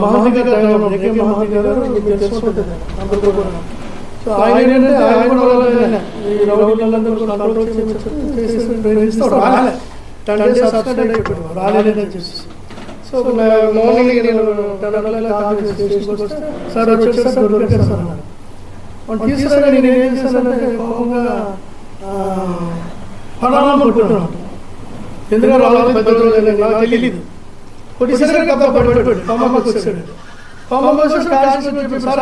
మహంతి గారు ఏకే మహంతి గారు మీకు తెలుసుకుంటుంది అందరూ కూడా. సో ఆయన ఏంటంటే ఆయన కూడా ఈ రౌడీలందరూ కూడా కంట్రోల్ చేసి ప్రయత్నిస్తాడు. రాలే 10 days సబ్స్టెండ్ అయిపోయాడు, రాలేదని చెప్పేసి. సో మార్నింగ్ నేను 10 o'clock సార్ వచ్చేసి సార్ దొరికారు సార్ అన్నాడు. వాళ్ళు తీసుకురా నేను ఏం చేశానంటే కోపంగా పడాలని అనుకుంటున్నాను. ఎందుకంటే రావాలి 10 రోజులు నాకు తెలియదు. కొద్దిసారి పడిపోయాడు, పామకు వచ్చాడు. పామకు వచ్చేసి సార్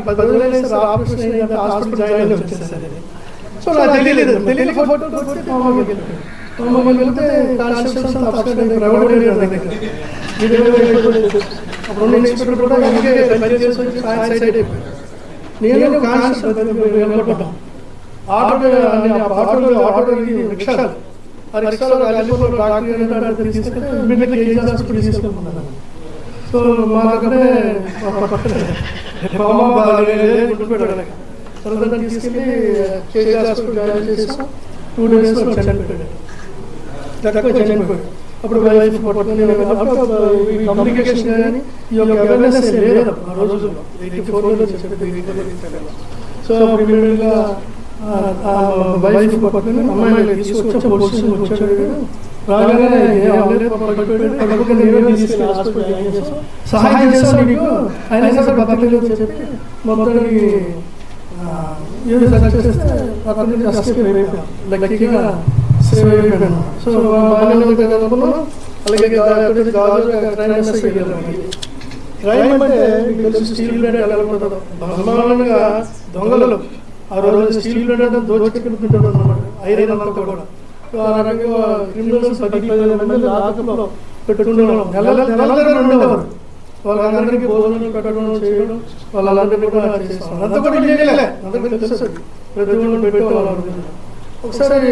10 రోజులు ఆపరేషన్ అయిందంటే హాస్పిటల్ జాయిన్ అయ్యి వచ్చేసారు. సో నాకు తెలియలేదు ఫోటో కొట్టి పామకు వెళ్ళిపోయాడు. పామకు వెళ్తే కాన్స్టిట్యూషన్ ప్రైవేట్ అప్పుడు ఇన్స్పెక్టర్ కూడా ఇంకే సైడ్ అయిపోయాడు. నేను కాన్స్టిట్యూషన్ ఆటో రిక్షాలు ఆ రిక్షాలో డాక్టర్ తీసుకెళ్ళిపోతున్నాను. సో మా దగ్గరే తర్వాత తీసుకెళ్ళి కేజీ హాస్పిటల్ జాయిన్ చేసాం. 2 days చనిపోయాడు. అప్పుడు వైఫ్ కమ్యూనికేషన్ కానీ ఈ యొక్క అవేర్నెస్ లేదు ఆ రోజుల్లో. 84లో సో అప్పుడు ఇమీడియట్గా వైఫ్ పట్టుకుని అమ్మాయిని తీసుకొచ్చి పోలీస్ స్టేషన్ వచ్చాడు. రాగానే సహాయం చేస్తాను నీకు అయినా సరే బతకలేదు చెప్పి మొత్తానికి ఏదో సక్సెస్ చేస్తే అతను ఎస్కేప్ అయిపోయాం. లక్కీగా సేవ్ అయిపోయాను. సో అనుకున్నాను. అలాగే క్రైమ్ అంటే స్టీల్ ప్లాంట్ ఎలా ఉంటుందో బ్రహ్మాండంగా దొంగలు ఆ రోజు స్టీల్ ప్లాంట్ దోచుకుంటుంటారు అన్నమాట. ఐరన్ అంతా కూడా ఆ రకంగా క్రిమినల్స్ 10-15 మంది లాకప్లో పెట్టుకునేవాళ్ళం. నెలలు ఉండేవారు. వాళ్ళందరికీ భోజనం పెట్టడం చేయడం వాళ్ళందరినీ కూడా చేస్తాం. అంతా కూడా ఇల్లేలే, అందరికీ తెలుసు. ప్రతి ఒళ్ళు పెట్టేవాళ్ళు. ఒకసారి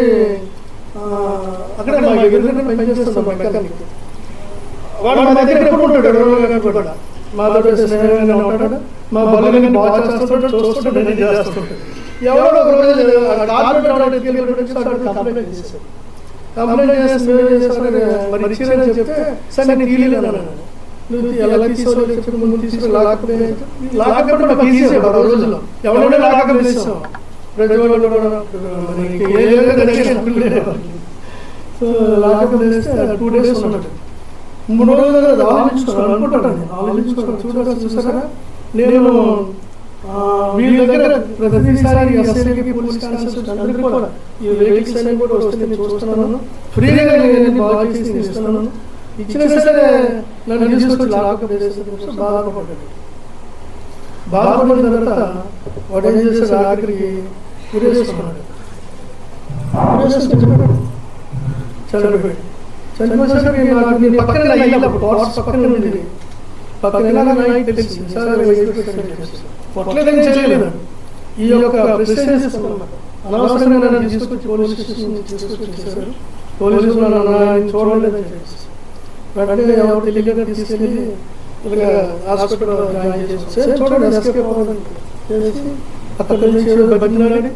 అక్కడ మా ఎదురుగా పనిచేస్తున్నాం మెకానిక్. వాడు మా దగ్గర ఎప్పుడు ఉంటాడు, కూడా మాతో స్నేహంగా ఉంటాడు. మా బల్లని బాగా చేస్తుంటాడు, చూస్తుంటాడు, నేను చేస్తుంటాడు. ఎవరో ఒక రోజు కంప్లైంట్ చేశారు. మరి ఇచ్చిరని చెప్తే సార్ నేను తీయలేదు అన్నాను. నువ్వు ఎలా తీసుకోవాలి చెప్పి ముందు తీసుకుని లాకప్ నాకు ఈజీ ఆ రోజుల్లో ఎవరైనా లాకప్ వేసాం. ప్రతి వాళ్ళు సో లాకప్ వేస్తే 2 days ఉన్నట్టు 3 రోజులు ఆలోచించుకోవాలి అనుకుంటాను. ఆలోచించుకోవాలి చూసారా. నేను వీళ్ళ దగ్గర ప్రతిసారి ఎస్ఐకి పోలీస్ కానిస్టేబుల్స్ అందరికీ కూడా ఈ వెహికల్స్ అన్ని కూడా వస్తే నేను చూస్తున్నాను. ఫ్రీగా నేను బాగా చేసి ఇస్తున్నాను. ఇచ్చిన సరే నన్ను తీసుకొచ్చి లాకప్ వేసేసి బాధపడిన తర్వాత వాడు ఏం చేశాడు, ఆఖరికి ఉరేసుకున్నాడు. చనిపోయాడు. చనిపోయేసరికి నేను పక్కన పక్కన ఉండేది. పక్కన తెలిసి సార్ పొట్లేదని చేయలేదు. ఈ యొక్క ప్రెస్టేజ్ అనవసరంగా నన్ను తీసుకొచ్చి పోలీస్ స్టేషన్ తీసుకొచ్చి చేశారు. పోలీసులు చూడలేదని చెప్పేసి వెంటనే ఎవరు తెలియక తీసుకెళ్ళి హాస్పిటల్ జాయిన్ చేసి చూడండి ఎస్కేప్ అవ్వదని చేసి అక్కడ నుంచి బతిలాడి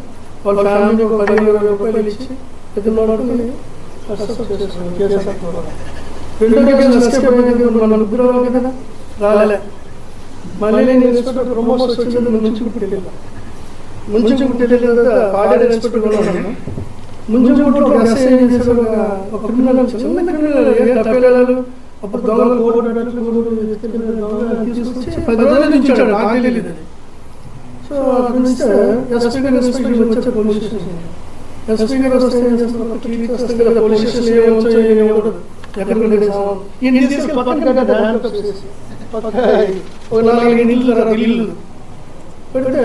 వాళ్ళ ఫ్యామిలీ 10,000 రూపాయలు ఇచ్చి పెద్దవాడుకుని రెండో కేసు ఎస్కేప్ అయ్యేది మన ముగ్గురు కదా రాలే. మళ్ళీ నేను ఇన్స్పెక్టర్ ప్రమోషన్ వచ్చింది. ముంచుకుట్టెళ్ళిన తర్వాత పాడేరు ఇన్స్పెక్టర్ ఉన్నాను. ముంచుకుట్లో ఒక ఎస్ఐ ఏం చేశారు, ఒక క్రిమినల్ చిన్న క్రిమినల్ తప్పేలాలు అప్పుడు దొంగలు తీసుకొచ్చి 10 రోజులు నుంచాడు. నాకు తెలియదు అది. సో అక్కడ నుంచి ఎస్పీ గారు వచ్చారు పోలీస్ స్టేషన్. ఎస్పీ గారు వస్తే ఏం చేస్తారు, టీవీ వస్తే కదా పోలీస్ స్టేషన్ ఏముండదు ఎక్కడ తీసుకెళ్ళి పక్కన ఒక 4 ఇల్లు పెడితే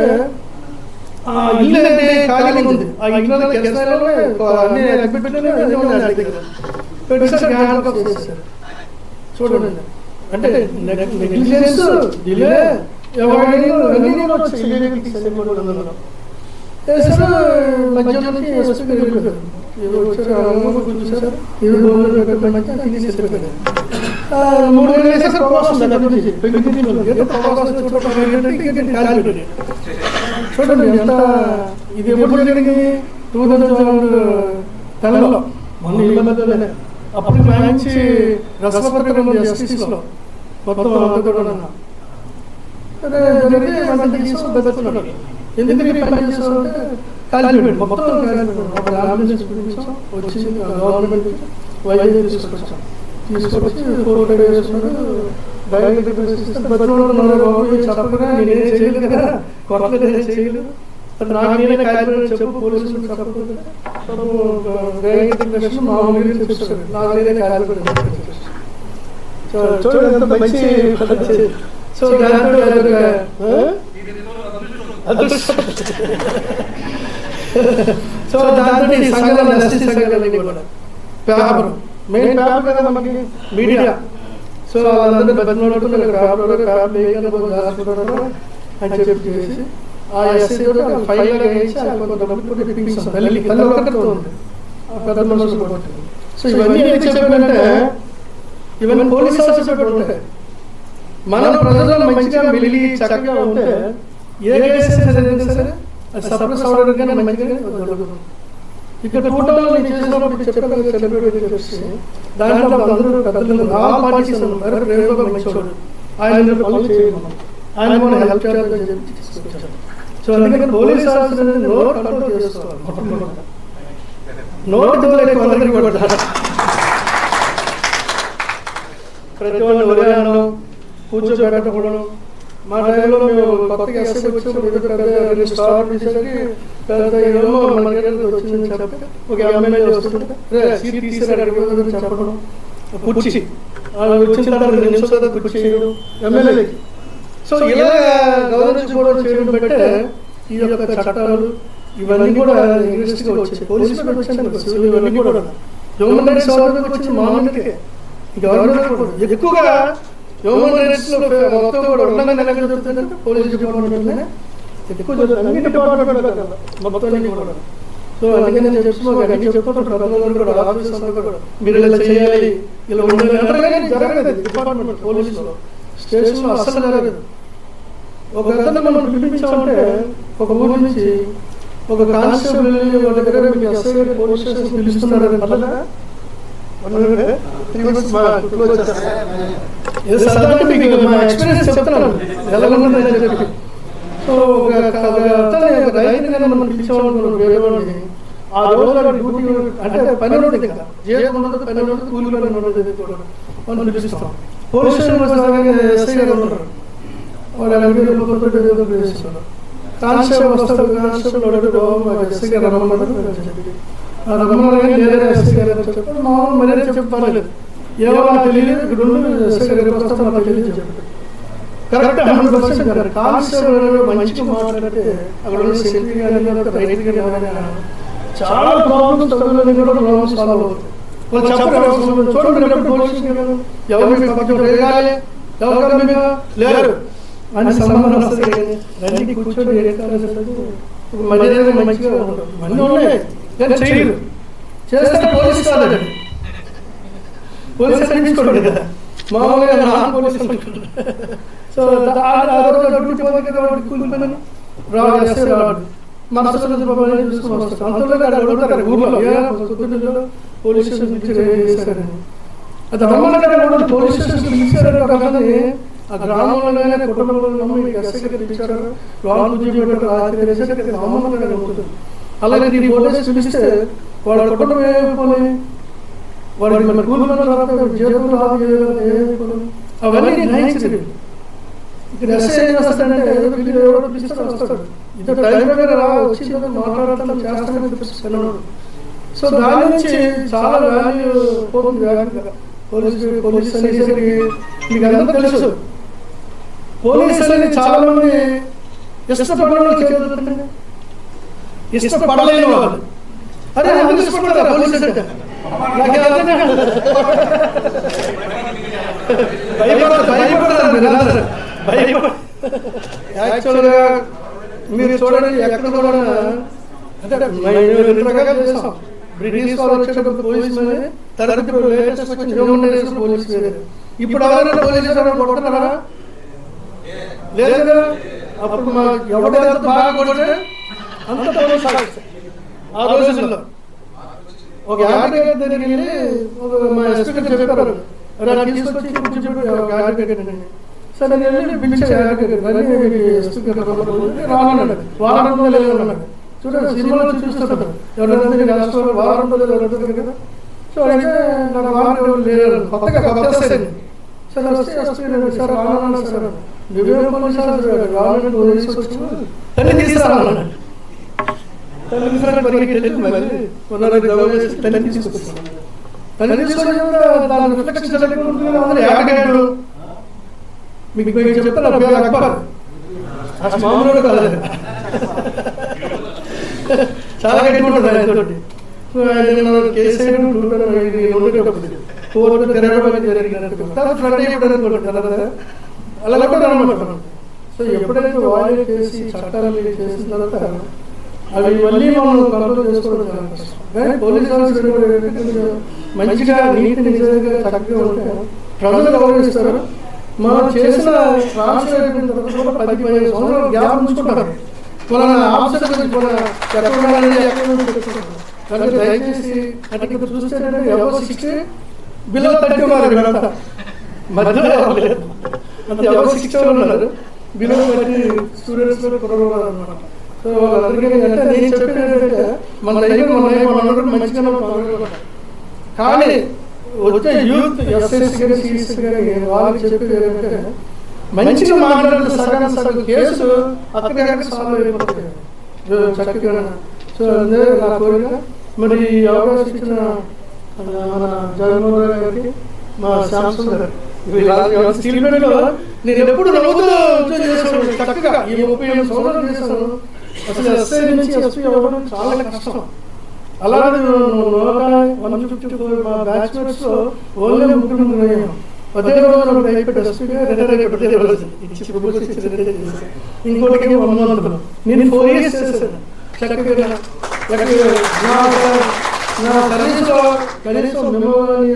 ఆ ఇల్లు అంటే ఖాళీ ఉంది. ఆ ఇల్లు అన్ని పెట్టేసారు. చూడండి అంటే నెగ్లిజెన్స్ డిలే మధ్యాహ్నానికి ఎస్పీ గారు ఏదో వచ్చారు చూసారు. ఏదో 3 నెలలు చూడండి ఎంత ఇది ఎప్పుడు జరిగింది. 2010లో మొన్న ఇళ్ళ మధ్యలోనే. అప్పుడు మంచి రసపత్రిక ఉంది ఎస్టీస్లో. మొత్తం అంతా కూడా అదే జరిగి వెంటనే తీసుకొని బతుకున్నాడు. ఎందుకు ఈ పని చేస్తామంటే కాలిపోయాడు, మొత్తం కాలిపోయాడు. అప్పుడు అంబులెన్స్ పిలిపించాం, వచ్చి గవర్నమెంట్ వైద్యం తీసుకొచ్చాం. తీసుకొచ్చి 4-5 days డైరెక్ట్ చెప్పగా నేనేం చేయలేదు కదా, కొత్తగా నేనే చేయలేదు, నాకు నేనే కాలిపోయాడు చెప్పు పోలీసులు చెప్పకుండా డైరెక్ట్ మామూలుగా చెప్తాడు, నాకు నేనే కాలిపోయాడు. చూడండి ఎంత మంచి. సో దాంట్లో సో దాంట్లో ఈ సంఘాలు ఎస్టీ సంఘాలన్నీ కూడా పేపర్ మెయిన్ పేపర్ కదా మనకి మీడియా. సో వాళ్ళందరూ బతిమాడుతూ పేపర్ అని చెప్పి చేసి ఆ ఎస్సీ కూడా ఫైల్ వేసి పెద్ద మనుషులు కొట్టింది. సో ఇవన్నీ చెప్పానంటే ఇవన్నీ పోలీస్ ఆఫీసర్ ఉంటాయి. మనం ప్రజల్లో మంచిగా వెలిగి చక్కగా ఉంటే ఏ కేసు సరే అది సప్రెస్ అవడానికి మంచిగా జరుగుతుంది. ఇక్కడ టోటల్ నేను చేసినప్పుడు చెప్పాను సెలబ్రిటీ చేసి దాంట్లో అందరూ పెద్దలు ఆల్ పార్టీస్ మంచివాడు, ఆయన పనులు చేయడం, ఆయన మనం హెల్ప్ చేయాలని చెప్పి తీసుకొచ్చారు. సో అందుకని పోలీస్ ఆఫీసర్ అనేది నోట్ కంట్రోల్ చేసుకోవాలి. నోట్ ప్రతి వాళ్ళు ఒరే అన్నం కూర్చోబెట్టకూడదు. మా టైంలో మేము కొత్తగా ఎస్ఐకి వచ్చి స్టార్ తీసేసరికి పెద్ద ఏమో మనకి వచ్చిందని చెప్పి ఒక ఎమ్మెల్యే వస్తుంటే సీట్ తీసేది చెప్పడం, కుర్చీ వచ్చిన తర్వాత 2 నిమిషాలు కుర్చీ చేయడం ఎమ్మెల్యేకి. సో ఇలా గౌరవించుకోవడం చేయడం బట్టే ఈ యొక్క చట్టాలు ఇవన్నీ కూడా ఇంగ్లీష్గా వచ్చాయి. పోలీసులు వచ్చాయి, ఇవన్నీ కూడా హ్యూమన్ రైట్స్ వచ్చింది మామూలుగా. గవర్నమెంట్ ఎక్కువగా హ్యూమన్ రైట్స్ లో మొత్తం కూడా ఉల్లంఘన ఎక్కడ జరుగుతుందంటే పోలీస్ డిపార్ట్మెంట్ ఎక్కువ అన్ని డిపార్ట్మెంట్ మొత్తం కూడా. సో అందుకని నేను చెప్తున్నాను ఆఫీస్ అంతా కూడా మీరు ఇలా చేయాలి, ఇలా ఉండాలి జరగలేదు. డిపార్ట్మెంట్ పోలీసులో స్టేషన్లో అస్సలు జరగలేదు. ఒక అతను మనం పిలిపించామంటే ఒక ఊరి నుంచి ఒక కానిస్టేబుల్ వాళ్ళ దగ్గర మీకు ఎస్ఐ పోలీస్ స్టేషన్ పిలుస్తున్నారు ఎక్స్పీరియన్స్ చెప్తున్నాను ఎలా ఉందని చెప్పి. సో రైతుని మనం పిలిచామనుకున్నాం వేరేవాడిని. ఆ రోజు డ్యూటీ అంటే పని ఉండదు, ఇంకా జీతం ఉండదు, పని ఉండదు, కూలి పని ఉండదు కూడా మనం పిలుస్తాం. పోలీస్ స్టేషన్ ఎస్ఐ గారు ఉన్నారు, వాళ్ళు పిలుస్తున్నారు. కానిస్టేబుల్ వస్తారు, కానిస్టేబుల్ ఎస్ఐ గారు రమ్మన్నారు చెప్పి రమ్మన్నారు. లేదా ఎస్ఐ గారు చెప్పారు, మామూలు మర్యాద చెప్పలేదు, ఏమో నాకు తెలియదు, ఇక్కడ ఉండి ఎస్ఐ గారికి వస్తాం నాకు తెలియదు చెప్పారు. Correct 100% correct. కానిస్టేబుల్ మంచిగా మాట్లాడితే అక్కడ ఉన్న సెల్ఫీ కానీ రైతు కానీ చాలా ప్రాబ్లమ్స్ చదువులని కూడా ప్రాబ్లమ్స్ సాల్వ్ అవుతాయి. వాళ్ళు చెప్పారు చూడండి పోలీసు ఎవరు లేరు అని సంబంధం వస్తుంది కానీ రండి కూర్చొని మర్యాద మంచిగా ఉంటుంది. అన్నీ ఉన్నాయి కానీ చేయరు, చేస్తే పోలీసు కాదండి, పోలీసు అనిపించుకోండి కదా, మామూలుగా నాన్ పోలీసు అనుకుంటారు. సో డ్యూటీ కూలిపోయిన రాడు ఎస్ఐ రాడు, మనసు చూసుకుని వస్తారు. అంతలో అడుగుతారు ఊర్లో పోలీస్ స్టేషన్ చేశారని. అది రమ్మని పోలీస్ స్టేషన్ పిలిచారని ఆ గ్రామంలోనే కుటుంబంలో ఎస్ఐ గారు పిలిచారు, రాను ఉంటుంది. అలాగే దీన్ని పోలీసు పిలిస్తే వాడు కుటుంబం ఏమైపోయి వాడికి మన కూలి జీతం అవన్నీ నేచర్. ఇక్కడ ఎస్ఐ ఏం చేస్తాడంటే ఎవరో పిలిస్తే వస్తాడు, ఇద్దరు టైం దగ్గర వచ్చి మాట్లాడటం చేస్తానని పిలుస్తున్నాడు. సో దాని నుంచి చాలా వాల్యూ పోతుంది. పోలీస్ అనేసరికి మీకు అందరూ తెలుసు, పోలీసు అనేది చాలా మంది ఇష్టపడలేని ఇష్టపడలేని వాళ్ళు అదే అందరూ ఇష్టపడతారు పోలీసు అంటే. యాక్చువల్గా మీరు చూడండి ఎక్కడ కూడా అంటే చేస్తాం బ్రిటిష్ వాళ్ళు వచ్చేటప్పుడు పోలీసు తర్వాత లేటెస్ట్ వచ్చిన హ్యూమన్ రైట్స్ పోలీసు వేరే. ఇప్పుడు ఎవరైనా పోలీసు కొడుతున్నారా లేదు కదా. అప్పుడు మా ఎవరైనా బాగా కొడితే అంత పోలీసు ఆ రోజుల్లో ఒక యాభై దగ్గరికి వెళ్ళి మా ఎస్పీ చెప్పారు, తీసుకొచ్చి కూర్చోబెట్టి అడ్వకేట్ అండి. సరే నేను వెళ్ళి పిలిచే అడ్వకేట్ రామన్నాడు, వారం రోజులు వెళ్ళమన్నాడు. చూడండి సినిమాలో చూపిస్తాడు ఎవరైనా రాష్ట్రంలో వారం రోజులు వెళ్తారు కదా. సో అయితే నాకు వారం రోజులు లేదు, కొత్తగా వస్తాను. సరే వస్తే సార్ రామన్నా సార్ నువ్వేమో రావాలని తీసుకొచ్చు తల్లి తీసుకురామన్నాడు. తల్లి తీసుకురావడానికి మళ్ళీ తల్లి తీసుకొచ్చాను. తల్లి తీసుకొని దాని రిఫ్లెక్షన్ యాడగాడు మీకు చెప్తాను అక్బర్ మామూలు కాదు, చాలా గట్టి ఉంటుంది ఆయనతోటి. కేసు కోర్టు తిరగడం జరిగినట్టు అలా కూడా అనమాట. సో ఎప్పుడైతే వాళ్ళు చేసి చట్టాలు చేసిన తర్వాత అవి మళ్ళీ మనం కంట్రోల్ చేసుకోవడం చాలా కష్టం. కానీ పోలీస్ ఆఫీసర్ మంచిగా నీతి నిజంగా చక్కగా ఉంటే ప్రజలు గౌరవిస్తారు. మనం చేసిన ట్రాన్స్ఫర్ అయిపోయిన తర్వాత కూడా 10-15 సంవత్సరాలు గ్యాప్ ఉంచుకుంటారు. మన ఆఫీసర్ గురించి మన ఎక్కడ దయచేసి అంటే చూస్తే ఎవరో 60 బిలో 30 ఉన్నారు, మధ్యలో అంటే ఎవరో 60 ఉన్నారు, బిలో 30 స్టూడెంట్స్ కూడా అనమాట. సో వాళ్ళందరికీ అంటే నేను చెప్పేది ఏంటంటే మన దగ్గర మన మంచిగా కానీ వచ్చే యూత్ ఎస్ఎస్సీ కానీ సిఎస్సీ కానీ వాళ్ళు చెప్పేది ఏంటంటే మంచిగా మాట్లాడితే సగం కేసు అక్కడ సాల్వ్ అయిపోతుంది చక్కగా. సో అదే నా కోరిక. మరి ఈ అవకాశం ఇచ్చిన మన జగన్మోహన్ రెడ్డి గారికి, మా శాంసంగ్ గారు స్టీల్ ప్లాంట్లో నేను ఎప్పుడు నవ్వుతూ చేశాను. చక్కగా ఈ 35 సంవత్సరాలు చేశాను. అసలు ఎస్ఐ నుంచి ఎస్పీ అవ్వడం చాలా కష్టం. అలాగే 154 మా బ్యాచ్మెట్స్ ఓన్లీ 3 అయ్యాం. అదే రోజు అయిపోయి ఎస్పీగా రిటైర్ అయిపోతే ఇంకోటికి 1 month. నేను 4 years చేశాను చక్కగా. నా సర్వీస్లో కనీసం మిమ్మల్ని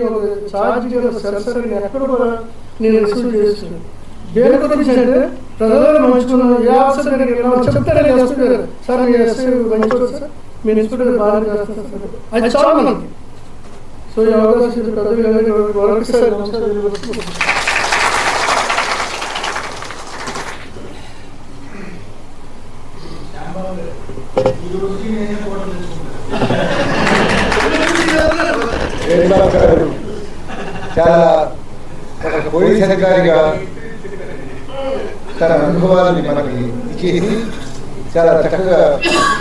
ఛార్జ్ సెన్సర్ని ఎక్కడ కూడా నేను రిసీవ్ చేస్తున్నాను. దేని గురించి అంటే ప్రజలు మంచుకున్నాను. ఏ ఆఫీసర్ చెప్తారని ఎస్పీ సార్ మీ ఎస్ఐ మంచి సార్ మీరు ఇన్స్పెక్టర్ బాగా చేస్తారు సార్, అది చాలా మనకి. సో ఈ అవకాశం ప్రజలు నమస్కారం. చాలా ఒక పోలీస్ అధికారిగా తన అనుభవాలని మనకి ఇచ్చేసి చాలా చక్కగా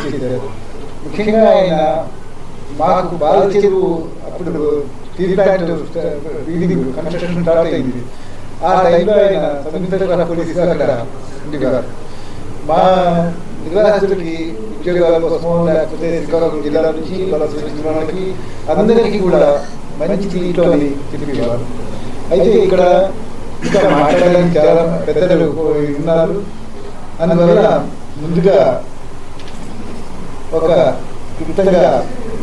చేశారు. ముఖ్యంగా ఆయన మాకు బాల చెరువు అప్పుడు steel plant building construction start అయింది. ఆ టైంలో ఆయన సబ్ ఇన్స్పెక్టర్ పోలీసుగా అక్కడ ఉండేవారు. మా నిర్వాహకులకి ఉద్యోగాల కోసమో లేకపోతే శ్రీకాకుళం జిల్లా నుంచి వాళ్ళకి అందరికీ కూడా మంచి సీట్లు అని చెప్పేవారు. అయితే ఇక్కడ ఇంకా మాట్లాడడానికి చాలా పెద్దలు ఉన్నారు. అందువల్ల ముందుగా ఒక క్లుప్తంగా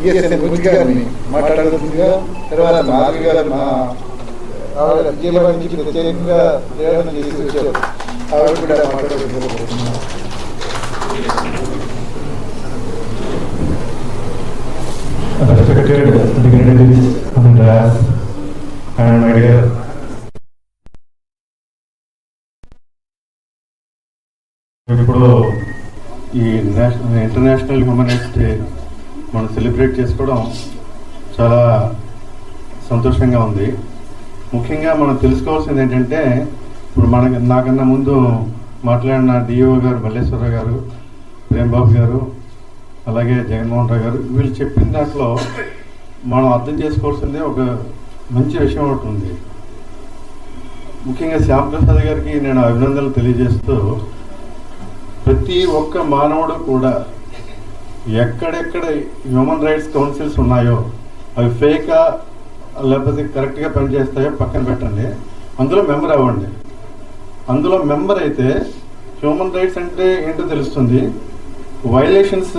ఈఎస్ఎన్ గురించి గారిని మాట్లాడుతుందిగా, తర్వాత మాధవి గారు మా ఆవిడ విజయవాడ నుంచి ప్రత్యేకంగా ప్రయాణం చేసి వచ్చారు, ఆవిడ కూడా మాట్లాడుతున్నారు. Respected dignitaries and my dear ఇప్పుడు ఈ ఇంటర్నేషనల్ హ్యూమన్ రైట్స్ డే మనం సెలబ్రేట్ చేసుకోవడం చాలా సంతోషంగా ఉంది. ముఖ్యంగా మనం తెలుసుకోవాల్సింది ఏంటంటే ఇప్పుడు నాకన్నా ముందు మాట్లాడిన డిఓ గారు మల్లేశ్వరరావు గారు, ప్రేమ్బాబు గారు, అలాగే జగన్మోహన్ రావు గారు, వీళ్ళు చెప్పిన దాంట్లో మనం అర్థం చేసుకోవాల్సిందే ఒక మంచి విషయం ఒకటి ఉంది. ముఖ్యంగా శ్యాంప్రసాద్ గారికి నేను అభినందనలు తెలియజేస్తూ, ప్రతి ఒక్క మానవుడు కూడా ఎక్కడెక్కడ హ్యూమన్ రైట్స్ కౌన్సిల్స్ ఉన్నాయో అవి ఫేకా లేకపోతే కరెక్ట్గా పనిచేస్తాయో పక్కన పెట్టండి, అందులో మెంబర్ అవ్వండి. అందులో మెంబర్ అయితే హ్యూమన్ రైట్స్ అంటే ఏంటో తెలుస్తుంది. వైలేషన్స్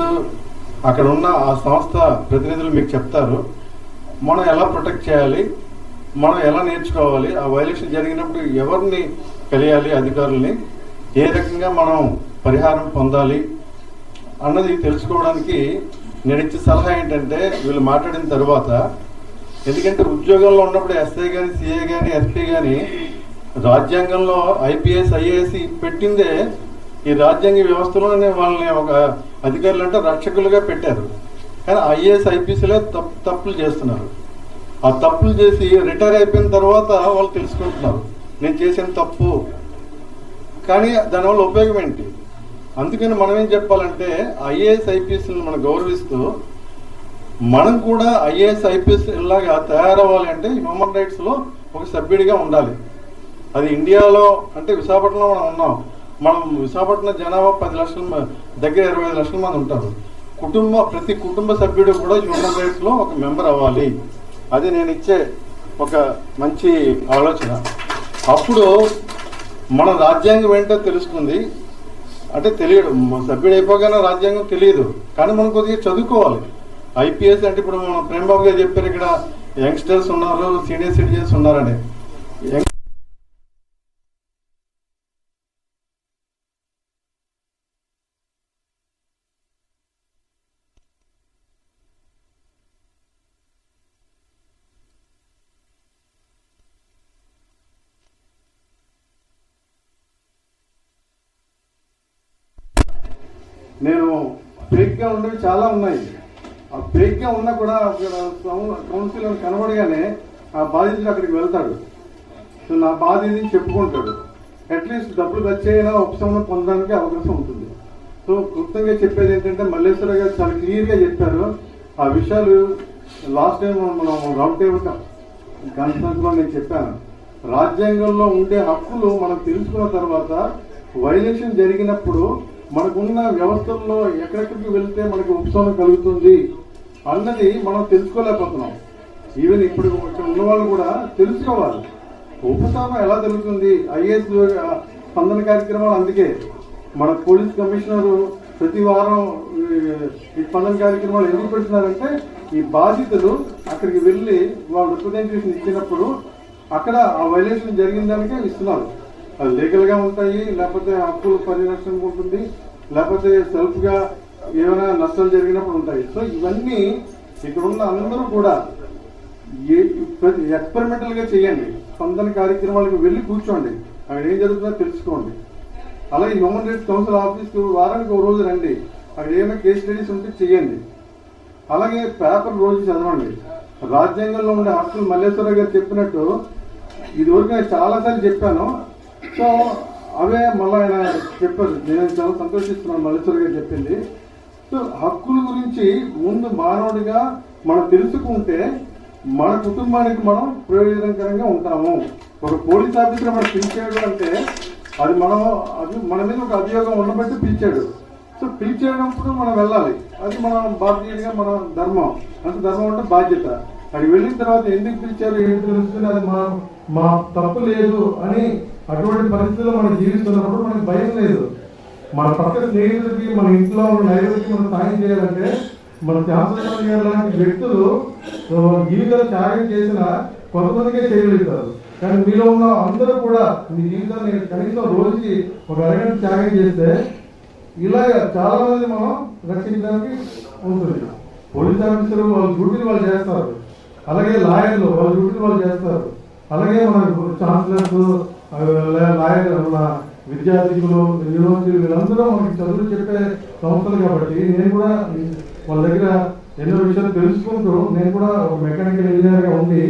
అక్కడ ఉన్న ఆ సంస్థ ప్రతినిధులు మీకు చెప్తారు. మనం ఎలా ప్రొటెక్ట్ చేయాలి, మనం ఎలా నేర్చుకోవాలి, ఆ వైలేషన్ జరిగినప్పుడు ఎవరిని కలియాలి, అధికారుల్ని ఏ రకంగా మనం పరిహారం పొందాలి అన్నది తెలుసుకోవడానికి నేను ఇచ్చే సలహా ఏంటంటే, వీళ్ళు మాట్లాడిన తర్వాత ఎందుకంటే ఉద్యోగంలో ఉన్నప్పుడు ఎస్ఐ కానీ, సిఐ కానీ, ఎస్పీ కానీ రాజ్యాంగంలో ఐపీఎస్, ఐఏఎస్ పెట్టిందే ఈ రాజ్యాంగ వ్యవస్థలోనే వాళ్ళని ఒక అధికారులు అంటే రక్షకులుగా పెట్టారు. కానీ ఐఏఎస్, ఐపీఎస్లే తప్పులు చేస్తున్నారు. ఆ తప్పులు చేసి రిటైర్ అయిపోయిన తర్వాత వాళ్ళు తెలుసుకుంటున్నారు నేను చేసిన తప్పు, కానీ దానివల్ల ఉపయోగం ఏంటి? అందుకని మనం ఏం చెప్పాలంటే ఐఏఎస్, ఐపీఎస్ని మనం గౌరవిస్తూ మనం కూడా ఐఏఎస్, ఐపీఎస్ లాగా తయారవ్వాలి అంటే హ్యూమన్ రైట్స్లో ఒక సభ్యుడిగా ఉండాలి. అది ఇండియాలో అంటే విశాఖపట్నంలో మనం ఉన్నాం. మనం విశాఖపట్నం జనాభా 10 లక్షల దగ్గర 25 లక్షల మంది ఉంటారు. ప్రతి కుటుంబ సభ్యుడు కూడా హ్యూమన్ రైట్స్లో ఒక మెంబర్ అవ్వాలి. అది నేను ఇచ్చే ఒక మంచి ఆలోచన. అప్పుడు మన రాజ్యాంగం ఏంటో తెలుస్తుంది. అంటే తెలియదు, సభ్యుడు అయిపోగానే రాజ్యాంగం తెలియదు, కానీ మనం కొద్దిగా చదువుకోవాలి. ఐపీఎస్ అంటే ఇప్పుడు మనం ప్రేమబాబు గారు చెప్పారు, ఇక్కడ యంగ్స్టర్స్ ఉన్నారు, సీనియర్ సిటిజన్స్ ఉన్నారని. నేను ఫేక్గా ఉండేవి చాలా ఉన్నాయి. ఆ ఫేక్గా ఉన్నా కూడా కౌన్సిల్ అని కనబడగానే ఆ బాధితుడు అక్కడికి వెళ్తాడు. సో నా బాధ ఇది చెప్పుకుంటాడు. అట్లీస్ట్ డబ్బులు ఖర్చయినా ఉపశమనం పొందడానికి అవకాశం ఉంటుంది. సో క్లుప్తంగా చెప్పేది ఏంటంటే మల్లేశ్వర గారు చాలా క్లియర్గా చెప్పారు. ఆ విషయాలు లాస్ట్ టైం మనం రౌండ్ టేబుల్ కాన్ఫరెన్స్లో నేను చెప్పాను. రాజ్యాంగంలో ఉండే హక్కులు మనం తెలుసుకున్న తర్వాత వైలేషన్ జరిగినప్పుడు మనకున్న వ్యవస్థల్లో ఎక్కడెక్కడికి వెళ్తే మనకు ఉపశమనం కలుగుతుంది అన్నది మనం తెలుసుకోలేకపోతున్నాం. ఈవెన్ ఇప్పుడు ఇక్కడ ఉన్న వాళ్ళు కూడా తెలుసుకోవాలి ఉపశమనం ఎలా జరుగుతుంది. ఐఏఎస్ స్పందన కార్యక్రమాలు అందుకే మన పోలీస్ కమిషనరు ప్రతి వారం ఈ స్పందన కార్యక్రమాలు ఎందుకు పెడుతున్నారంటే ఈ బాధితులు అక్కడికి వెళ్ళి వాళ్ళు రిప్రజెంటేషన్ ఇచ్చినప్పుడు అక్కడ ఆ వైలేషన్ జరిగిన దానికే ఇస్తున్నారు. అది లీగల్గా ఉంటాయి, లేకపోతే హక్కుల పరిరక్షణ ఉంటుంది, లేకపోతే సెల్ఫ్గా ఏమైనా నష్టాలు జరిగినప్పుడు ఉంటాయి. సో ఇవన్నీ ఇక్కడ ఉన్న అందరూ కూడా ఎక్స్పెరిమెంటల్గా చేయండి. స్పందన కార్యక్రమాలకు వెళ్ళి కూర్చోండి, అక్కడ ఏం జరుగుతుందో తెలుసుకోండి. అలాగే హ్యూమన్ రైట్స్ కౌన్సిల్ ఆఫీస్కి వారానికి ఒక రోజు రండి, అక్కడ ఏమైనా కేస్ స్టడీస్ ఉంటే చేయండి. అలాగే పేపర్ రోజు చదవండి. రాజ్యాంగంలో ఉండే హక్కులు మల్లేశ్వర గారు చెప్పినట్టు ఇదివరకు నేను చాలాసార్లు చెప్పాను. సో అవే మళ్ళీ ఆయన చెప్పారు. నేను చాలా సంతోషిస్తున్నాను మల్లేశ్వర గారు చెప్పింది. సో హక్కుల గురించి ముందు మానవుడిగా మనం తెలుసుకుంటే మన కుటుంబానికి మనం ప్రయోజనకరంగా ఉంటాము. ఒక పోలీస్ ఆఫీసర్ మనం పిలిచాడు అంటే అది మన మీద ఒక అభియోగం ఉండబట్టి పిలిచాడు. సో పిలిచేటప్పుడు మనం వెళ్ళాలి. అది మన భారతీయుడిగా మన ధర్మం. అంటే ధర్మం అంటే బాధ్యత. అది వెళ్ళిన తర్వాత ఎందుకు పిలిచారు ఏంటి తెలుస్తుంది. అది మా తప్పు లేదు అని అటువంటి పరిస్థితుల్లో మనం జీవిస్తున్నప్పుడు మనకి భయం లేదు. మన పక్క స్నేహితుడికి, మన ఇంట్లో ఉన్న నైరుడికి మనం సాయం చేయాలంటే మన శాస్త్రజ్ఞ గారు లాంటి వ్యక్తులు జీవితాలు త్యాగం చేసిన కొంతమందికే చేయగలుగుతారు. కానీ మీలో ఉన్న అందరూ కూడా మీ జీవితాన్ని కనీసం రోజుకి ఒక అరగంట త్యాగం చేస్తే ఇలాగ చాలా మంది మనం రక్షించడానికి ఉంటుంది. పోలీస్ ఆఫీసర్ వాళ్ళ డ్యూటీలు వాళ్ళు చేస్తారు, అలాగే లాయర్లు వాళ్ళ డ్యూటీలు వాళ్ళు చేస్తారు, అలాగే మన ఛాన్సలర్స్, లాయర్ మన విద్యార్థులు, యూనివర్సిటీలు వీళ్ళందరూ మనకి చదువులు చెప్పే సంస్థలు. కాబట్టి నేను కూడా వాళ్ళ దగ్గర ఎన్నో విషయాలు తెలుసుకుంటూ నేను కూడా ఒక మెకానికల్ ఇంజనీర్గా ఉండి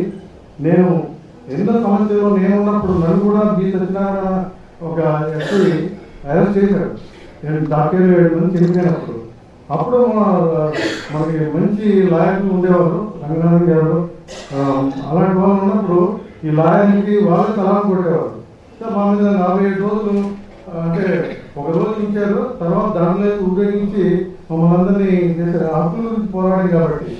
నేను ఎన్నో సమస్యలు నేను ఉన్నప్పుడు నన్ను కూడా బి సత్యనారాయణ ఒక ఎస్ఐ అరెస్ట్ చేశాడు. నేను డాక్టర్ చనిపోయినప్పుడు అప్పుడు మనకి మంచి లాయర్లు ఉండేవారు, రంగనాథన్ గారు అలాంటి వాళ్ళు ఉన్నప్పుడు ఈ లాయర్కి వాళ్ళు సలాం కొట్టేవారు. సో మా మీద 47 రోజులు అంటే ఒక రోజు ఇచ్చారు. తర్వాత దానిలో ఉపయోగించి మమ్మల్ని అందరినీ చేశారు. హక్కుల గురించి పోరాడి కాబట్టి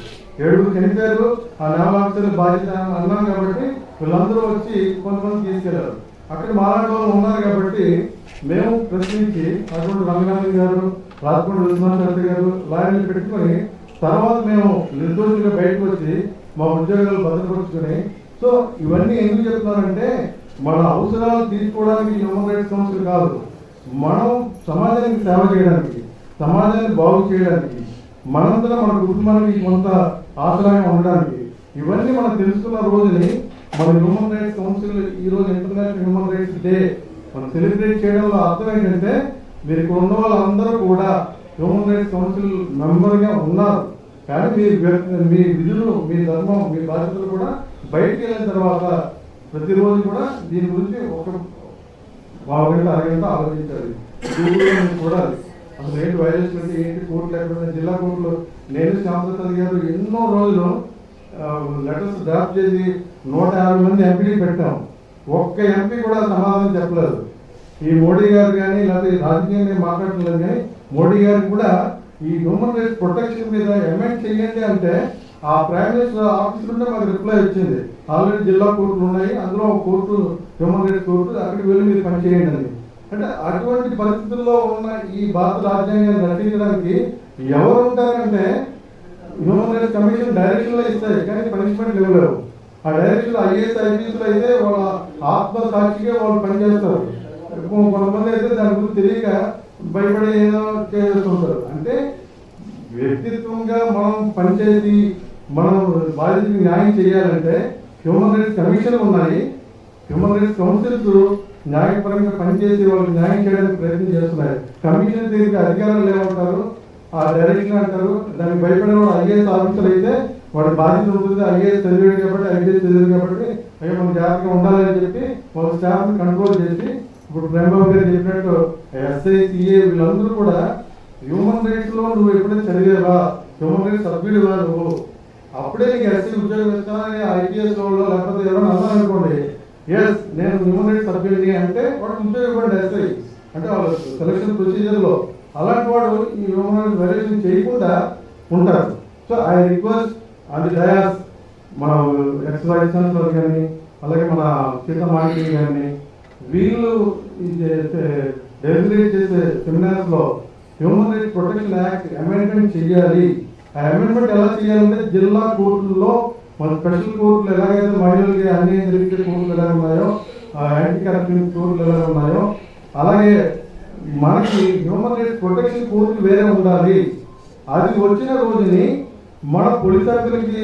7 చనిపోయారు. ఆ నేవల్ ఆఫీసర్లు బాధ్యత అన్నాం కాబట్టి వీళ్ళందరూ వచ్చి కొంతమంది తీసుకెళ్లారు. అక్కడ మాలాంటి వాళ్ళు ఉన్నారు కాబట్టి మేము ప్రశ్నించి అటువంటి రంగనాథన్ గారు, రాజకోట విశ్వనాథ్ గారు లాయర్లు పెట్టుకొని తర్వాత మేము నిర్దోషులుగా బయటకు వచ్చి మా ఉద్యోగాలు భద్రపరుచుకొని. సో ఇవన్నీ ఎందుకు చెప్తున్నారంటే మన అవసరాలు తీసుకోవడానికి హ్యూమన్ రైట్స్ కౌన్సిల్ కాదు, మనం సమాజానికి సేవ చేయడానికి, సమాజాన్ని బాగు చేయడానికి, మనంతా మన కుటుంబానికి కొంత ఆశ్రయం ఉండడానికి. ఇవన్నీ మనం తెలుసుకున్న రోజుని మన హ్యూమన్ రైట్స్ కౌన్సిల్ ఈరోజు ఇంటర్నేషనల్ హ్యూమన్ రైట్స్ డే మనం సెలబ్రేట్ చేయడంలో అర్థం ఏంటంటే మీరు ఇక్కడ ఉన్న వాళ్ళందరూ కూడా హ్యూమన్ రైట్స్ కౌన్సిల్ మెంబర్గా ఉన్నారు. కానీ మీ విధులు, మీ ధర్మం, మీ బాధ్యతలు కూడా బయటికి వెళ్ళిన తర్వాత ప్రతిరోజు కూడా దీని గురించి ఒక గంట అరగంట ఆలోచించాలి. చూడాలి అసలు ఏంటి వైలేషన్ అంటే ఏంటి, కోర్టులు ఎక్కడ, జిల్లా కోర్టులు. నేను శ్యామప్రసాద్ గారు ఎన్నో రోజులు లెటర్స్ డ్రాఫ్ట్ చేసి 150 మంది ఎంపీలు పెట్టాం. ఒక్క ఎంపీ కూడా సమాధానం చెప్పలేదు. ఈ మోడీ గారు కానీ లేకపోతే రాజకీయంగా మాట్లాడలేదు. కానీ మోడీ గారికి కూడా ఈ హ్యూమన్ రైట్స్ ప్రొటెక్షన్ మీద అమెండ్ చేయండి అంటే ఆ ప్రైమ్ మినిస్టర్ ఆఫీస్ నుండి మాకు రిప్లై వచ్చింది. ఆల్రెడీ జిల్లా కోర్టులు ఉన్నాయి, అందులో కోర్టు హ్యూమన్ రైట్స్ కోర్టు, అక్కడికి వెళ్ళి మీరు పని చేయండి అని. అంటే అటువంటి పరిస్థితుల్లో ఉన్న ఈ భారత రాజ్యాంగాన్ని రక్షించడానికి ఎవరు ఉంటారంటే హ్యూమన్ రైట్స్ కమిషన్ డైరెక్షన్లో ఇస్తాయి కానీ పనిష్మెంట్ ఇవ్వలేవు. ఆ డైరెక్షన్ ఐఏఎస్ ఐపీఎస్లో అయితే వాళ్ళ ఆత్మసాక్షిగా వాళ్ళు పనిచేస్తారు. కొంతమంది అయితే దాని గురించి తెలియక భయపడి ఏదో చేస్తుంటారు. అంటే వ్యక్తిత్వంగా మనం పనిచేసి మనం బాధ్యతకి న్యాయం చేయాలంటే హ్యూమన్ రైట్స్ కమిషన్ ఉన్నాయి, హ్యూమన్ రైట్స్ కౌన్సిల్స్ న్యాయపరంగా పనిచేసి వాళ్ళకి న్యాయం చేయడానికి ప్రయత్నం చేస్తున్నారు. కమిషన్ దీనికి అధికారులు ఏమంటారు, ఆ డైరెక్షన్ అంటారు. దానికి భయపడే వాడు ఐఏఎస్ ఆఫీసర్ అయితే వాడి బాధ్యత ఉంటుంది. ఐఏఎస్ చదివాడు కాబట్టి, ఐపీఎస్ చదివాడు కాబట్టి అయ్యో మనం జాగ్రత్తగా ఉండాలని చెప్పి వాళ్ళ స్టాఫ్ని కంట్రోల్ చేసి, ఇప్పుడు ప్రేమబాబు గారు చెప్పినట్టు ఎస్ఐ, సిఏ వీళ్ళందరూ కూడా హ్యూమన్ రైట్స్ లో నువ్వు ఎప్పుడైతే చదివేవా, హ్యూమన్ రైట్స్ సభ్యుడువా నువ్వు, అప్పుడే నీకు ఎస్ఐ ఉద్యోగం ఇస్తానని ఐపీఎస్ వాళ్ళు లేకపోతే ఎవరైనా అన్నారనుకోండి, ఎస్ నేను హ్యూమన్ రైట్స్ సభ్యుడిని అంటే వాడు ఉద్యోగం ఇవ్వండి ఎస్ఐ అంటే వాళ్ళ సెలక్షన్ ప్రొసీజర్ లో. అలాంటి వాడు ఈ హ్యూమన్ రైట్స్ వైలేషన్ చేయకుండా ఉంటారు. So I request on the dais మన ఎక్స్ వైస్ ఛాన్సలర్ కానీ అలాగే మన సీతమాణి కానీ వీళ్ళు డెలిబరేట్ చేసే సెమినార్స్ లో human rights protection act amendment చేయాలి. ఆ అమెండ్మెంట్ ఎలా చేయాలంటే జిల్లా కోర్టుల్లో మన స్పెషల్ కోర్టులు ఎలాగైతే మహిళలకి అన్యాయం జరిగే కోర్టులు ఎలా ఉన్నాయో, యాంటీ కరప్షన్ కోర్టులు ఎలా ఉన్నాయో, అలాగే మనకి హ్యూమన్ రైట్స్ ప్రొటెక్షన్ కోర్టులు వేరే ఉండాలి. అది వచ్చిన రోజుని మన పోలీస్ అధికారులకి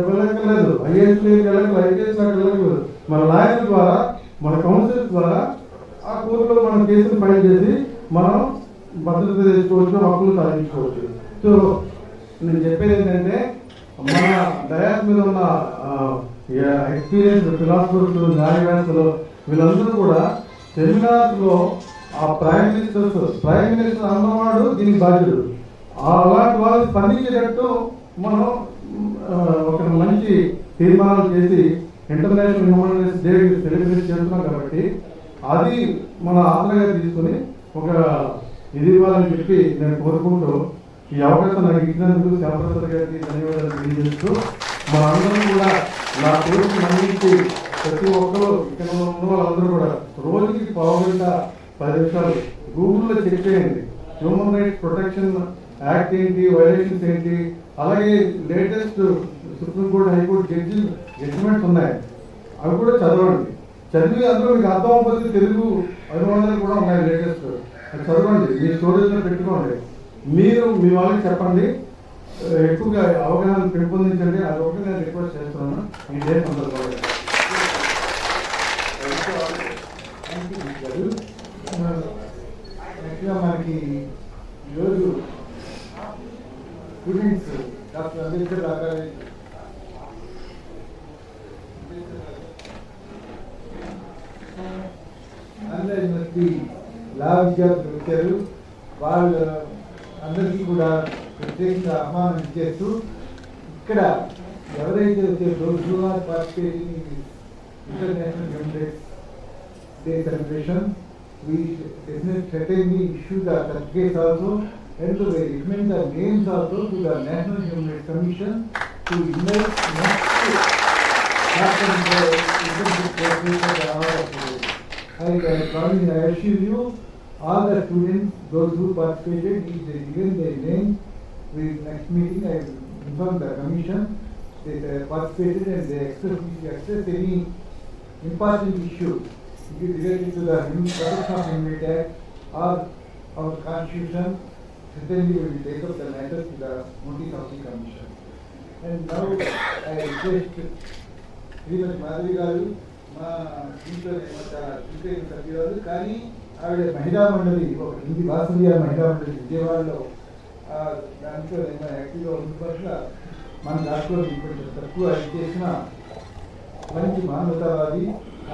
వెళ్ళక్కర్లేదు, ఐఏఎస్ వెళ్ళక్కర్లేదు, ఐపీఎస్ వెళ్ళక్కర్లేదు. మన లాయర్ల ద్వారా, మన కౌన్సిల్ ద్వారా ఆ కోర్టులో మనం కేసులు ఫైల్ చేసి మనం భద్రత తెచ్చుకోవచ్చు, హక్కులు సాధించుకోవచ్చు. సో నేను చెప్పేది ఏంటంటే మన డయాస్ మీద ఉన్న ఎక్స్పీరియన్స్ ఫిలాసఫర్స్, న్యాయవాదులు వీళ్ళందరూ కూడా సెమినార్స్ లో ఆ ప్రైమ్ మినిస్టర్ అన్నవాడు దీనికి బాధ్యుడు. అలాంటి వాళ్ళు స్పందించేటట్టు మనం ఒక మంచి తీర్మానాలు చేసి international human rights day celebrate చేస్తున్నాం కాబట్టి అది మన ఆసరాగా తీసుకుని ఒక ఇది ఇవ్వాలని చెప్పి నేను కోరుకుంటూ ఈ అవకాశం నాకు ఇచ్చినందుకు శ్యామప్రసాద్ గారికి ధన్యవాదాలు తెలియజేస్తూ మన అందరం కూడా నా కోరిక నమ్మించి ప్రతి ఒక్కరు ఇక్కడ ఉన్న వాళ్ళందరూ కూడా రోజుకి 15 గంట 10 నిమిషాలు గూగుల్లో చెక్ చేయండి. హ్యూమన్ రైట్స్ ప్రొటెక్షన్ యాక్ట్ ఏంటి, వైలేషన్స్ ఏంటి, అలాగే లేటెస్ట్ సుప్రీంకోర్టు, హైకోర్టు జడ్జిమెంట్స్ ఉన్నాయి, అవి కూడా చదవండి. చదివి అందులో మీకు అర్థం అవ్వకపోతే తెలుగు అనువాదాలు కూడా ఉన్నాయి లేటెస్ట్, అది చదవండి, మీ స్టోరేజ్లో పెట్టుకోండి. మీరు మీ వాళ్ళకి చెప్పండి, ఎక్కువగా అవగాహన పెంపొందించండి. అది ఒకటి నేను రిక్వెస్ట్ చేస్తున్నాను ఈ డే సందర్భంగా. మనకి ఈరోజు students doctor Ambedkar Andhra university law విద్యార్థులు వచ్చారు. వాళ్ళు అందరికీ కూడా ప్రత్యేకంగా ఆహ్వానం చేస్తూ ఇక్కడ ఎవరైతే వచ్చే participating international human rights day celebration, we certainly issue the certificates also and to recommend the names also to the National Human Rights Commission to invite next I assure you all the students, those who participated, if they given their names, with next meeting I will inform the commission they participated and they expressed any important issue related to the protection of human rights or our constitution. Certainly we will take up the matter to the notice of the commission. And now I request Shrimati Madhavi garu మా ఇంట్లో చాలా చురుకైన సభ్యురాలు, కానీ ఆవిడ మహిళా మండలి ఒక హిందీ భాషీయ మహిళా మండలి విజయవాడలో దాంట్లో నేను యాక్టివ్గా ఉన్న పట్ల మన దాంట్లో కొంచెం తక్కువ చేసిన మంచి మానవతావాది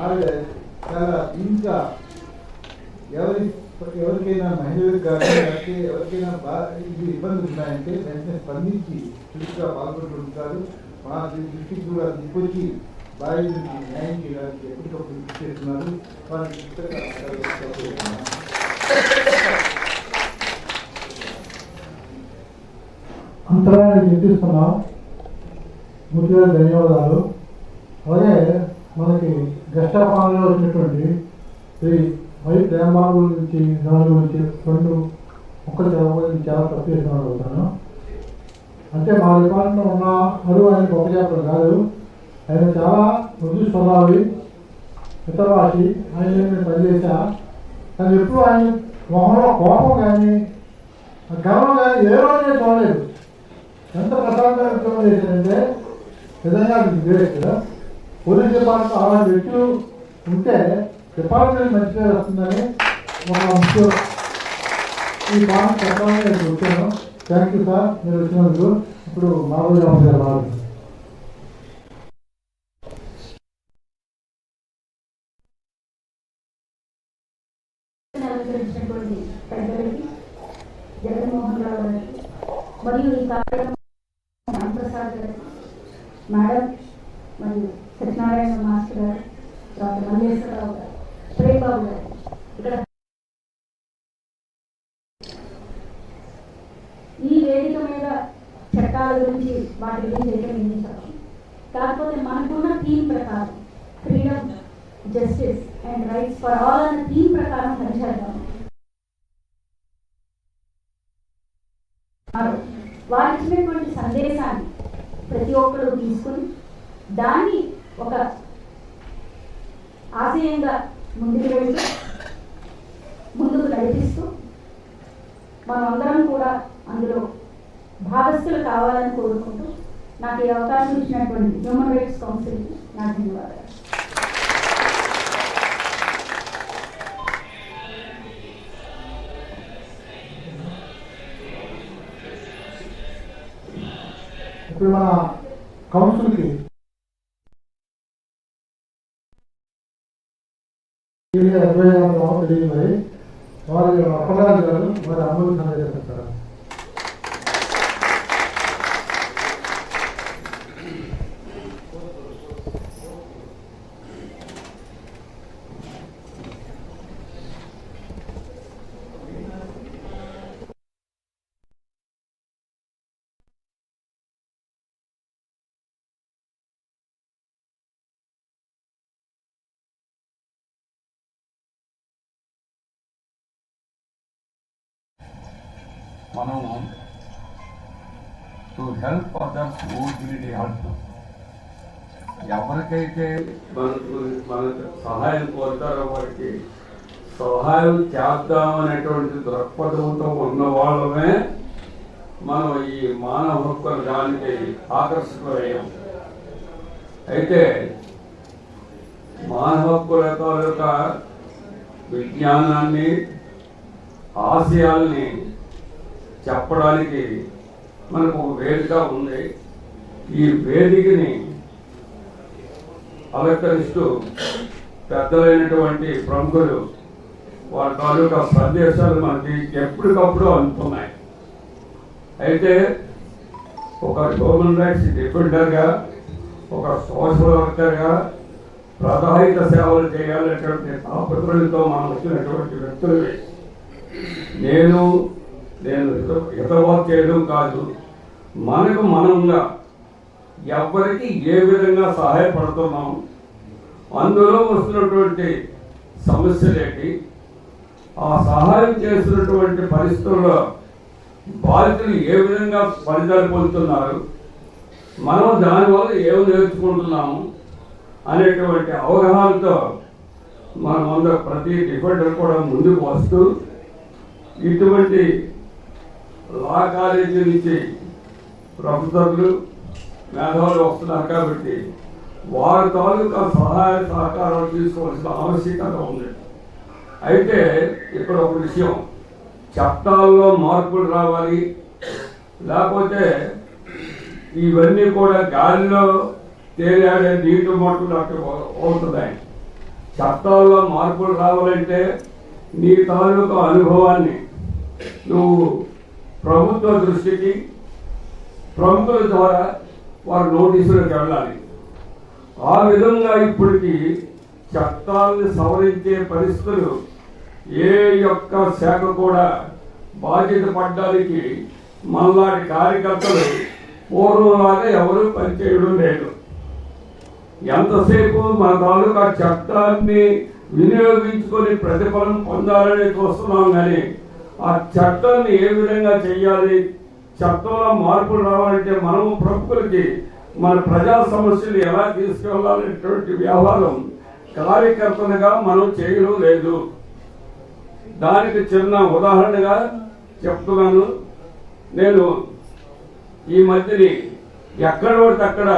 ఆవిడ. చాలా ఇంకా ఎవరికైనా మహిళలకు కానీ లేకపోతే ఎవరికైనా ఇది ఇబ్బందులు ఉన్నాయంటే వెంటనే స్పందించి చురుకుగా పాల్గొంటుంటారు. మా దృష్టికి కూడా తీసుకొచ్చి బాధితులకి న్యాయం చేయడానికి ఎప్పటికప్పుడు కృషి చేస్తున్నారు. వారికి అంతరాయాన్ని నిర్దిస్తున్నాం. ముఖ్యంగా ధన్యవాదాలు. అలాగే మనకి గెస్ట్ ఆఫ్ ఆనర్లో వచ్చినటువంటి శ్రీ వై ప్రేమబాబు నుంచి దాని గురించి రెండు ఒక్కరు చదవడానికి చాలా తప్పు చేసిన అవుతాను. అంటే మా డిపార్ట్మెంట్లో ఉన్న అరువు ఆయన గొప్ప చెప్పడం కాదు, ఆయన చాలా మృదు స్వభావి మితభాషి. ఆయన నేను పనిచేసా, కానీ ఎప్పుడు ఆయన మొహంలో కోపం కానీ గర్వం కానీ ఏ రోజునే చూడలేదు. ఎంత ప్రశాంతంగా చేశారంటే నిజంగా అది గ్రేట్ కదా. పోలీస్ డిపార్ట్మెంట్ అలాంటి వ్యక్తులు ఉంటే డిపార్ట్మెంట్ మంచిగా వస్తుందని ఒక ముఖ్యం ఈ పాయింట్ చెప్పాలని నేను వచ్చాను. థ్యాంక్ యూ సార్, మీరు వచ్చినందుకు. ఇప్పుడు మాధవి రావు గారు రావాలి. జగన్మోహన్ రావు గారికి మరియు ఈ కార్యక్రమం రామప్రసాద్ గారికి, మేడం మరియు సత్యనారాయణ మాస్టర్ గారు, డాక్టర్ మల్లేశ్వరరావు గారు, ప్రేమబాబు గారు, ఇక్కడ ఈ వేదిక మీద చట్టాల గురించి వాటి గురించి అయితే మేము చెప్పాం. కాకపోతే మనకున్న థీమ్ ప్రకారం freedom, justice and rights for all అన్న థీమ్ ప్రకారం పనిచేద్దాం. వారు ఇచ్చినటువంటి సందేశాన్ని ప్రతి ఒక్కరు తీసుకుని దాన్ని ఒక ఆశయంగా ముందుకు వెళ్తూ ముందుకు నడిపిస్తూ మనమందరం కూడా అందులో భాగస్థులు కావాలని కోరుకుంటూ నాకు ఈ అవకాశం ఇచ్చినటువంటి హ్యూమన్ రైట్స్ కౌన్సిల్కి నా ధన్యవాదాలు. ఇప్పుడు మన కౌన్సిల్కి తెలియదు మరి వారి అప్పరాజు గారు వారి అమలు చేస్తారు. మనము to help others who need help, ఎవరికైతే మన సహాయం కోరుతారో వారికి సహాయం చేద్దామనేటువంటి దృక్పథంతో ఉన్న వాళ్ళమే మనం ఈ మానవ హక్కుల దానికి ఆకర్షితులయ్యాం. అయితే మానవ హక్కుల యొక్క విజ్ఞానాన్ని, ఆశయాల్ని చెప్పడానికి మనకు ఒక వేదిక ఉంది. ఈ వేదికని అలంకరిస్తూ పెద్దలైనటువంటి ప్రముఖులు వారి తాలూకా సందేశాలు మనకి ఎప్పటికప్పుడు అందుతున్నాయి. అయితే ఒక హ్యూమన్ రైట్స్ డిఫెండర్గా, ఒక సోషల్ వర్కర్గా ప్రధానిత సేవలు చేయాలనేటువంటి తాపత్రయంతో మనం వచ్చినటువంటి వ్యక్తులు. నేను హితవాదం చేయడం కాదు, మనకు మనంగా ఎవరికి ఏ విధంగా సహాయపడుతున్నాం, అందులో వస్తున్నటువంటి సమస్యలేంటి, ఆ సహాయం చేస్తున్నటువంటి పరిస్థితుల్లో బాధితులు ఏ విధంగా ఫలితాలు పొందుతున్నారు, మనం దానివల్ల ఏమి నేర్చుకుంటున్నాము అనేటువంటి అవగాహనతో మనమందరం ప్రతి డిఫెండర్ కూడా ముందుకు వస్తూ ఇటువంటి లా కాలేజీ నుంచి ప్రొఫెసర్లు, మేధావులు వస్తున్నారు కాబట్టి వారి తాలూకా సహాయ సహకారాలు తీసుకోవాల్సిన ఆవశ్యకత ఉంది. అయితే ఇక్కడ ఒక విషయం, చట్టాల్లో మార్పులు రావాలి, లేకపోతే ఇవన్నీ కూడా గాలిలో తేలాడే నీటి మట్టులు అట్టు అవుతున్నాయి. చట్టాల్లో మార్పులు రావాలంటే నీ తాలూకా అనుభవాన్ని నువ్వు ప్రభుత్వ దృష్టికి, ప్రముఖుల ద్వారా వారి నోటీసులకు వెళ్ళాలి. ఆ విధంగా ఇప్పటికి చట్టాలను సవరించే పరిస్థితులు ఏ యొక్క శాఖ కూడా బాధ్యత పడ్డానికి మనలాంటి కార్యకర్తలు పూర్వంలాగా ఎవరు పనిచేయడం లేదు. ఎంతసేపు మన తాలూకా చట్టాన్ని వినియోగించుకొని ప్రతిఫలం పొందాలని చూస్తున్నాం, కానీ ఆ చట్టాన్ని ఏ విధంగా చేయాలి, చట్టంలో మార్పులు రావాలంటే మనము ప్రముఖులకి మన ప్రజా సమస్యలు ఎలా తీసుకెళ్లాలనేటువంటి వ్యవహారం కార్యకర్తలుగా మనం చేయడం లేదు. దానికి చిన్న ఉదాహరణగా చెప్తున్నాను. నేను ఈ మధ్యని ఎక్కడ పడితే అక్కడ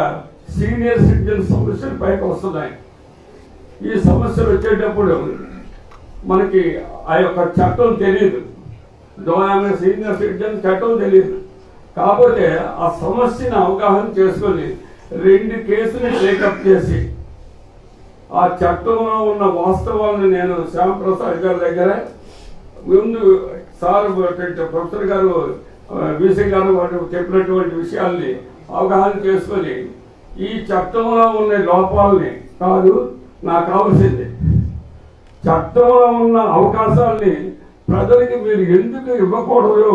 సీనియర్ సిటిజన్ సమస్యలు పైకి వస్తున్నాయి. ఈ సమస్యలు వచ్చేటప్పుడు మనకి ఆ యొక్క చట్టం తెలియదు, సీనియర్ సిటిజన్ చట్టం తెలియదు. కాకపోతే ఆ సమస్యను అవగాహన చేసుకొని 2 కేసులు టేకప్ చేసి ఆ చట్టంలో ఉన్న వాస్తవాలను నేను శ్యాంప్రసాద్ గారి దగ్గర ముందు సార్ ప్రొఫెసర్ గారు వీసీ గారు వారు చెప్పినటువంటి విషయాల్ని అవగాహన చేసుకొని ఈ చట్టంలో ఉన్న లోపాలని కాదు, నాకు కావాల్సింది చట్టంలో ఉన్న అవకాశాలని ప్రజలకి మీరు ఎందుకు ఇవ్వకూడదు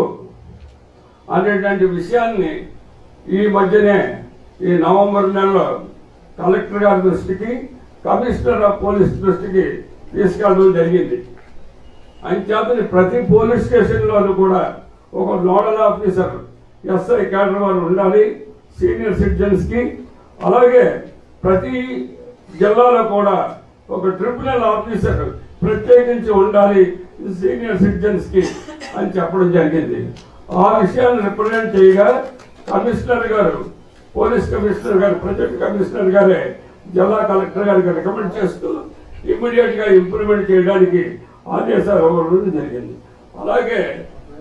అనేటువంటి విషయాన్ని ఈ మధ్యనే ఈ నవంబర్ నెలలో కలెక్టర్ గారి దృష్టికి, కమిషనర్ ఆఫ్ పోలీస్ దృష్టికి తీసుకెళ్ళడం జరిగింది. అంచేతని ప్రతి పోలీస్ స్టేషన్లోనూ కూడా ఒక నోడల్ ఆఫీసర్ ఎస్ఐ క్యాడర్ వారు ఉండాలి సీనియర్ సిటిజన్స్కి. అలాగే ప్రతి జిల్లాలో కూడా ఒక ట్రిబ్యునల్ ఆఫీసర్ ప్రత్యేకించి ఉండాలి సీనియర్ సిటిజన్స్కి అని చెప్పడం జరిగింది. ఆ విషయాన్ని రిప్రజెంట్ చేయగా కమిషనర్ గారు, పోలీస్ కమిషనర్ గారు, ప్రొజెక్ట్ కమిషనర్ గారే జిల్లా కలెక్టర్ గారికి రికమెండ్ చేస్తూ ఇమ్మీడియట్గా ఇంప్లిమెంట్ చేయడానికి ఆదేశాలు ఇవ్వడం జరిగింది. అలాగే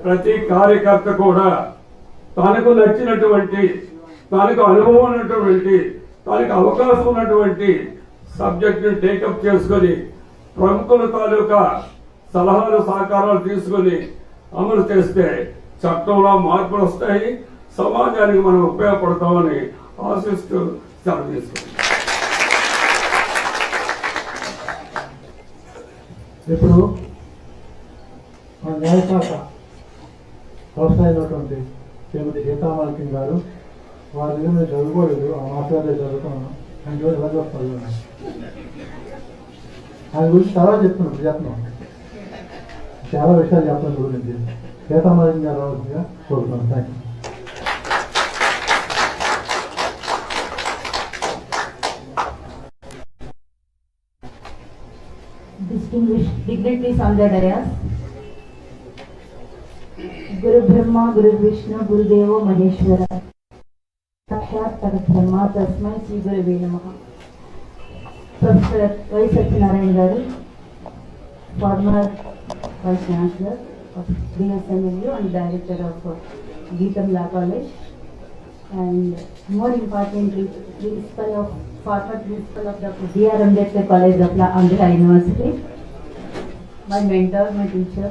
ప్రతి కార్యకర్త కూడా తనకు నచ్చినటువంటి, తనకు అనుభవం ఉన్నటువంటి, తనకు అవకాశం ఉన్నటువంటి సబ్జెక్టును టేకప్ చేసుకొని ప్రముఖుల తాలూకా సలహాలు సహకారాలు తీసుకొని అమలు చేస్తే చట్టంలో మార్పులు వస్తాయి, సమాజానికి మనం ఉపయోగపడతామని ఆశిస్తూ సెలవు తీసుకుంటాం. ఇప్పుడు మన న్యాయశాఖ ప్రొఫెసర్ అయినటువంటి శ్రీమతి సీతామాలకిన్ గారు, వారి దగ్గర మీరు చదువుకోలేదు, ఆ మాస్టర్ చదువుకున్నాను, ఆయన రోజు ఎలా చూస్తారు ఆయన గురించి చాలా చెప్తున్నాం, చాలా విషయాలు చెప్తాను గురించి. సీతామాలకిన్ గారు రావాల్సిందిగా కోరుతున్నాను. Thank you. Distinguished dignitaries on the dais, Guru Brahma, Guru Vishnu, Guru Deva Maheshwara, Sakshat Parabrahma, Tasmai Sri Gurave Namaha. Professor Y. Satyanarayan garu, former Vice Chancellor of BSMLU and Director of Geetam Law College, and more importantly, former principal of Dr. B.R. Ambedkar College of Law, Andhra University, my mentor, my teacher,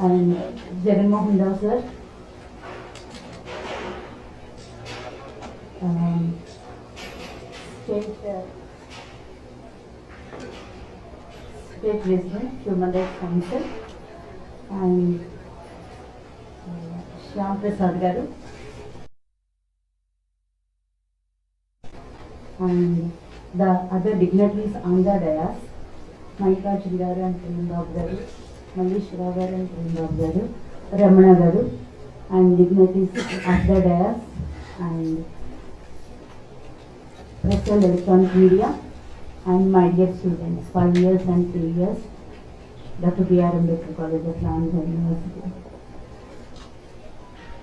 and Jagan Mohan Rao sir, State President, Human Rights Council, and Shyam Prasad garu, and the other dignitaries on the dais, Mallikarjun garu and Prembabu garu, Malleshwara garu and Prembabu garu, Ramana garu, and dignitaries of the dais, and press and electronic media, and my dear students, 5 years and 3 years, Dr. B.R. Ambedkar College of Law, Andhra University.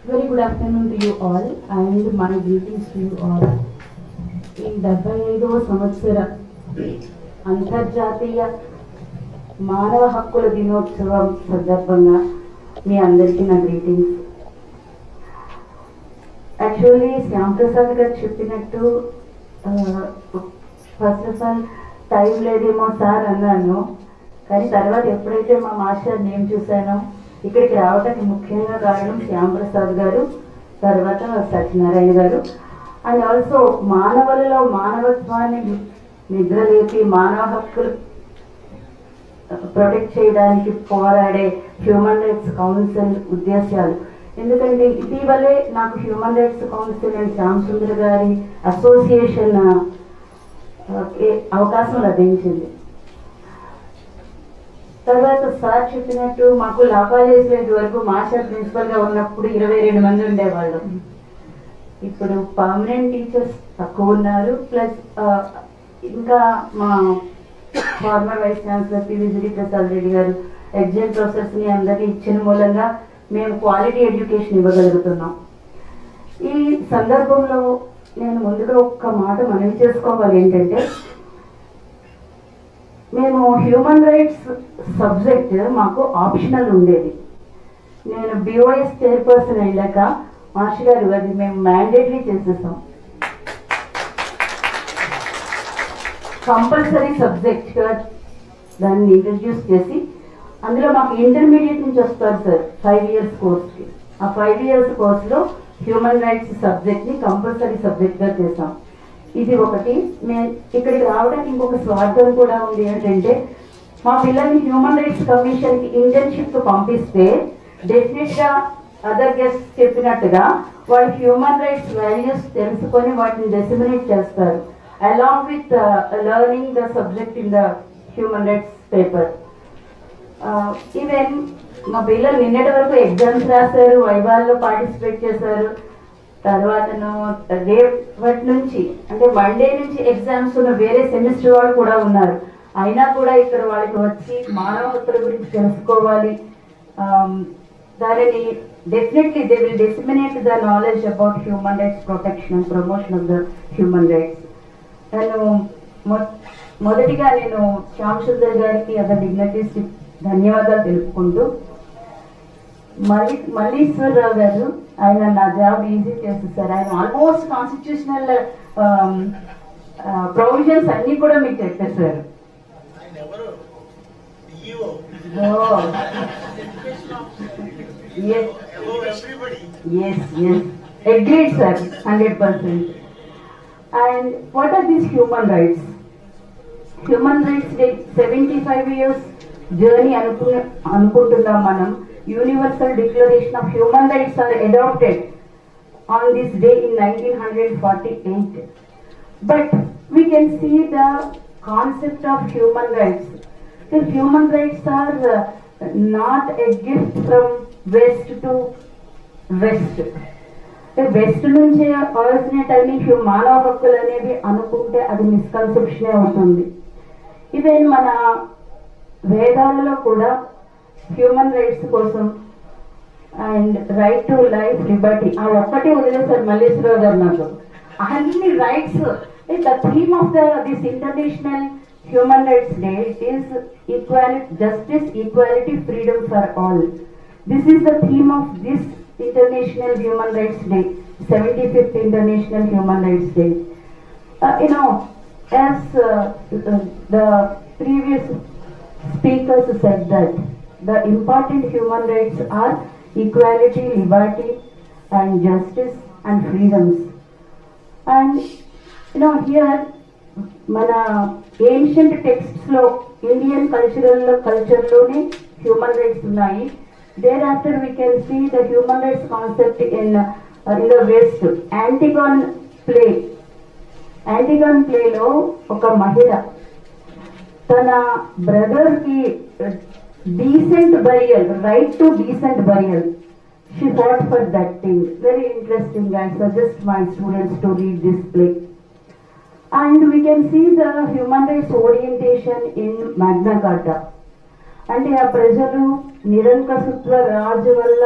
Very good afternoon to you all and my greetings to you all. ఈ 75వ సంవత్సర అంతర్జాతీయ మానవ హక్కుల దినోత్సవం సందర్భంగా మీ అందరికీ నా greetings. Actually Shyamprasad గారు చెప్పినట్టు ఫస్ట్ ఆఫ్ ఆల్ టైం లేదేమో సార్ అన్నాను, కానీ తర్వాత ఎప్పుడైతే మా మాస్టర్ నేమ్ చూశానో ఇక్కడికి రావడానికి ముఖ్యంగా కారణం శ్యాంప్రసాద్ గారు, తర్వాత సత్యనారాయణ గారు. అండ్ ఆల్సో మానవులలో మానవత్వాన్ని నిద్రలేపి మానవ హక్కులు ప్రొటెక్ట్ చేయడానికి పోరాడే హ్యూమన్ రైట్స్ కౌన్సిల్ ఉద్దేశాలు. ఎందుకంటే ఇటీవలే నాకు human rights council and Shyam Sundar గారి అసోసియేషన్ అవకాశం లభించింది. తర్వాత సార్ చెప్పినట్టు మాకు లా కాలేజ్ వరకు మాస్టర్ ప్రిన్సిపల్గా ఉన్నప్పుడు 22 మంది ఉండేవాళ్ళు. ఇప్పుడు పర్మనెంట్ టీచర్స్ తక్కువ ఉన్నారు. ప్లస్ ఇంకా మా former vice chancellor PV Prasad Reddy garu exam ప్రొసెస్ని అందరికీ ఇచ్చిన మూలంగా మేము క్వాలిటీ ఎడ్యుకేషన్ ఇవ్వగలుగుతున్నాం. ఈ సందర్భంలో నేను ముందుగా ఒక్క మాట మనవి చేసుకోవాలి, ఏంటంటే మేము హ్యూమన్ రైట్స్ సబ్జెక్ట్ మాకు ఆప్షనల్ ఉండేది. నేను బిఓఎస్ చైర్పర్సన్ అయ్యాక మాస్టర్ గారు అది మేము మ్యాండేటరీ చేసేసాం, కంపల్సరీ సబ్జెక్ట్గా దాన్ని ఇంట్రడ్యూస్ చేసి అందులో మాకు ఇంటర్మీడియట్ నుంచి వస్తారు సార్ 5 years కోర్స్కి. ఆ 5 years కోర్సులో హ్యూమన్ రైట్స్ సబ్జెక్ట్ని కంపల్సరీ సబ్జెక్ట్గా చేసాం. ఇది ఒకటి. నేను ఇక్కడికి రావడానికి ఇంకొక స్వార్థం కూడా ఉంది, ఏంటంటే మా పిల్లల్ని హ్యూమన్ రైట్స్ కమిషన్కి ఇంటర్న్షిప్ పంపిస్తే డెఫినెట్గా అదర్ గెస్ట్ చెప్పినట్టుగా వాళ్ళు హ్యూమన్ రైట్స్ వాల్యూస్ తెలుసుకొని వాటిని డిసిమినేట్ చేస్తారు along with learning the subject in the human rights paper. Even మా పిల్లలు నిన్నటి వరకు ఎగ్జామ్స్ రాశారు, వైవాల్లో పార్టిసిపేట్ చేశారు. తర్వాతను రేపటి నుంచి అంటే మండే నుంచి ఎగ్జామ్స్ ఉన్న వేరే సెమిస్టర్ వాళ్ళు కూడా ఉన్నారు. అయినా కూడా ఇక్కడ వాళ్ళకి వచ్చి మానవ హక్కుల గురించి తెలుసుకోవాలి. దానిని definitely they will disseminate the knowledge about human rights protection and promotion of the human rights. నేను మొదటిగా నేను శ్యామ్ సుందర్ గారికి అదర్ డిగ్నిటీస్ ధన్యవాదాలు తెలుపుకుంటూ, మల్లీశ్వరరావు గారు ఆయన నా జాబ్ ఈజీ చేసేసారు. ఆయన ఆల్మోస్ట్ కాన్స్టిట్యూషనల్ ప్రొవిజన్స్ అన్ని కూడా మీకు చెప్పేశారు. Agreed, sir, 100%. And what are these human rights? Human rights day 75 years journey అనుకుంటున్నాం మనం. Universal Declaration of Human Rights are adopted on this day in 1948. But we can see the concept of human rights. The human rights are not a gift from west to west. West నుంచి originate అని మానవ హక్కులు అనేవి అనుకుంటే అది మిస్కన్సెప్షనే అవుతుంది. Even మన వేదాలలో కూడా హ్యూమన్ రైట్స్ కోసం and right to life Liberty ఆ ఒక్కటి వదిలేసారు మల్లేశ్వరరావు గారు. నాకు అన్ని rights the theme of this international human rights day it is equality, justice, equality, freedom for all. This is the theme of this International Human Rights Day, 75th International Human Rights Day. As the previous speakers said that the important human rights are equality, liberty, and justice and freedoms. And here, mana ancient texts lo Indian culture lone human rights unnayi. Thereafter we can see the human rights concept in the West. Antigone play lo oka mahila tana brother ki decent burial, right to decent burial, she fought for that thing. Very interesting. I suggest my students to read this play. And we can see the human rights orientation in Magna Carta. అంటే ఆ ప్రజలు నిరంకుశత్వ రాజు వల్ల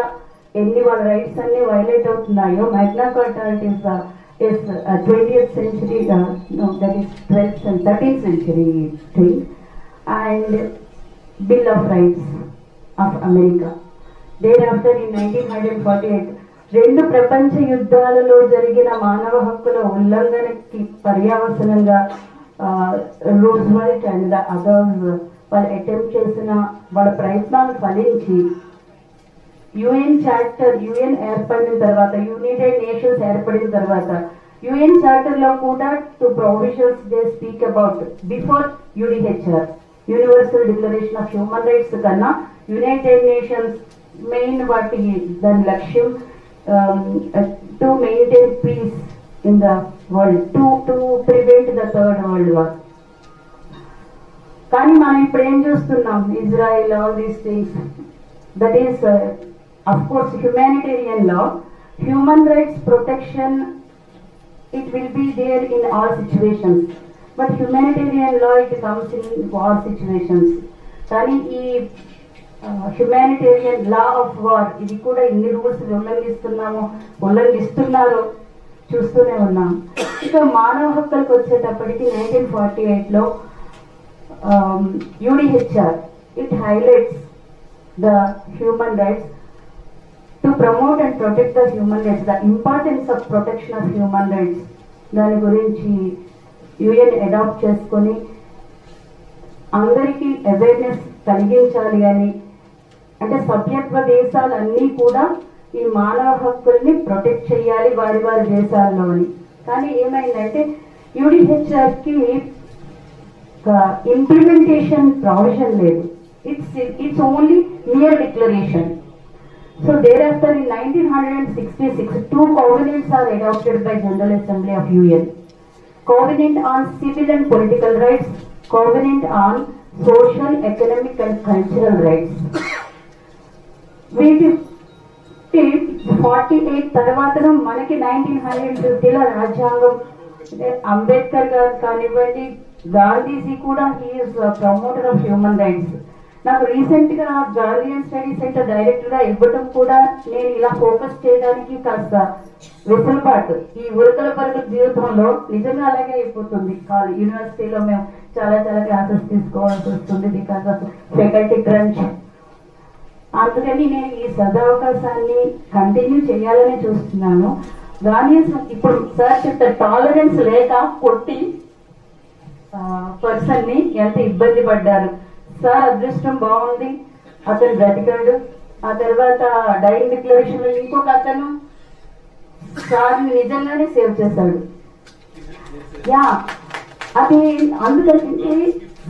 ఎన్ని వాళ్ళ rights అన్ని violate అవుతున్నాయో Magna Carta is 20th century, no, that is 12th and 13th century thing, and Bill of Rights of America. Thereafter in 1948 రెండు ప్రపంచ యుద్ధాలలో జరిగిన మానవ హక్కుల ఉల్లంఘనకి పర్యవసనంగా రూజ్వెల్ట్ అండ్ అదర్స్ వాళ్ళు అటెంప్ట్ చేసిన వాళ్ళ ప్రయత్నాలు ఫలించి యుఎన్ చార్టర్ యుఎన్ ఏర్పడిన తర్వాత యునైటెడ్ నేషన్స్ ఏర్పడిన తర్వాత యుఎన్ చార్టర్ లో కూడా 2 provisions they speak about before UDHR Universal Declaration of human Rights కన్నా యునైటెడ్ నేషన్స్ మెయిన్ వాటి దాని లక్ష్యం to maintain peace in the world to prevent the third world war. కానీ మనం ఇప్పుడు ఏం చూస్తున్నాం, Israel all these things, that is of course humanitarian law, human rights protection, it will be there in all situations, but humanitarian law it comes in war situations. కానీ ఈ humanitarian law of war ఇది కూడా ఇన్ని rules ఉల్లంఘిస్తున్నారో చూస్తూనే ఉన్నాం. ఇక మానవ హక్కులకు వచ్చేటప్పటికి 1948లో UDHR it highlights the human rights to promote and protect the human rights, the importance of protection of human rights. దాని గురించి యుఎన్ అడాప్ట్ చేసుకొని అందరికీ అవేర్నెస్ కలిగించాలి అని, అంటే సభ్యత్వ దేశాలన్నీ కూడా ఈ మానవ హక్కుల్ని ప్రొటెక్ట్ చేయాలి వారి వారి దేశాల్లో అని. కానీ ఏమైందంటే యుడిహెచ్ఆర్కి ఇంప్లిమెంటేషన్ ప్రావిజన్ లేదు, it's only mere declaration. So thereafter in 1966, 2 covenants are adopted by General Assembly of UN. Covenant on civil and political rights, covenant on social, economic and cultural rights. వీటి 48 తర్వాతను మనకి 1950లో రాజ్యాంగం, అంబేద్కర్ గారు కానివ్వండి, గాంధీజీ కూడా he is promoter of human rights. నాకు recent గా Guardian study centre director గా ఇవ్వడం కూడా నేను ఇలా ఫోకస్ చేయడానికి కాస్త వెసులుబాటు. ఈ ఉరకల పరుగు జీవితంలో నిజంగా అలాగే అయిపోతుంది. యూనివర్సిటీలో మేము చాలా క్లాసెస్ తీసుకోవాల్సి వస్తుంది బికాస్ ఆఫ్ ఫ్యాకల్టీ క్రంచ్. అందుకని నేను ఈ సదవకాశాన్ని కంటిన్యూ చేయాలని చూస్తున్నాను. గార్డియన్స్ ఇప్పుడు సార్ చెప్తారు, టాలరెన్స్ లేక కొట్టి పర్సన్ ని ఎంత ఇబ్బంది పడ్డారు. సార్ అదృష్టం బాగుంది, అతను బ్రతికాడు. ఆ తర్వాత డైయింగ్ డిక్లరేషన్ లో ఇంకొక అతను సార్ నిజంగానే సేవ్ చేశాడు. అది అందుకని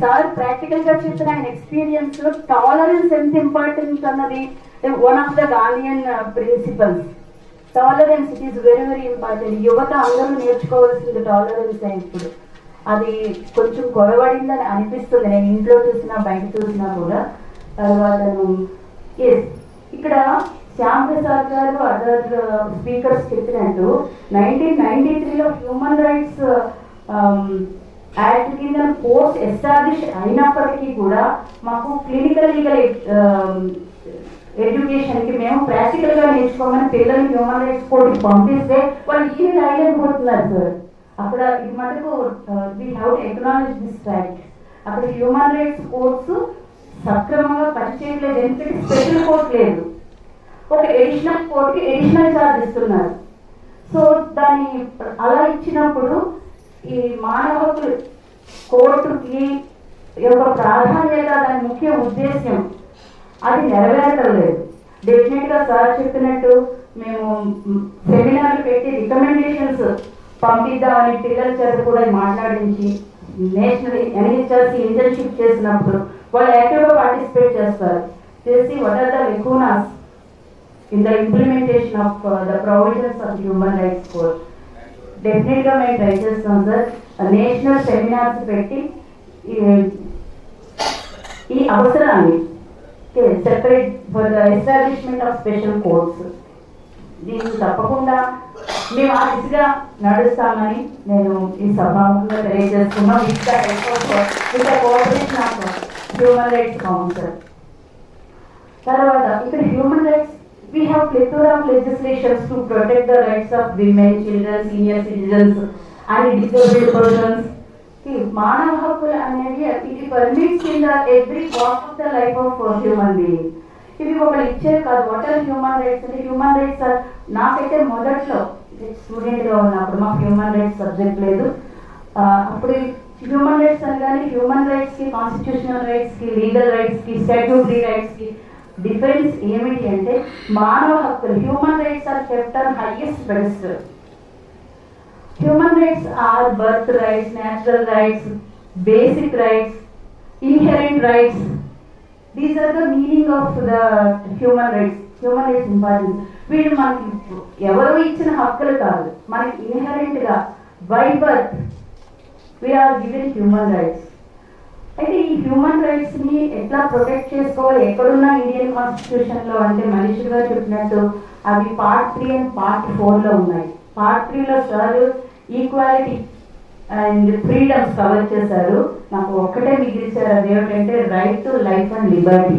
సార్ ప్రాక్టికల్ గా చెప్పిన ఆయన ఎక్స్పీరియన్స్ లో టాలరెన్స్ ఎంత ఇంపార్టెంట్ అన్నది one of the Gandhian principles. Tolerance it is very very important. యువత అందరూ నేర్చుకోవాల్సింది టాలరెన్స్. ఇప్పుడు అది కొంచెం కొరవడిందని అనిపిస్తుంది, నేను ఇంట్లో చూసినా బయట చూసినా కూడా. తర్వాత ఇక్కడ శ్యామ్ ప్రసాద్ గారు అదర్ స్పీకర్స్ చెప్పినట్టు 1993లో హ్యూమన్ రైట్స్ యాక్ట్ కింద కోర్స్ ఎస్టాబ్లిష్ అయినప్పటికీ కూడా మాకు క్లినికల్ లీగల్ ఎడ్యుకేషన్ కి మేము ప్రాక్టికల్ గా నేర్చుకోమని పిల్లల్ని హ్యూమన్ రైట్స్ కోర్టుకి పంపిస్తే వాళ్ళు ఈవెన్ రాయలేకపోతున్నారు సార్. అక్కడ ఇది మటుకు we have to acknowledge this fact. అక్కడ హ్యూమన్ రైట్స్ కోర్సు సక్రమంగా పనిచేయలేదు, ఎందుకంటే స్పెషల్ కోర్ట్ లేదు. ఒక ఎడిషనల్ కోర్టుకి ఎడిషనల్ ఛార్జ్ ఇస్తున్నారు. సో దాన్ని అలా ఇచ్చినప్పుడు ఈ మానవ హక్కుల కోర్టుకి యొక్క ప్రాధాన్యత, దాని ముఖ్య ఉద్దేశ్యం అది నెరవేరటం లేదు. డెఫినెట్ గా సార్ చెప్పినట్టు మేము సెమినార్లు పెట్టి రికమెండేషన్స్ పంపిద్దామని పిల్లల చేత కూడా మాట్లాడించి నేషనల్ ఎన్హెచ్ఆర్సీ ఇంటర్న్షిప్ చేసినప్పుడు వాళ్ళు యాక్టివ్గా పార్టిసిపేట్ చేస్తారు. చేసి what are the lacunas in the implementation of the provisions of human rights code. డెఫినెట్గా మేము ట్రై చేస్తాం సార్. నేషనల్ సెమినార్స్ పెట్టి ఈ అవసరాన్ని separate for the establishment of special courts, దీన్ని తప్పకుండా మేము ఆ దిశగా నడుస్తామని నేను ఈ సభాముఖంగా తెలియజేస్తున్నాం. Cooperation of human rights council. తర్వాత ఇక్కడ human rights We have plethora of legislations to protect the rights of women, children, senior citizens and disabled persons. మానవ హక్కులు అనేవి it permits in the every walk of the life of a human being. ఇవి ఒకళ్ళు ఇచ్చేవి కాదు. What are human rights అంటే human rights నాకైతే మొదట్లో స్టూడెంట్గా ఉన్నప్పుడు మాకు హ్యూమన్ రైట్స్ సబ్జెక్ట్ లేదు. అప్పుడు హ్యూమన్ రైట్స్ అనగానే హ్యూమన్ రైట్స్కి, కాన్స్టిట్యూషనల్ రైట్స్కి, లీగల్ రైట్స్కి, స్టాట్యూటరీ రైట్స్కి డిఫరెన్స్ ఏమిటి అంటే మానవ హక్కులు human rights are kept on highest pedestal. Human rights are birth rights, natural rights, basic rights, inherent rights. These are the meaning of the human rights. Human rights important. వీళ్ళు మనకి ఎవరు ఇచ్చిన హక్కులు కాదు, మనకి ఇన్హెరెంట్గా by birth we are given human rights. అయితే ఈ హ్యూమన్ రైట్స్ని ఎట్లా ప్రొటెక్ట్ చేసుకోవాలి ఎక్కడున్న ఇండియన్ కాన్స్టిట్యూషన్లో అంటే మనిషిగా చెప్పినట్టు అవి పార్ట్ 3 అండ్ పార్ట్ 4లో ఉన్నాయి. పార్ట్ 3లో sir equality and freedoms cover చేశారు. నాకు ఒక్కటే మిగిలిచారు, అదేమిటంటే right to life and liberty.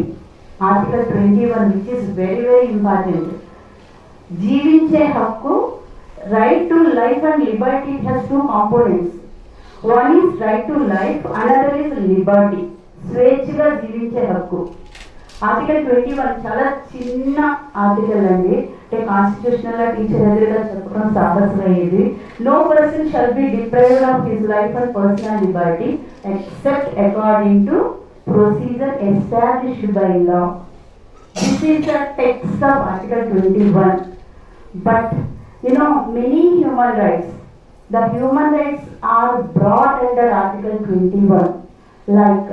Article 21 which is very very important. జీవించే హక్కు, right to life and liberty has 2 components. One is right to life, another is liberty. స్వేచ్ఛగా జీవించే హక్కు. ఆర్టికల్ 21 చాలా చిన్న ఆర్టికల్ అండి. అంటే కాన్స్టిట్యూషనల్ టీచర్ ఎదురుగా చెప్పడం సాహసమయ్యేది. No person shall be deprived of his life and personal liberty except according to procedure established by law. This is the text of article 21. But many human rights, the human rights are brought under Article 21, like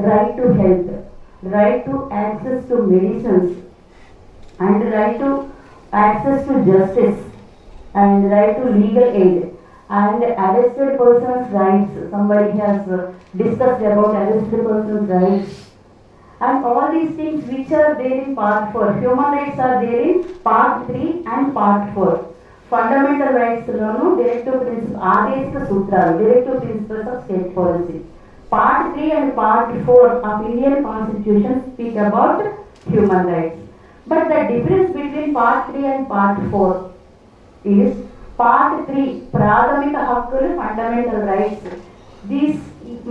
right to health, right to access to medicines, and right to access to justice, and right to legal aid, and arrested persons' rights. Somebody has discussed about arrested persons' rights, and all these things which are there in Part 4. Human rights are there in Part 3 and Part 4. Fundamental రైట్స్లోను directive principle, ఆదేశిక సూత్రాలు, directive principles of state policy. Part 3 and part 4 of Indian constitution speak about human rights. But the difference between part 3 and part 4 is part 3 ప్రాథమిక హక్కులు, fundamental rights. These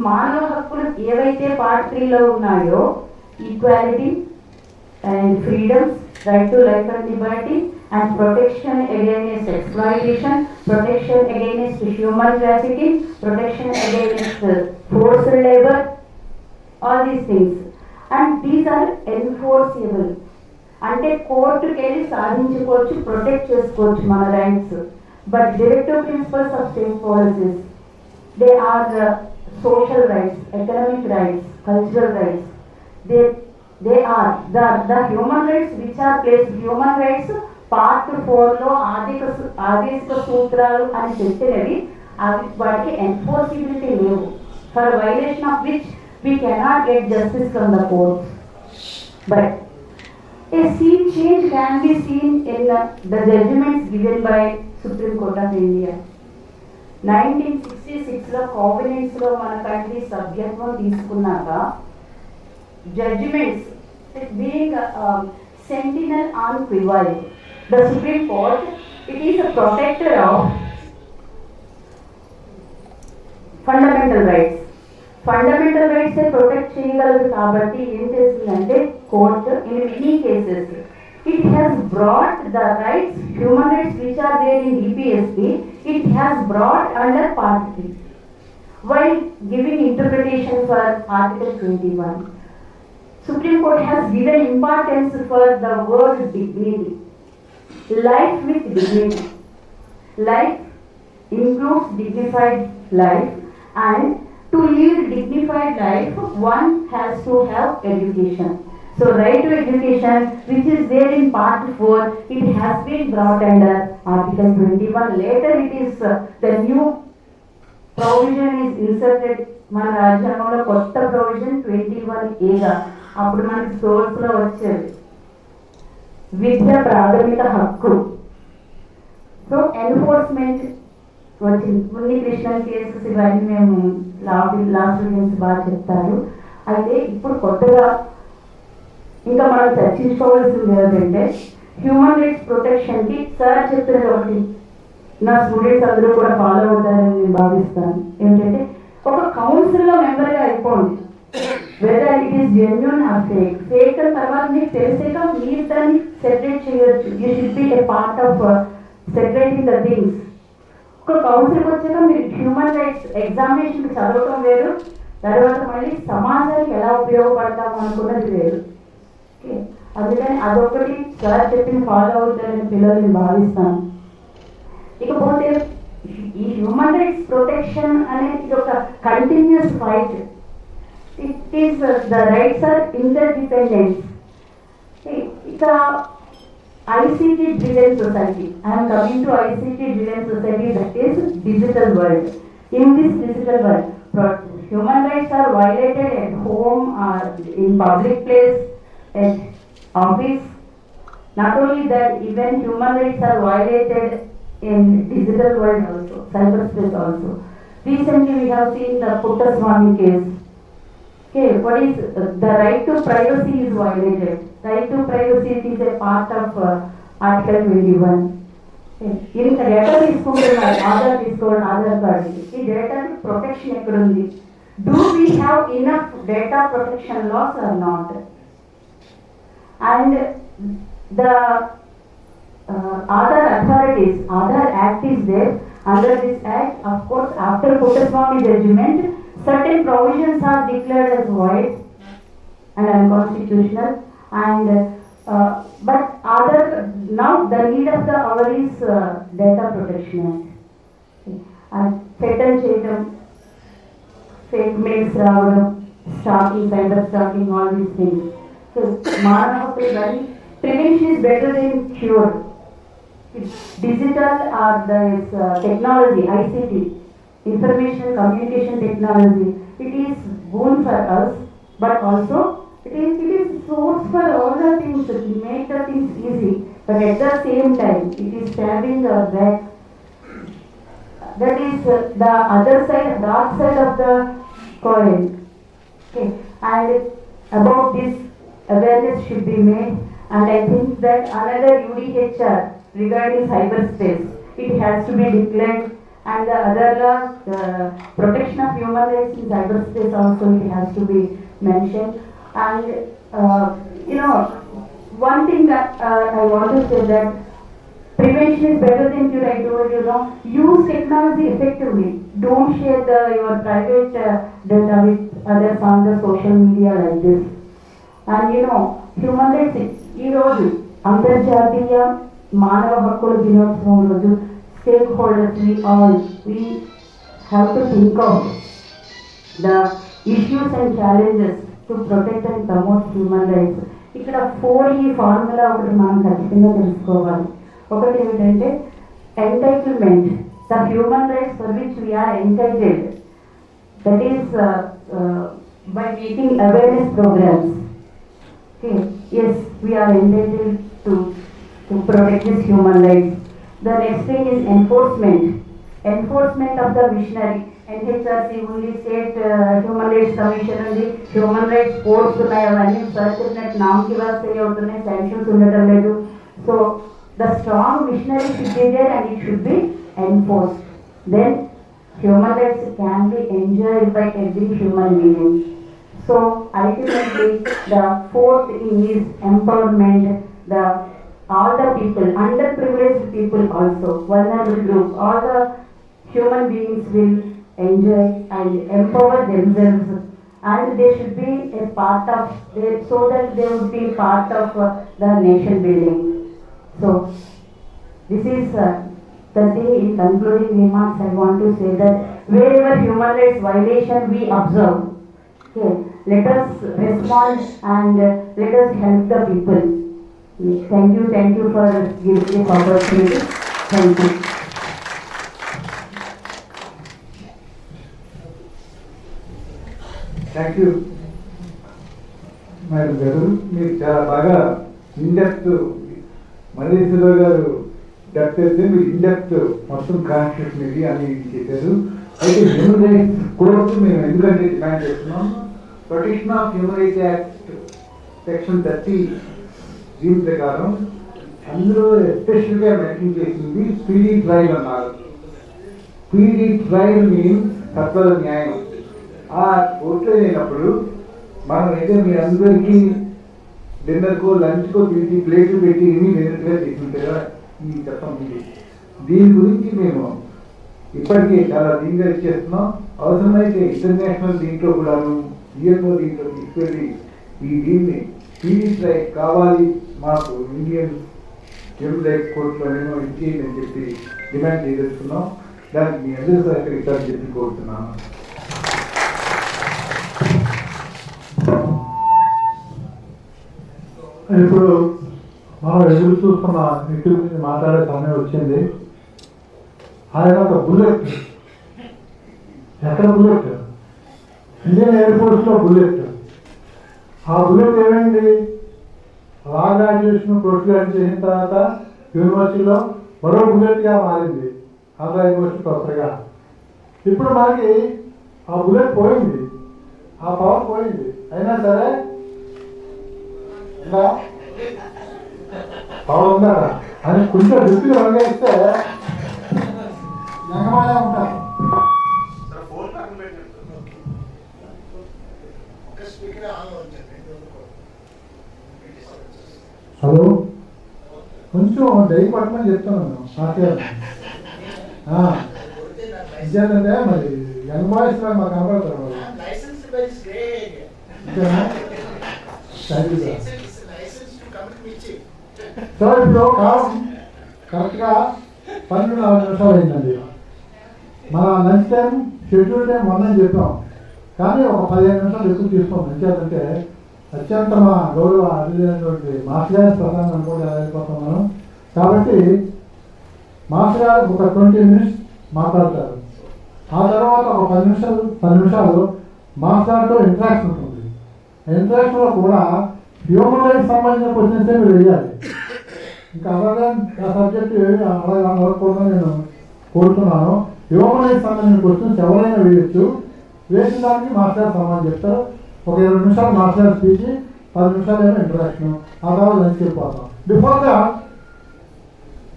మానవ హక్కులు ఏవైతే part 3లో ఉన్నాయో, equality and freedoms, right to life and liberty, and protection against exploitation, protection against human trafficking, protection against forced labor, all these things, and these are enforceable. అంటే కోర్టుకి వెళ్ళి సాధించుకోవచ్చు, protect చేసుకోవచ్చు మన rights. But directive principles of state policies, they are social rights, economic rights, cultural rights. They are the human rights which are placed. Human rights పార్ట్ 4లో ఆదేశిక సూత్రాలు అని చెప్పినవి అవి వాటికి ఎన్ఫోర్సిబిలిటీ లేవు. For violation of which we cannot get justice from the courts. But a sea change can be seen in the judgments given by Supreme Court of India. 1966లో కోవినెంట్స్లో మన కంట్రీ సభ్యత్వం తీసుకున్నాక judgments being sentinel on prevail, the Supreme Court, it is a protector of fundamental rights. Fundamental rights protect చేయగలదు కాబట్టి ఏం చేసిందంటే court in many cases it has brought the rights, human rights which are there in DPSP, it has brought under Part 3 while giving interpretation for Article 21. Supreme Court has given importance for the word dignity. Life with dignity. Life includes dignified life, and to lead dignified life, one has to have education. So right to education, which is there in Part 4, it has been brought under Article 21. Later it is the new provision is inserted. మన రాజ్యాంగంలో కొత్త provision 21A. అప్పుడు మనకి సోర్స్లో వచ్చేది విద్య ప్రాథమిక హక్కు. So enforcement వచ్చింది. Munni Krishnan cases ఇవన్నీ మేము లా స్టూడెంట్స్ బాగా చెప్తారు. అయితే ఇప్పుడు కొత్తగా ఇంకా మనం చర్చించుకోవాల్సింది ఏంటంటే హ్యూమన్ రైట్స్ ప్రొటెక్షన్కి సార్ చెప్పినది ఒకటి నా స్టూడెంట్స్ అందరూ కూడా ఫాలో అవుతారని నేను భావిస్తాను. ఏంటంటే ఒక కౌన్సిల్లో మెంబర్గా అయిపోండి, whether it is genuine or fake. Fake అయిన తర్వాత మీకు తెలిసాక మీరు దాన్ని సెపరేట్ చేయొచ్చు. You should be a part of separating the things. ఒక కౌన్సిల్కి వచ్చాక మీరు హ్యూమన్ రైట్స్ ఎగ్జామినేషన్ చదవటం వేరు, తర్వాత మళ్ళీ సమాజానికి ఎలా ఉపయోగపడతాము అనుకున్నది వేరు. ఓకే, అందుకని అదొకటి సార్ చెప్పింది ఫాలో అవుతారని పిల్లలు నేను భావిస్తాను. ఇకపోతే ఈ హ్యూమన్ రైట్స్ ప్రొటెక్షన్ అనేది ఒక continuous fight. It is the rights are interdependent. ఇక ICT driven society. I am coming to ICT driven society, that is digital world. In this digital world, human rights are violated at home or in public place, at office. Not only that, even human rights are violated in digital world also, cyberspace also. Recently we have seen the Puttaswamy case. Okay, what is the right to privacy is violated. Right to privacy is a part of Article 21. In the data తీసుకుంటున్నారు, ఆధార్ తీసుకోవడం, Aadhaar card, ఈ data protection ఎక్కడ ఉంది? Do we have enough data protection laws or not? And the Aadhaar authorities, Aadhaar Act is there. Under this Act, of course, after Puttaswamy judgment, certain provisions are declared as void and unconstitutional. And but other now the need of the hour is data protection Act. And pattern చేయడం, fake mails రావడం, stalking, cyber stalking, all these things. So మానవ హక్కులు, prevention is better than cure. Digital or the technology, ICT, information communication technology, it is boon for us, but also it is source for all the things, to make the things easy, but at the same time it is stabbing our back. That is the other side, dark side of the coin. Okay, and about this awareness should be made, and I think that another UDHR regarding cyberspace, it has to be declared, and the other law, the protection of human rights in cyberspace also, it has to be mentioned. And one thing that I want to say, that prevention is better than cure. I told you, use technology effectively. Don't share your private data with others on the social media like this. And human rights, ఈ రోజు అంతర్జాతీయ మానవ హక్కుల దినోత్సవం రోజు stakeholders, we have to think of the issues and challenges to protect and promote human rights. ఇక్కడ 4E formula ఒకటి మనం ఖచ్చితంగా తెలుసుకోవాలి. ఒకటి ఏమిటంటే entitlement, the human rights for which we are entitled, that is by making awareness programmes. Okay, yes, we are entitled to protect these human rights. The next thing is enforcement. Enforcement of the missionary. NHRC ఉంది, state human rights commission ఉంది, human rights courts ఉన్నాయి, అవన్నీ certificate నామకి వాస్తే అవుతున్నాయి, sanctions ఉండటం లేదు. So the strong machinery should be there and it should be enforced. Then human rights can be enjoyed by every human being. So ultimately the fourth thing is empowerment. All the people, underprivileged people also, vulnerable groups, all the human beings will enjoy and empower themselves, and they should be a part of their, so that they would be part of the nation building. So this is the thing. In concluding remarks, I want to say that wherever human rights violation we observe, okay, let us respond and let us help the people. Thank you for giving this opportunity. Thank you. Thank you madam గారు. మీరు చాలా బాగా in depth, Malleswara Rao గారు depth అయితే మీరు in depth మొత్తం constitution ఇది అని చేశారు. అయితే హ్యూమన్ రైట్స్ కోర్సు మేము ఎందుకంటే డిమాండ్ చేస్తున్నాం, protection of human rights act section 30 దీని ప్రకారం అందులో ఎస్పెషల్గా మెన్షన్ చేసింది స్పీడీ ట్రయల్ అన్నారు. స్పీడీ ట్రయల్ మీన్స్ సత్వర న్యాయం. ఆ కోర్టులో అయినప్పుడు మనం అయితే మీ అందరికీ డిన్నర్కో లంచ్కో తీసి ప్లేట్లు పెట్టి ఇవి వెనక్గా చేసింది కదా ఈ చట్టం. దీని గురించి మేము ఇప్పటికీ చాలా దీనిగా ఇచ్చేస్తున్నాం. అవసరమైతే ఇంటర్నేషనల్ దీంట్లో కూడా యుఎన్ఓ దీంట్లో తీసుకెళ్ళి ఈ దీన్ని స్పీడీ ట్రయల్ కావాలి మాకు ఇండియన్ హ్యూమన్ రైట్స్ కోర్టులోనేమో ఇచ్చేయండి అని చెప్పి డిమాండ్ చేయదలుచుకున్నాం. దానికి మీ అందరూ సహకరిస్తారని చెప్పి కోరుతున్నాను. ఇప్పుడు మనం ఎదురు చూస్తున్న వ్యక్తి గురించి మాట్లాడే సమయం వచ్చింది. ఆయన ఒక బుల్లెట్, ఎక్కడ బుల్లెట్? ఇండియన్ ఎయిర్ ఫోర్స్లో బుల్లెట్. ఆ బుల్లెట్ ఏమైంది? లా గ్రాడ్యుయేషన్ పోస్ట్ గ్రాడ్యుయేట్ చేసిన తర్వాత యూనివర్సిటీలో మరో బుల్లెట్గా మారింది, ఆంధ్ర యూనివర్సిటీ కొత్తగా. ఇప్పుడు మనకి ఆ బుల్లెట్ పోయింది, ఆ పవర్ పోయింది. అయినా సరే ఇంకా పవర్ ఉందా అని కొంచెం దృష్టిగా రంగేస్తే రంగమాలే ఉంటాయి. హలో, కొంచెం డై పట్టమని చెప్తాను. ఇచ్చేదంటే మరి యంగ్ బాయ్స్ మాకు కనపడతారు వాళ్ళు. సో ఇప్పుడు కాలం కరెక్ట్గా 12 నిమిషాలు అయిందండి. మన లంచ్ టైం షెడ్యూల్ టైం 1 అని చెప్పాం, కానీ ఒక 15 నిమిషాలు ఎక్కువ తీసుకోం. ఎందుకంటే అత్యంత మా గౌరవ అతిథైనటువంటి మాస్టర్ గారి ప్రధానం అనుకోండి అయిపోతున్నాను. కాబట్టి మాస్టర్ గారు ఒక 20 మినిట్స్ మాట్లాడతారు. ఆ తర్వాత ఒక 10 నిమిషాలు మాస్టర్ గారితో ఇంటరాక్షన్ ఉంటుంది. ఇంటరాక్షన్లో కూడా హ్యూమన్ రైట్స్ సంబంధించిన క్వశ్చన్సే మీరు వేయాలి. ఇంకా అలాగే ఆ సబ్జెక్ట్ అలాగే అడగకూడదని నేను కోరుతున్నాను. హ్యూమన్ రైట్స్ సంబంధించిన క్వశ్చన్స్ ఎవరైనా వేయచ్చు. వేసిన దానికి మాస్టర్ గారు సమాధానం చెప్తారు. ఒక 20 నిమిషాలు మాస్టర్ గారు స్పీచ్, 10 నిమిషాలు ఏమో ఇంటరాక్షన్, ఆ తర్వాత లంచ్కి వెళ్ళిపోతాం. బిఫోర్గా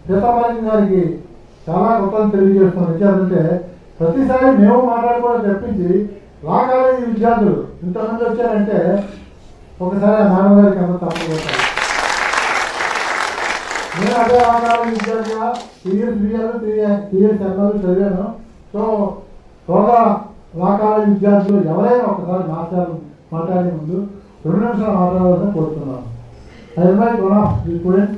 సీతారామన్ గారికి చాలా గొప్పలు తెలియజేస్తున్నాం. విద్యార్థులంటే ప్రతిసారి మేము మాట్లాడుకోవడం తెప్పించి లా కాలేజీ విద్యార్థులు ఇంతమంది వచ్చారంటే ఒకసారి ఆ మేడం గారికి అంత తప్పకపోతారు. నేను అదే లా కాలేజీ విద్యార్థిగా 3 years బియ్యాలు 3 years ఎంఎల్ చదివాను. సో త్వరగా లా కాలేజీ విద్యార్థులు ఎవరైనా ఒకసారి మాట్లాడే ముందు 2 నిమిషాలు మాట్లాడాలని కోరుతున్నాను. I invite one of the student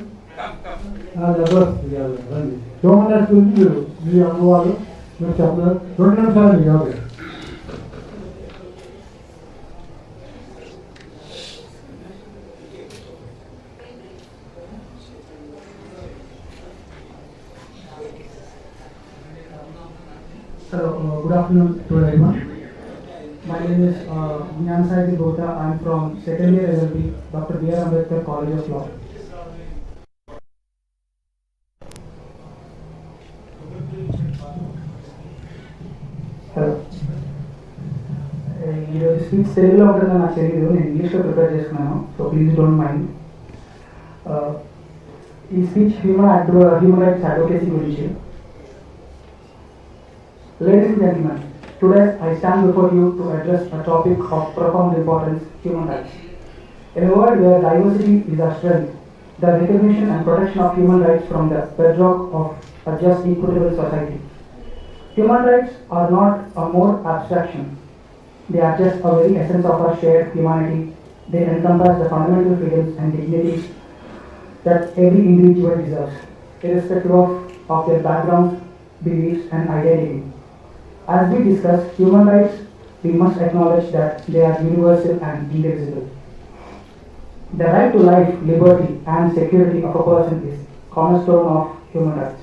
రండి. హ్యూమన్ రైట్స్ గురించి మీరు మీ అనుభవాలు మీరు చెప్పలేదు. 2 నిమిషాలు మీకు ఇవ్వాలి. Hello, good afternoon to everyone. My name is Gyan Saidi Gota. I am from second year LLB, Dr. B.R. Ambedkar College of Law. Hello. ఈరోజు స్పీచ్ తెలుగులో ఉంటుందో నాకు తెలియదు, నేను ఇంగ్లీష్లో ప్రిపేర్ చేసుకున్నాను. So please don't mind. ఈ స్పీచ్ హ్యూమన్ రైట్స్ అడ్వకేసీ గురించి. Ladies and gentlemen, today I stand before you to address a topic of profound importance: human rights. In a world where diversity is our strength, the recognition and protection of human rights from the bedrock of a just, equitable society. Human rights are not a more abstraction; they are just a very essence of our shared humanity. They encompass the fundamental freedoms and dignities that every individual deserves, irrespective of their background, beliefs, and identity. As we discuss human rights, we must acknowledge that they are universal and indivisible. The right to life, liberty, and security of a person is cornerstone of human rights.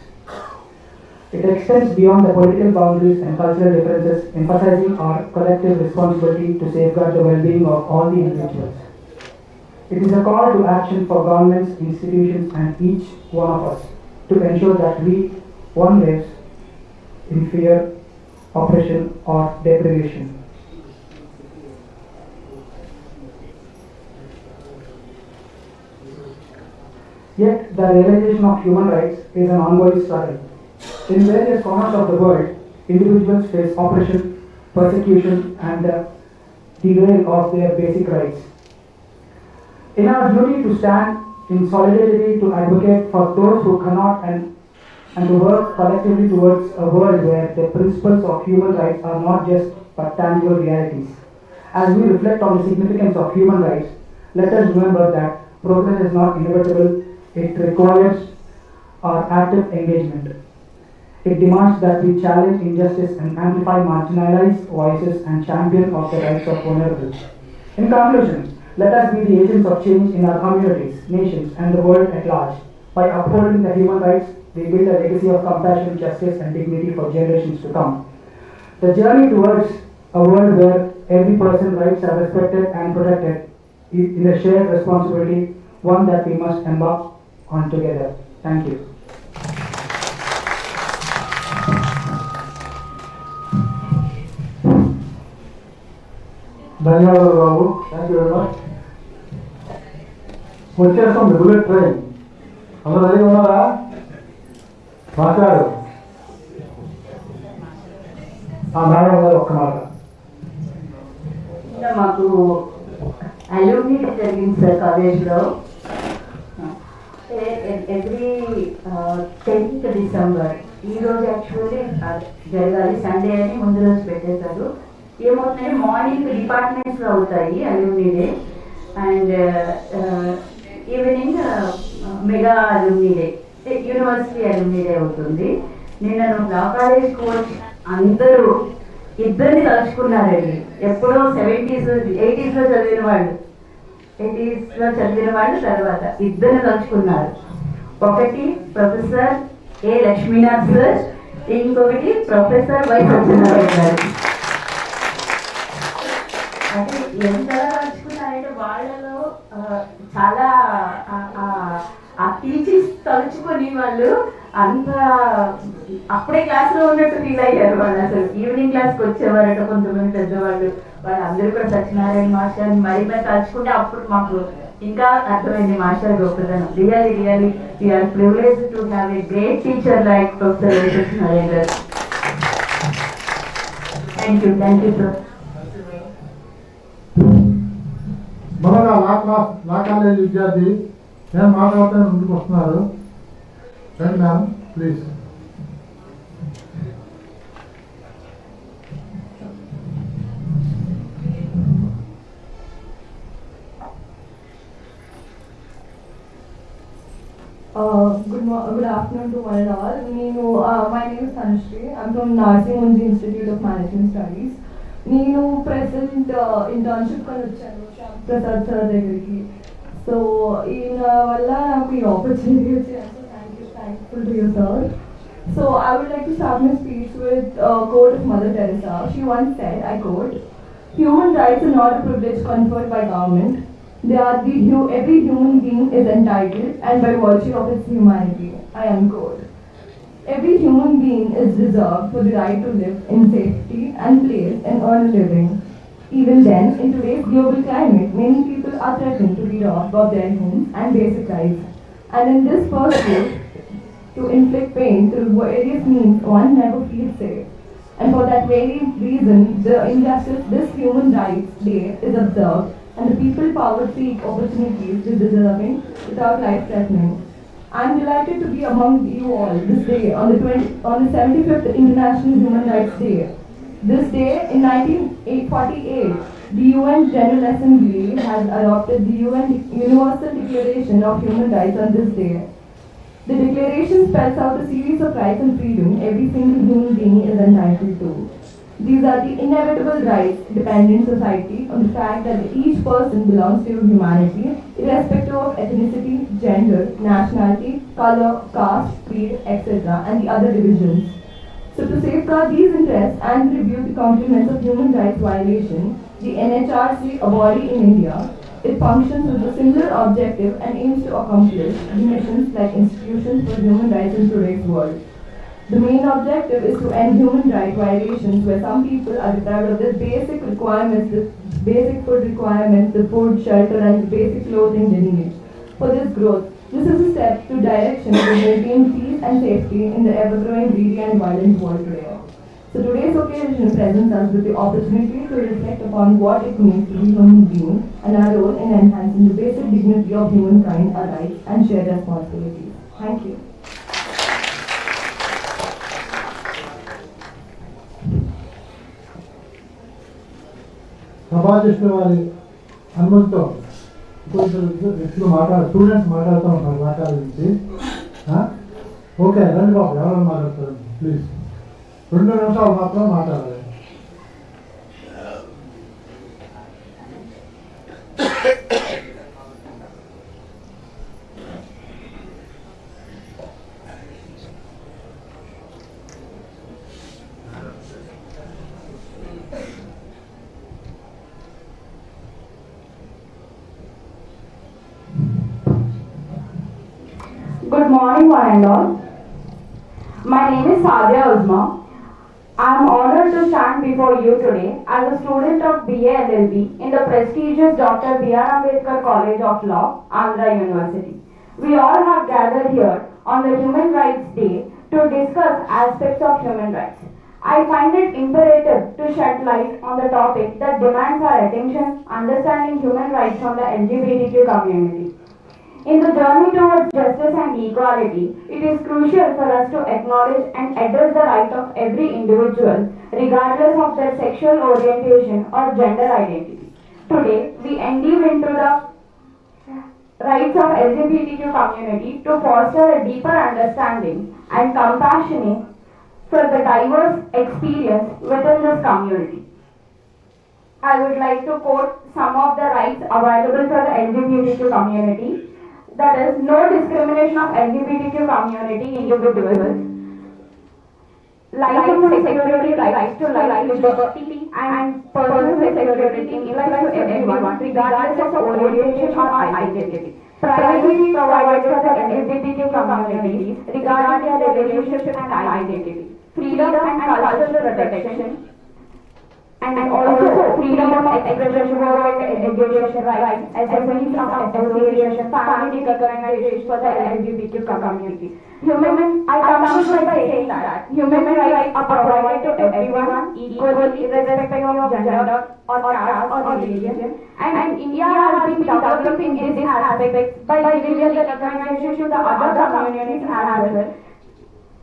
It extends beyond the political boundaries and cultural differences, emphasizing our collective responsibility to safeguard the well-being of all the individuals. It is a call to action for governments, institutions, and each one of us to ensure that we one lives in fear, oppression, or deprivation. Yet, the realization of human rights is an ongoing struggle. In various corners of the world, individuals face oppression, persecution, and derail of their basic rights. In our duty to stand in solidarity to advocate for those who cannot and to work collectively towards a world where the principles of human rights are not just but tangible realities. As we reflect on the significance of human rights, let us remember that progress is not inevitable, it requires our active engagement. It demands that we challenge injustice and amplify marginalized voices and champion of the rights of vulnerable. In conclusion, let us be the agents of change in our communities, nations, and the world at large. By upholding the human rights, we build a legacy of compassion, justice, and dignity for generations to come. The journey towards a world where every person's rights are respected and protected is a shared responsibility, one that we must embark on together. Thank you. ధన్యవాదాలు బాబు, thank you very much. వచ్చేస్తుంది bullet train. అందరూ ready ఉన్నారా? మాట్లాడు. Madam గారు ఒక్క మాట. మాకు అలూమినీ జరిగింది సార్ కాలేజ్లో. ఎవ్రీ 10th December ఈరోజు యాక్చువల్లీ జరగాలి, సండే అని ముందు రోజు పెట్టేశారు. ఏమవుతుందంటే మార్నింగ్ డిపార్ట్మెంట్స్లో అవుతాయి అలూమినీ day, and evening mega అలూమినీ day, university అలూమినీ day అవుతుంది. నిన్న లా కాలేజ్ కోచ్ అందరూ ఇద్దరిని తలుచుకున్నారండి. ఎప్పుడో 70s 80s చదివిన వాళ్ళు తర్వాత ఇద్దరిని తలుచుకున్నారు. ఒకటి ప్రొఫెసర్ ఏ లక్ష్మీనాథ్ సార్, ఇంకొకటి ప్రొఫెసర్ వై సత్యనారాయణ గారు. అంటే ఎంత తలుచుకున్నారంటే వాళ్ళలో చాలా ఆ టీచింగ్స్ తలుచుకొని వాళ్ళు అంత అప్పుడే క్లాస్లో ఉన్నట్టు ఫీల్ అయ్యారు వాళ్ళు. అసలు ఈవినింగ్ క్లాస్కి వచ్చేవారట కొంతమంది పెద్దవాళ్ళు, వాళ్ళందరూ కూడా సత్యనారాయణ మాస్టర్ని మరీ మరి తలుచుకుంటే అప్పుడు మాకు ఇంకా అర్థమైంది మాస్టర్ గొప్పదనం. Really we are privileged to have a great teacher like professor Satyanarayana garu. Thank you sir. మొదట లా కాలేజ్ విద్యార్థి నేను మాట్లాడతాను ముందుకు వస్తున్నారు. రండి ma'am please. Good afternoon to one and all. My name is Tanushree. I'm from Narsee Monjee Institute of Management Studies. నేను present internship కొని వచ్చాను శ్యామ్ ప్రసాద్ సార్ దగ్గరికి. సో ఈయన వల్ల నాకు ఈ ఆపర్చునిటీ వచ్చాను. Thankful to you sir. So I would like to start my speech with a quote of Mother Teresa. She once said, I quote, "Human rights are not a privilege conferred by government. They are every human being is entitled and by virtue of its humanity." I unquote. Every human being is reserved for the right to live in safety and place and earn a living. Even then, in today's global climate, many people are threatened to be robbed of their homes and basic rights. And in this pursuit to inflict pain through various means, one never feels safe. And for that very reason, the injustice this Human Rights Day is observed, and the people power seek opportunities to deserving without life threatening. I am delighted to be among you all this day on the 75th International Human Rights Day. This day in 1948, the UN General Assembly has adopted the UN Universal Declaration of Human Rights on this day. The declaration spells out a series of rights and freedom every single human being is entitled to. These are the inevitable rights dependent in society on the fact that each person belongs to humanity, irrespective of ethnicity, gender, nationality, color, caste, creed, etc., and the other divisions. So to safeguard these interests and review the compliments of human rights violation, the NHRC, a body in India, it functions with a similar objective and aims to accomplish the missions like institutions for human rights in today's world. The main objective is to end human rights violations where some people are deprived of the basic requirements, the basic food requirements, the food, shelter, and the basic clothing they need. for this growth. This is a step to direction to maintain peace and safety in the ever-growing greedy and violent world today. So today's occasion presents us with the opportunity to reflect upon what it means to be human being and our role in enhancing the basic dignity of humankind, our rights and shared responsibilities. Thank you. సభాధ్యక్షుల వారి అనుమతితో కొంచెం వ్యక్తులు students మాట్లాడుతూ ఉంటారు వాటాల గురించి. Okay రండి బాబు, ఎవరైనా మాట్లాడతారు ప్లీజ్. 2 నిమిషాలు మాత్రం మాట్లాడాలి. Good morning, one and all. My name is Sadia Uzma. I am honored to stand before you today as a student of BA LLB in the prestigious Dr. B.R. Ambedkar College of Law, Andhra University. We all have gathered here on the Human Rights Day to discuss aspects of human rights. I find it imperative to shed light on the topic that demands our attention, understanding human rights from the LGBTQ community. In the journey towards justice and equality, it is crucial for us to acknowledge and address the right of every individual, regardless of their sexual orientation or gender identity. Today, we endeavor into the rights of LGBTQ community to foster a deeper understanding and compassion for the diverse experience within this community. I would like to quote some of the rights available for the LGBTQ community. That is, no discrimination of LGBTQ community individuals, life and security, rights to life, liberty and personal security applies to everyone regardless of orientation or identity. Privacy provided for the LGBTQ community regarding their relationship and identity. Freedom and cultural protection. And also freedom of expression, education rights, assemblies of association, family recognition for the LGBTQ community. I conclude by saying that human rights are provided to everyone equally, irrespective of gender or caste or religion. And India has been developing in this aspect by giving the recognition to the other communities as well.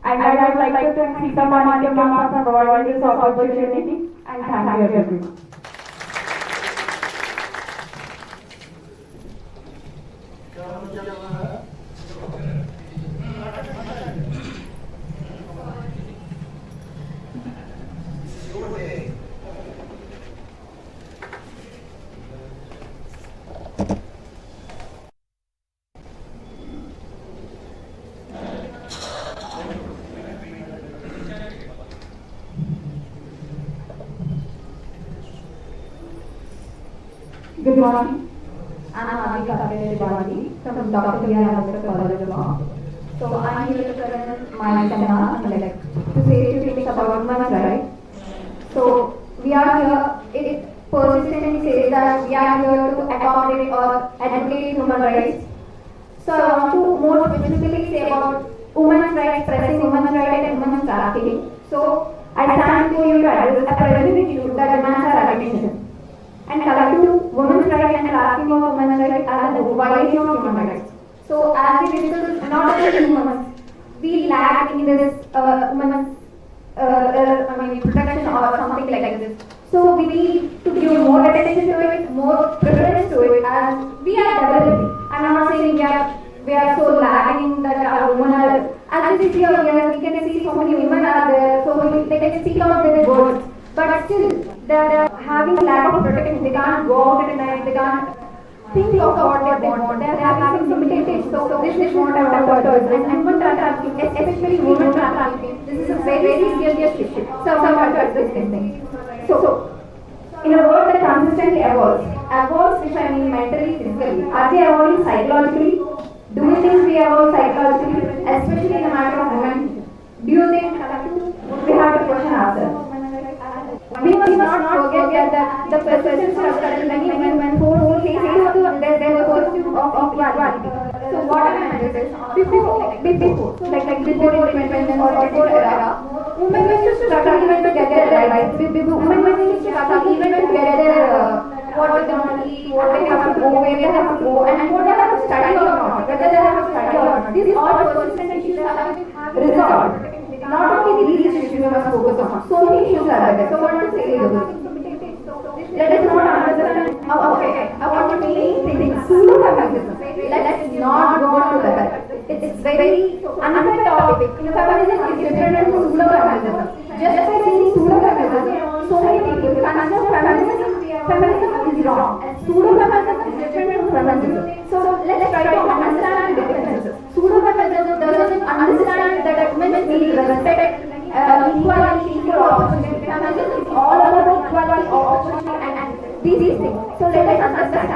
And I would like to thank Sita Manikya Mama for providing this opportunity. And thank you everyone. Good morning. I'm Adhika Devadi from Dr. B.R. Ambedkar College of Law. So I'm here to present my seminar to say a few things about women's rights. So we are here, it persistently says that we are here to accommodate or advocate human rights. So I want to more specifically say about women's rights, pressing women's rights and women's trafficking. So I stand for you to address a present issue that demands our attention. And collective women's rights and trafficking of women's rights as a violation of human rights. So as we discuss not only humans, we lack in this women's protection or something like this. So we need to give more attention to it, more preference to it as we are developing. I'm not saying we are so lagging that our women are, as we see here, we can see so many women are there, so they can speak out their words. But still, they are having lack of protection. They can't go out at night. They can't think of what they want. They are having some limitations. So this is what I want to address. And women trafficking, especially women trafficking, this is a very serious issue. So I want to address this thing. So in a world that consistently evolves, which I mean mentally, physically, are they evolving psychologically? Do we think we evolve psychologically, especially in the matter of women? Do you think we have to question ourselves? We must not forget that the persistence of many women who say to their pursuit of equality. places before independence or before era, women used to struggle even to get their rights. Women used to struggle even to get their what they want to eat, what they have to go, where they have to go, and what they have to study or not, whether they have to study or not. These all persistent issues have been resolved. Not only these issues we must focus on. So many issues are there. So what to say is let us not understand. I want to say Sulu feminism. Let's not go to that. It's very unfair topic. Feminism is different from Sulu feminism. Just by saying Sulu feminism, so many people consider feminism is wrong. Sulu feminism is different from feminism. So let's try to understand the differences. Sulu feminism doesn't understand that women need respect, equality, equal opportunity. Feminism is all about equality, opportunity, and these things. So let us understand.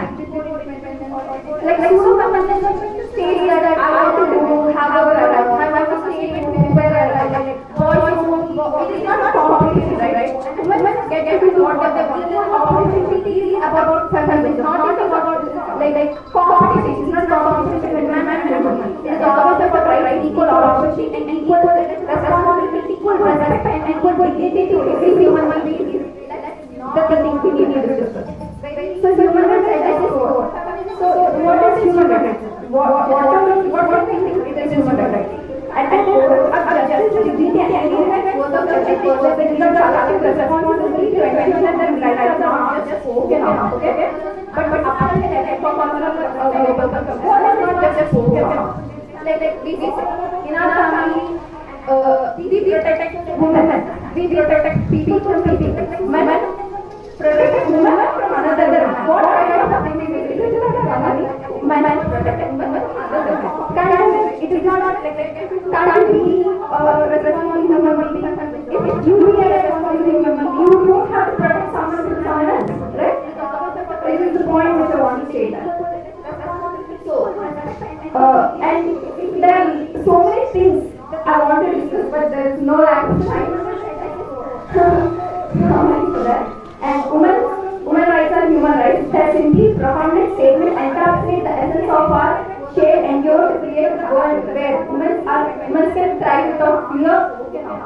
Like Sulu feminism states that I want to have a right, I want to stay where I like boys won't go. It is not competition, right? Women get to do what they want. Opportunity is about feminism, not about like competition. It's not competition between men and women. It is always about right, equal opportunity and equal responsibility, equal respect and equal dignity to every human being. That's the thing we need to discuss. So human rights is what? So what is human rights? What do we think is human rights? And justice is the agreement both of justice versus the legal responsibility to enforce them rights not just spoken of, okay? But apart from that, what is not just spoken of? Like we say, in our family, we protect women, we protect people from people, men protect women from another woman. What kind of family we live in? Men protect women from another woman. It is not like can't be responsible human being. If you are a responsible human being, you don't have to protect someone from someone else, right? This is the point which I want to say that. So, and there are so many things I want to discuss, but there is no lack of time. And women rights are human rights. They simply profound statement encapsulate the essence of our shared endure to create a world where women can thrive without fear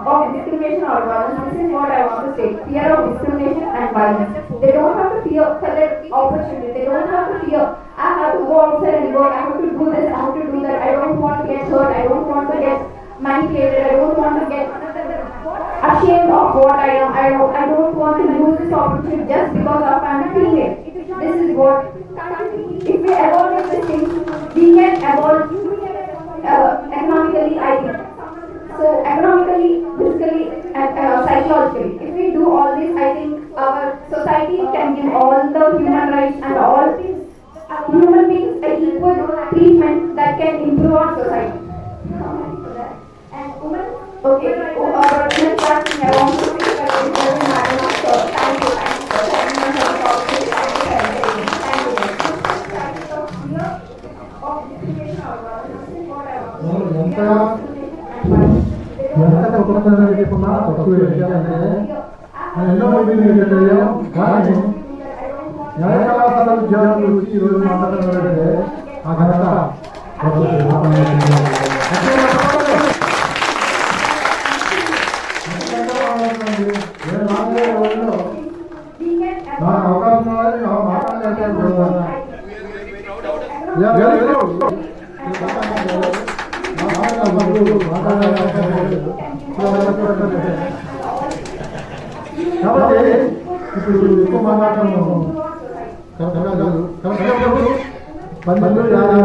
of discrimination or violence. This is what I want to say. Fear of discrimination and violence. They don't have to fear for their opportunity. They don't have to fear. I have to go outside and work. I have to do this. I have to do that. I don't want to get hurt. I don't want to get manipulated. I don't want to get ashamed of what I am. I don't want to lose this opportunity just because of I'm a female. This is what, if we evolve with this thing, we can evolve economically, I think. So economically, physically, and psychologically. If we do all this, I think our society can give all the human rights and all human beings an equal treatment that can improve our society. And women, okay, next last thing I want to say is thank you. ఎంత కొత్తగా చెప్పినా తక్కువ ఎన్నో మీటింగ్లు జరిగాం కానీ న్యాయ కళాశాల విద్యార్థులు వచ్చి ఈరోజు మాట్లాడారంటే ఆ ఘనత నాకు అవకాశం కాబట్టి ఇప్పుడు ఎక్కువ మాట్లాడము 12 నిమిషాలు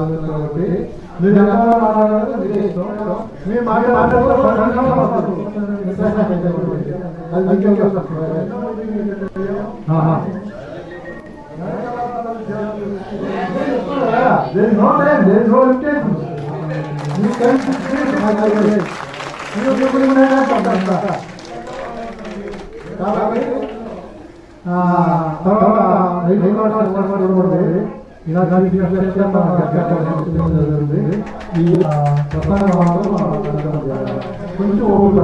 కాబట్టి మీరు ఎంత మాట్లాడాలో మీరే ఇష్టం మీరు there is no time, there is no limitation. You can speak కాబట్టి తర్వాత 5 నిమిషాలు ఇలా కానీ జరుగుతుంది. ఈ ప్రసంగం కొంచెం ఓపిక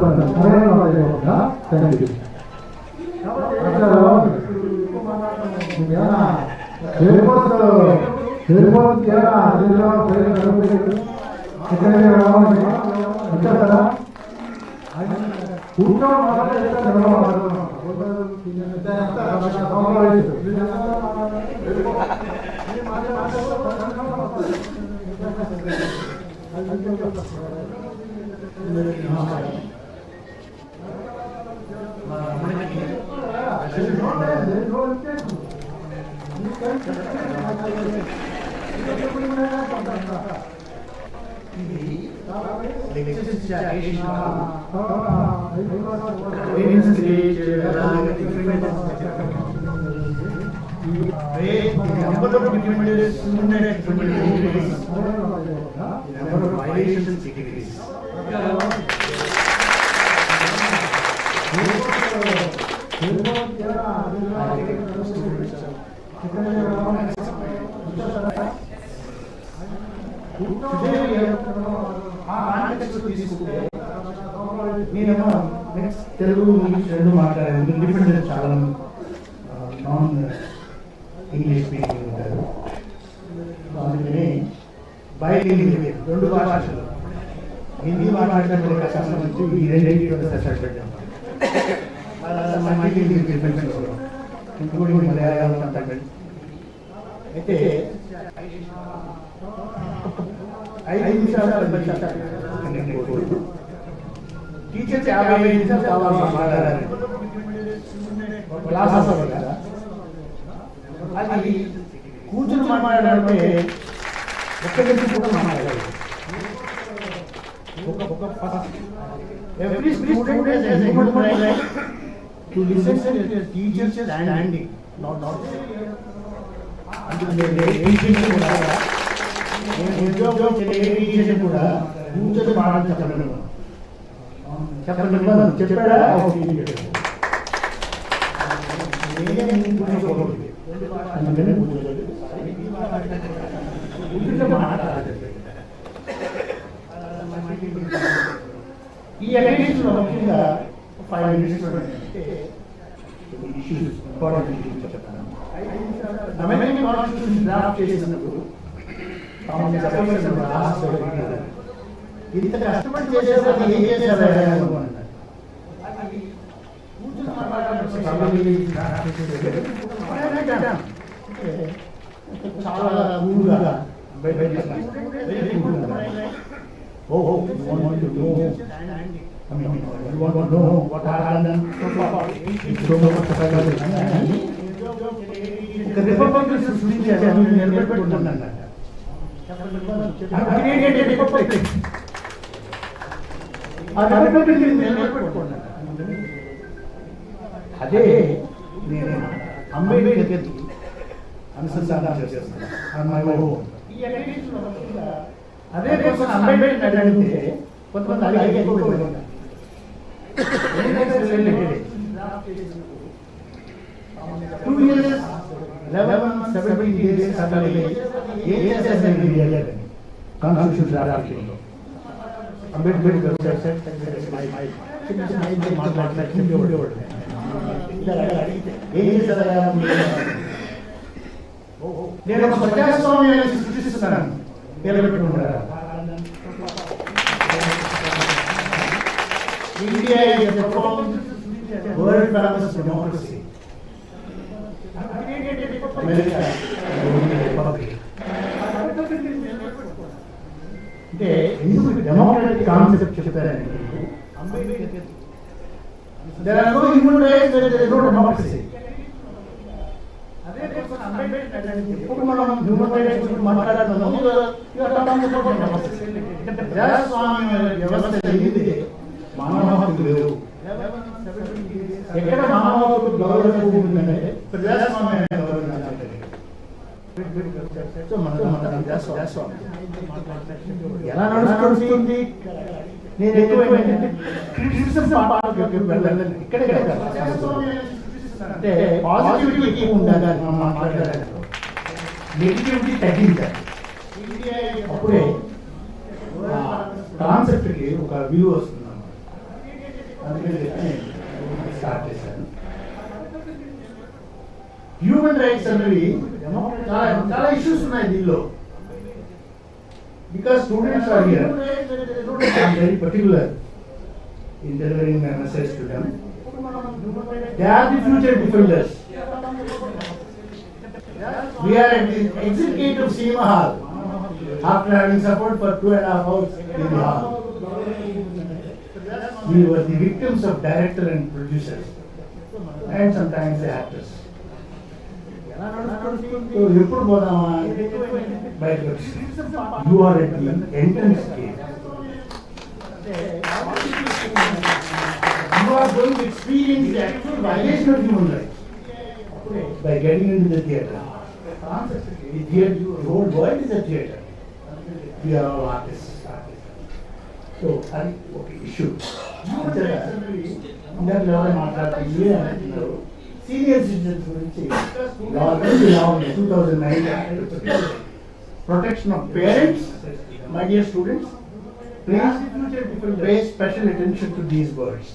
నేనేమో నెక్స్ట్ తెలుగు ఇంగ్లీష్ రెండు మాట్లాడాను. డిఫరెంట్ చాలా నాన్ ఇంగ్లీష్ స్పీకింగ్ ఉంటారు. అందుకని బైలింగ్వల్ రెండు భాషలు హిందీ మాట్లాడడం కష్టం వచ్చి ఈ రెండింటిలో సెషన్ పెట్టాం. ఇంక్లూడింగ్ మలయాళం తమిళ్. అయితే 5 నిమిషాలు టీచర్స్ 50 నిమిషాలు కావాలి మాట్లాడాలి. క్లాస్ అవ్వాలి. అది కూర్చొని మాట్లాడాలంటే ఒక్క నిమిషం కూడా మాట్లాడాలి. Every student has a human right to listen to the teacher standing, not education కూడా ఉద్యోగం education కూడా కూర్చొని మాట్లాడతాను. చెప్పండి చెప్పాడా? ఈ ఎలక్షన్లో ముఖ్యంగా 5 మినిట్స్ అమెరికన్ కాన్స్టిట్యూషన్ డ్రాఫ్ట్ చేసినప్పుడు ఇంత కష్టపడి చేసేది ఏం చేశారు? చాలా కూల్గా Oh, you want to know? I mean, you want to know what happened? It's so much of a the Republic is అదే నేను అంబేద్కర్ అనుసంధానం చేస్తున్నాను. అదే కోసం అంబేద్కర్ అడిగితే కొంతమంది అడిగే 2 years 11 months 17 days అసలు ఏం చేశారు? కాన్స్టిట్యూషన్ డ్రాఫ్ట్ చేయండి. అంబేద్కర్ ఏం చేశారు? నేను ఒక ప్రజాస్వామ్యాన్ని సృష్టిస్తున్నాను. India is a profound world famous democracy. America is a republic. అంటే ఎందుకు డెమోక్రటిక్ కాన్సెప్ట్ చెప్పారంటే there are no human rights, there is no democracy. అదే కోసం అంబేద్కర్ ఇప్పుడు మనం హ్యూమన్ రైట్స్ గురించి మాట్లాడుతున్నాము. ప్రజాస్వామ్య వ్యవస్థ ఇది మానవ హక్కులు లేవు. ఎక్కడ మానవ హక్కులు గౌరవం ఉంటుందంటే ప్రజాస్వామ్య ఎలా నడుస్తుంది? నేను ఇక్కడే అంటే పాజిటివిటీ ఎక్కువ ఉండాలి మాట్లాడాలి. నెగిటివిటీ తగ్గించాలి. అప్పుడే కాన్సెప్ట్కి ఒక వ్యూ వస్తుంది అన్నమాట. అందుకని స్టార్ట్ చేశాను. హ్యూమన్ రైట్స్ అనేవి చాలా చాలా ఇష్యూస్ ఉన్నాయి దీనిలో. Because students are here, I'm very particular in delivering my message to them. They are the future defenders. We are at the exit gate of cinema hall after having suffered for 2.5 hours in the hall. We were the victims of director and producers and sometimes the actors. So, ఎప్పుడు పోదామా బయటకు వచ్చి you are at the entrance gate. You are going to experience the actual violation of human rights by getting into the theatre. The theatre, the whole world is a theatre. We are all artists. So, okay, issue. Senior citizens గురించి law 2009 protection of parents. My dear students, please pay special attention to these words.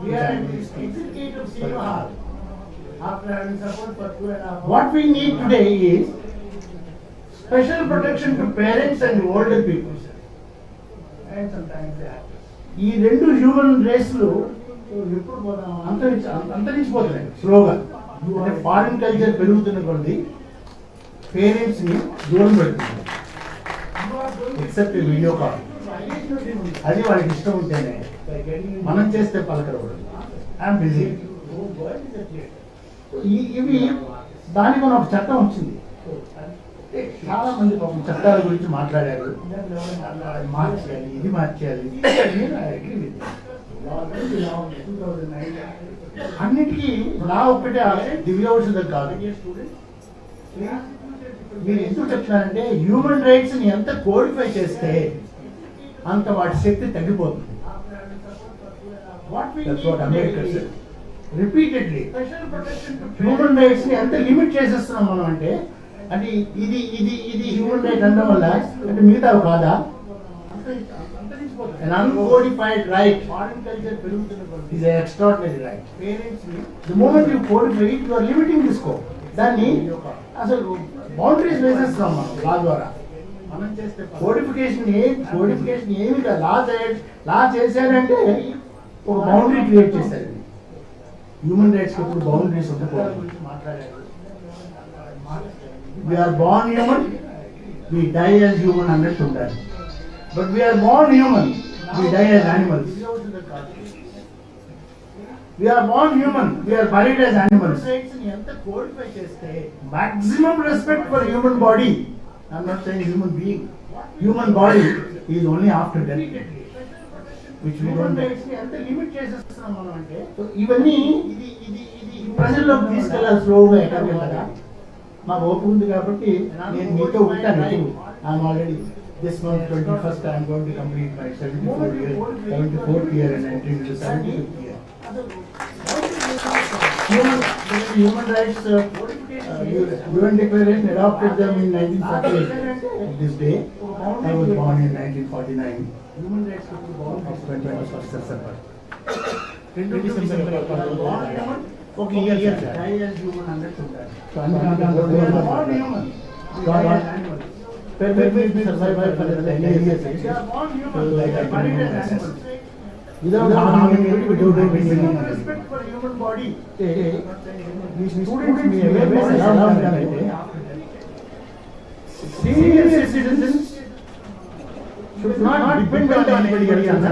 We are at the exit gate of cinema hall after having suffered for 2.5 hours. What we need today is special protection to parents and older people. And sometimes the actors. ఈ రెండు human రేస్లు అంతరించిపోతున్నాయి స్లోగా. అంటే foreign culture పెరుగుతున్న కొద్ది parents ని దూరం పెడుతుంది. Except video call, అది వాళ్ళకి ఇష్టం ఉంటేనే. మనం చేస్తే పలకరు. I'm busy. ఇవి దానికి మన ఒక చట్టం వచ్చింది. చాలా మంది పాపం చట్టాల గురించి మాట్లాడారు. మార్చేయాలి, ఇది మార్చేయాలి. అన్నిటికీ నా ఒక్కటే దివ్య ఔషధం కాదు. మీరు ఎందుకు చెప్తున్నారంటే హ్యూమన్ రైట్స్ ని ఎంత కోడిఫై చేస్తే అంత వాటి శక్తి తగ్గిపోతుంది. Ambedkar sir repeatedly human rights ని ఎంత లిమిట్ చేసేస్తున్నాం మనం అంటే ఇది ఇది ఇది హ్యూమన్ రైట్ అనడం వల్ల అంటే మిగతా కాదా? An uncodified right is an extraordinary right. The moment you codify it, you are limiting the scope. దాన్ని అసలు బౌండరీస్ వేసేస్తున్నాం మనం లా ద్వారా. కోడిఫికేషన్ ఏమి లా చేశారంటే ఒక బౌండరీ క్రియేట్ చేశారు. హ్యూమన్ రైట్స్ ఇప్పుడు బౌండరీస్ ఉండకూడదు. We are born human, we die as human అన్నట్టు ఉండాలి. But we are born human, we die as animals. We are born human, we are buried as animals. Maximum respect for human body. I am not saying human being. Human body is only after death, which we don't know. So ఇవన్నీ ప్రజల్లోకి తీసుకెళ్ళాలి స్లోగా. ఎక్కడికెళ్ళగా మాకు ఓపిక ఉంది కాబట్టి నేను మీతో ఉంటాను. I'm already this month 21st I am going to complete my 74th year and entering into 75th year. Human rights UN declaration adopted them in 1948. This day I was born in 1949. Human rights of 21st December. Okay, yes, yes. I as human understood. So I'm human. God, survive for the 10 years. So like I can without harming anybody, we don't have respect for human body. These students may senior citizens should not depend on anybody else.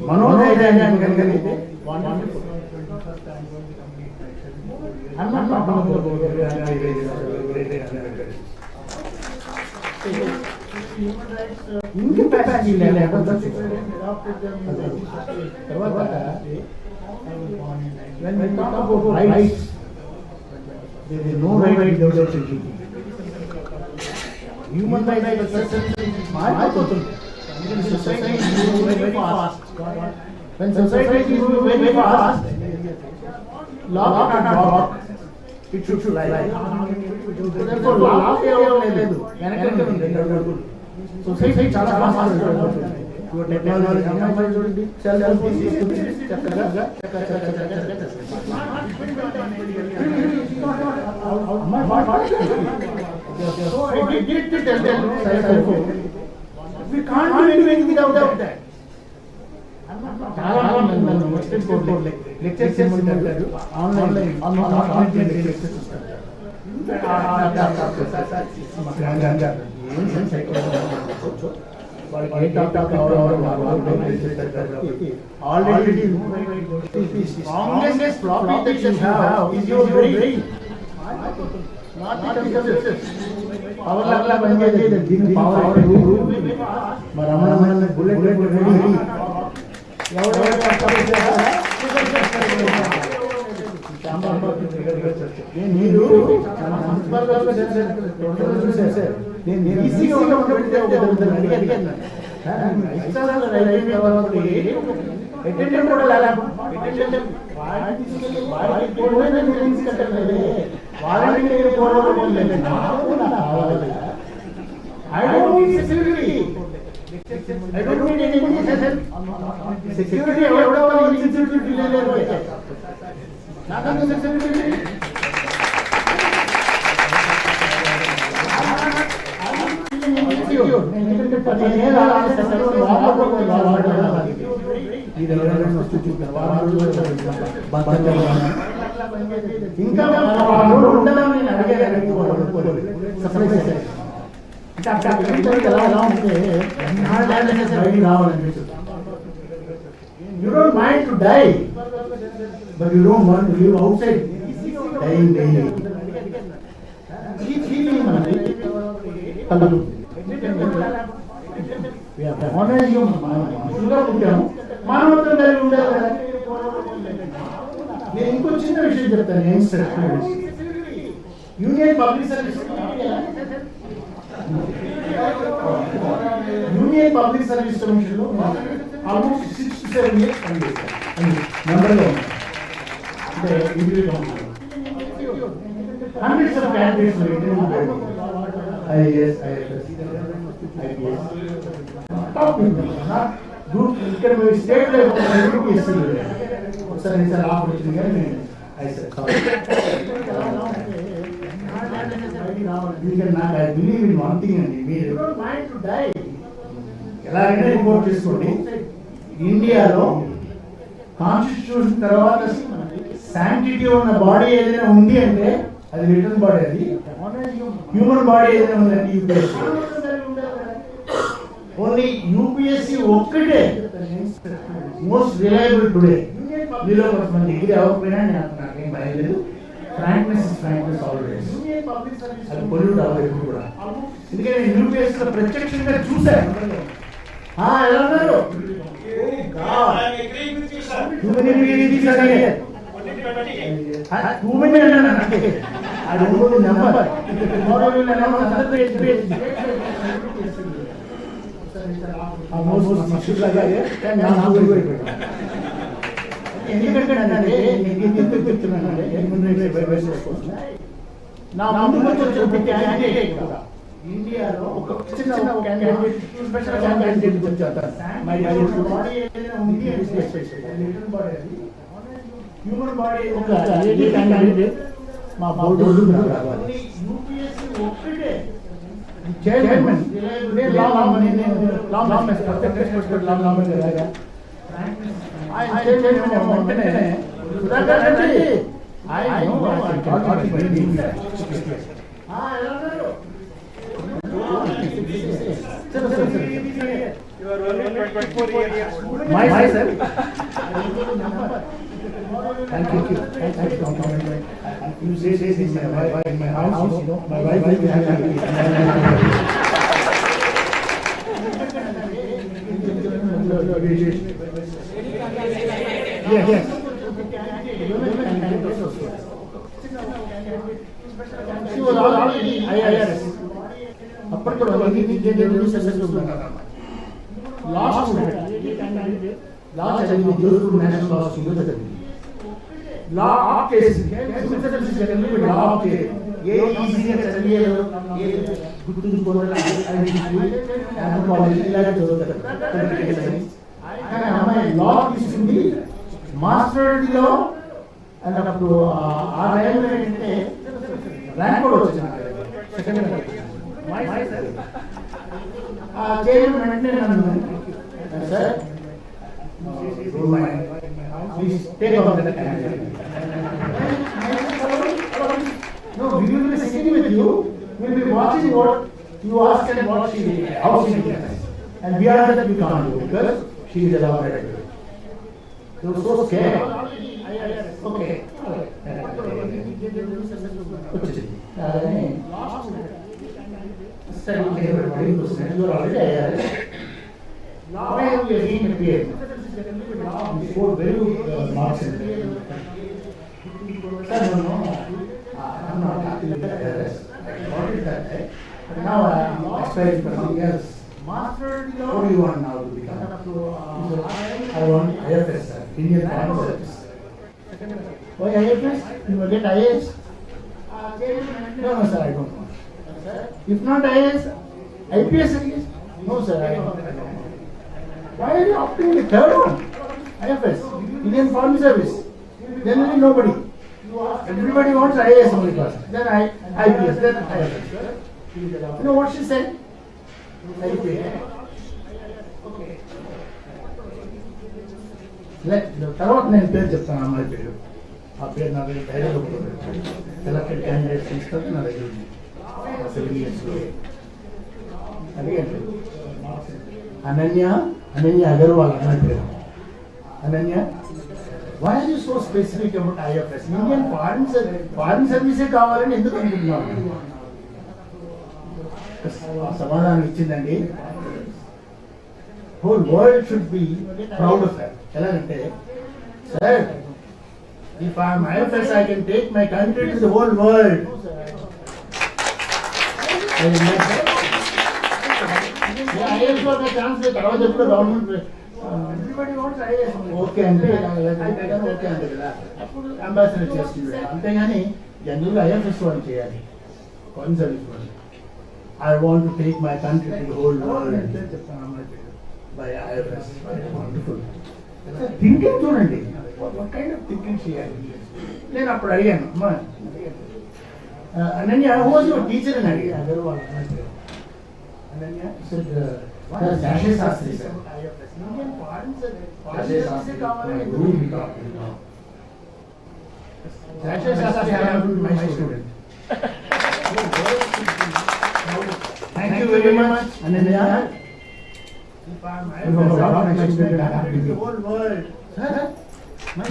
మనోధైర్యాన్ని కలిగితే ఇంకెపాసిటీ లేకుండా తర్వాత no right human rights మారిపోతుంది. Society is moving very fast. When society is moving very fast, laugh and walk. It should fly. Therefore, laugh లేదు వెనక ఉంది. Society చాలా fast అవుతుంది. టెక్నాలజీ అమ్మాయి చూడండి సెల్ ఫోన్ తీసుకుంటే చక్కగా So I did to tell them cell phone. We can't do anything without that. చాలా మంది వెస్టర్న్ కోర్ట్ లెక్చర్స్ చేస్తుంటారు ఆన్లైన్ లెక్చర్స్ ఇస్తారు. Already strongest profit that you have is your brain. Not because power lagla banjedi దీని power మరి అమరమైన bullet ready మీరు నేను ఈజీగా ఉన్నప్పుడు అడిగాను అటెండెంట్ కూడా సెక్యూరిటీ ఎవడో ఇన్స్టిట్యూట్ నాకంటే సెక్యూరిటీ ఎందుకంటే 15 ఏళ్ళ ఇంకా ఉండాలని ఎలా ఉంటే you don't mind to die but you don't want to live outside dying daily. Keep feeling మానవత్వం కలిగి ఉండాలి కదా. నేను ఇంకో చిన్న విషయం చెప్తాను. యూనియన్ పబ్లిక్ సర్వీస్ కమిషన్ లో ఆల్మోస్ట్ 6 to 7 years పనిచేస్తాను. నెంబర్లో అంటే hundreds of candidates IAS, IFS, IPS. Top people, not good. ఇక్కడ మీరు స్టేట్ లెవెల్ ఇస్తుంది. ఒకసారి నేను సార్ ఆఫ్ వచ్చింది కానీ I said sorry. నాకు I believe in one thing అండి. మీరు మైండ్ టు డై ఎలాగైనా రిపోర్ట్ చేసుకోండి. ఇండియాలో కాన్స్టిట్యూషన్ తర్వాత శాంక్టిటీ ఉన్న బాడీ ఏదైనా ఉంది అంటే అది రిటర్న్ బాడీ. అది హ్యూమన్ బాడీ ఏదైనా ఉందంటే యూపీఎస్సీ. ఓన్లీ యూపీఎస్సీ ఒక్కటే మోస్ట్ రిలయబుల్ టుడే. మీలో కొంతమంది డిగ్రీ అవ్వకపోయినా నాకేం భయం లేదు. Frankness is frankness always. అది పొల్యూట్ అవ్వలేదు కూడా. ఎందుకంటే నేను యూపీఎస్సీలో ప్రత్యక్షంగా చూశాను. ఎలా ఉన్నారు I don't know the number. Tomorrow we will announce another page. Almost machine laga hai. Then now we will wait. ఎందుకంటే నేను చెప్తున్నానంటే నా ముందు వచ్చిన క్యాండిడేట్ కూడా ఇండియాలో ఒక చిన్న క్యాండిడేట్ స్పెషల్ క్యాండిడేట్ గురించి చెప్తాను. మై బాడీ ఏదైనా ఉంది అంటే లిటిల్ బాడీ అది హ్యూమన్ బాడీ ఒక లేడీ క్యాండిడేట్ మా బోర్డు రావాలి. యూపీఎస్సీ ఒక్కటే chairman myself. Thank you. You say this is my wife in my house, you know, my wife will be happy. Yes. She was already IIRS. అప్పటికి last చదివి Jodhpur national లా స్కూల్లో చదివింది. Law of చేసి law of చేయాలి. ఏ ఈజీగా చదివేది అమ్మాయి లా తీసుకుంది, మాస్టర్ లో అండ్ అప్పుడు ఆ టైంలో ఏంటంటే ర్యాంక్ కూడా వచ్చింది. చేయడం వెంటనే నన్ను sir please take on the candidate. No, we will be sitting with you. We will be watching what you ask and what she how she does. And we are that we can't do because she is allowed to do it. You were so scared. Okay. Sir, everybody was you are already there. Now I have again appeared. We scored very good marks in it. Sir, no, I'm not happy with that. I got it that day. But now I am aspiring for something else. What do you want now to become? I want IFS, sir. Indian Foreign Service. Why IFS? You will get IAS? No, sir, I don't want. If not IAS, IPS at least? No, sir, I don't want. Why are you opting the third one? IFS, Indian Foreign Service. Generally nobody. Everybody wants IAS only first. Then IPS, then IFS. You know what she said? తర్వాత నేను పేరు చెప్తాను, అమ్మాయి పేరు. ఆ పేరు నా దగ్గర డైరీలో సెలెక్టెడ్ క్యాండిడేట్స్ ఇస్తారు నా దగ్గర ఉంది. అడిగాను అనన్య అగర్వాల్ అమ్మాయి పేరు. Ananya, why are you so specific about IFS? Indian foreign service కావాలని ఎందుకు అనుకుంటున్నాను? సమాధానం ఇచ్చిందండి. whole world should be proud of her. ఎలాగంటే, sir, if I am IFS, I can take my country to the whole world. IAS లో ఒక chance తర్వాత ఎప్పుడు government okay అంటే ఓకే అంటే కదా అప్పుడు అంబాసిడర్ చేస్తుంది. అంతేగాని జనరల్గా IFS వాళ్ళు చేయాలి, ఫారిన్ సర్వీస్ వాళ్ళు. I want to take my country to the whole world by IFS. Wonderful. Thinking చూడండి, what kind of thinking చేయాలి. నేను అప్పుడు అడిగాను, అమ్మా Ananya who was your teacher అని అడిగాను. Ananya Shastri Shastri sir. my student. Thank you very much, Ananya. If I am my student, I have to the whole world. Sir, my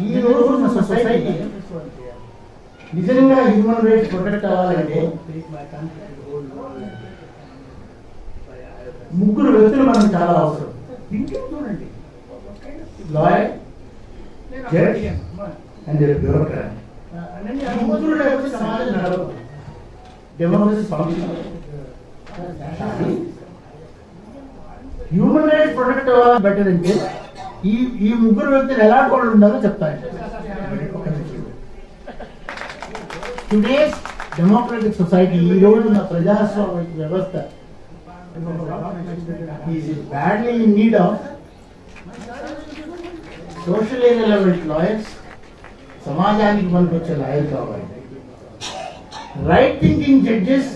ఈ రోజు మన సొసైటీ నిజంగా హ్యూమన్ రైట్స్ ప్రొటెక్ట్ అవ్వాలంటే ముగ్గురు వ్యక్తులు మనకు చాలా అవసరం. థింకింగ్ చూడండి, లాయర్, జడ్జ్ అండ్ బ్యూరోక్రాట్. ముగ్గురు లేకపోతే సమాజం నడవదు, democracy function. Human rights protect అవ్వాలి బెటర్ అంటే ఈ ముగ్గురు వ్యక్తులు ఎలాంటి వాళ్ళు ఉండాలో చెప్తాను. టుడేస్ డెమోక్రటిక్ సొసైటీ, ఈ రోజు ఉన్న ప్రజాస్వామిక వ్యవస్థ is badly in need of socially relevant lawyers. సమాజానికి పనికొచ్చే లాయర్ కావాలి. రైట్ థింకింగ్ జడ్జెస్,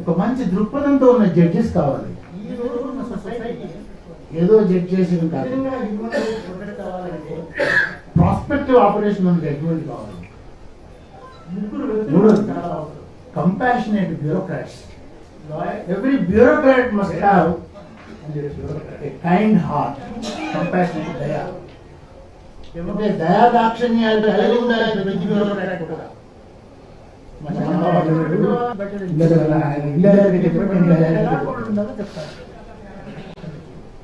ఒక మంచి దృక్పథంతో ఉన్న జడ్జెస్ కావాలి. ఈ రోజు ఉన్న సొసైటీ ఏదో జడ్జ్ చేసి ప్రాస్పెక్టివ్ ఆపరేషన్ ఉన్న జడ్జిమెంట్ కావాలి. Compassionate bureaucrats. Every bureaucrat must have a kind heart, compassionate daya. అంటే దయా దాక్షిణ్యాలు కలిగి ఉండాలి ప్రతి బ్యూరోక్రాట్ కూడా.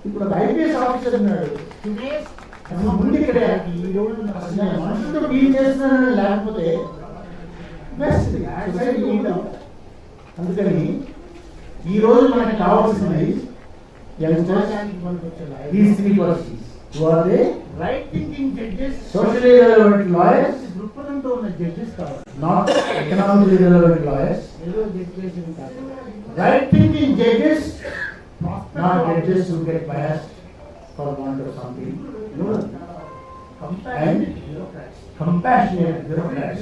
ఇప్పుడు ఐపీఎస్ ఆఫీసర్ ఉన్నాడు, ముందు ఇక్కడ ఈ రోజు మనుషులతో డీల్ చేస్తున్నారని లేకపోతే బెస్ట్ అందుకని ఈ రోజు మనకు కావాల్సింది these three persons who are the right thinking judges, socially relevant lawyers, దృక్పథంతో ఉన్న జడ్జెస్ కావాలి, not economically relevant lawyers. Right thinking judges, not judges who get biased for want of something. And compassionate bureaucrats.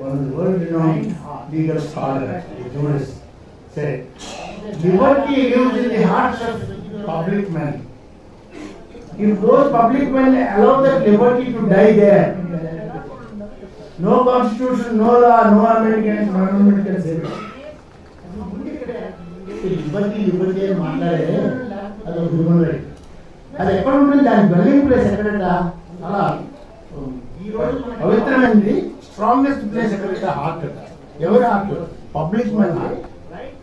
One of the world-renowned legal scholars, jurists, said, liberty lives in the hearts of public men. If those public men allow that liberty to die there, no constitution, no law, no American government can save it. Liberty అని మాట్లాడే అది ఒక human right. అది ఎక్కడ ఉంటుంది, దాని developing place ఎక్కడంట, అలా పవిత్రమైనది స్ట్రాంగెస్ట్ ప్లేస్ ఎక్కడంటే హార్ట్. ఎవరి heart? Public men heart.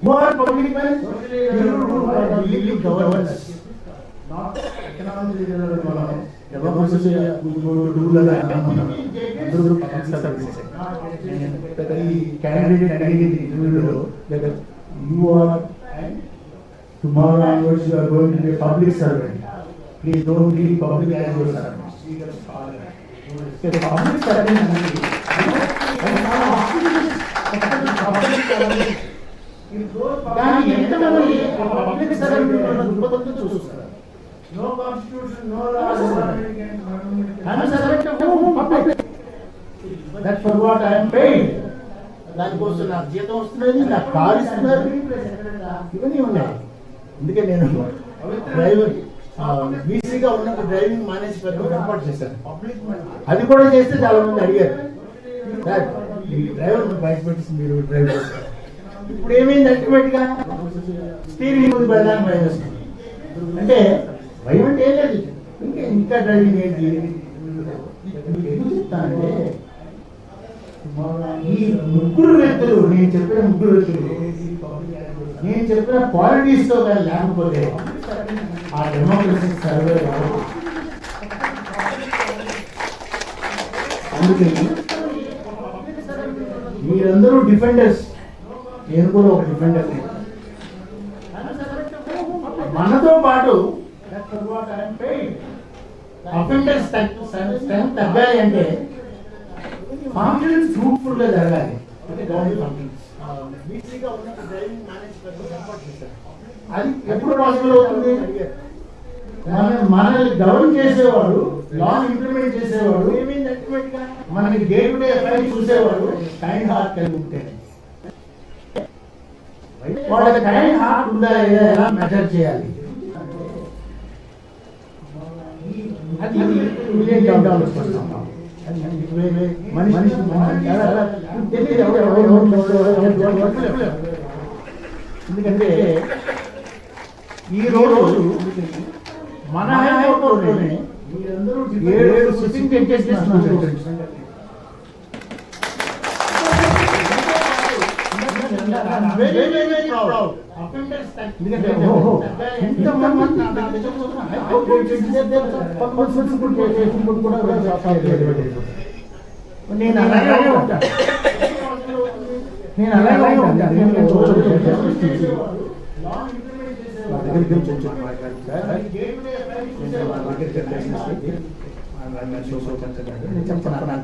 More public men, you governance, not economically relevant. Democracy, we go to do the candidate that you are, and tomorrow onwards you are going to be a public servant. Please don't treat public as your servant. Public servant. కానీ ఎంతమంది public servant దృక్పథంతో చూస్తారు. No constitution, no law, that for what I am paid. దానికోసం నాకు జీతం వస్తున్నది, నాకు car ఇస్తున్నారు, ఇవన్నీ ఉన్నాయి. అందుకే నేను డ్రైవర్ బీసీగా ఉన్నప్పుడు డ్రైవింగ్ మానేసి ఏర్పాటు చేశాను. అది కూడా చేస్తే చాలా మంది అడిగారు, సార్ ఈ డ్రైవర్ బయట పెట్టేసి మీరు డ్రైవ్ చేస్తారు. ఇప్పుడు ఏమైంది, అల్టిమేట్ గా స్టీరింగ్ ముందు వెళ్ళడానికి భయం వస్తుంది. అంటే భయం అంటే ఏం లేదు, ఇంకా డ్రైవింగ్ ఏంటి ఎందుకు చెప్తానంటే, ఈ ముగ్గురు వ్యక్తులు, నేను చెప్పిన ముగ్గురు వ్యక్తులు, నేను చెప్పిన క్వాలిటీస్ తో కానీ లేకపోతే ఆ డెమోక్రసీ సర్వే రాదు. అందుకని మీరందరూ డిఫెండర్స్, నేను కూడా ఒక డిఫెండర్. మనతో పాటు అఫెండర్స్ స్ట్రెంగ్త్ తగ్గాలి అంటే ఫంక్షన్స్ ఫ్రూట్ఫుల్ గా జరగాలి. అది ఎప్పుడు పాసిబుల్ అవుతుంది? మనల్ని గవర్న్ చేసేవాడు, లా ఇంప్లిమెంట్ చేసేవాడు, మనకి డే టు డే అఫైర్స్ చూసేవాడు కైండ్ హార్ట్ కలిగి ఉంటే. వాళ్ళకి కైండ్ హార్ట్ ఉందా లేదా ఎలా మెజర్ చేయాలి? అది $1 million మనిషి ఎందుకంటే ఈ రోజు మన హైకోర్టులోనే 7 సిట్టింగ్ జడ్జెస్ చేస్తున్నారు. నేను అలాగే ఉంటాను.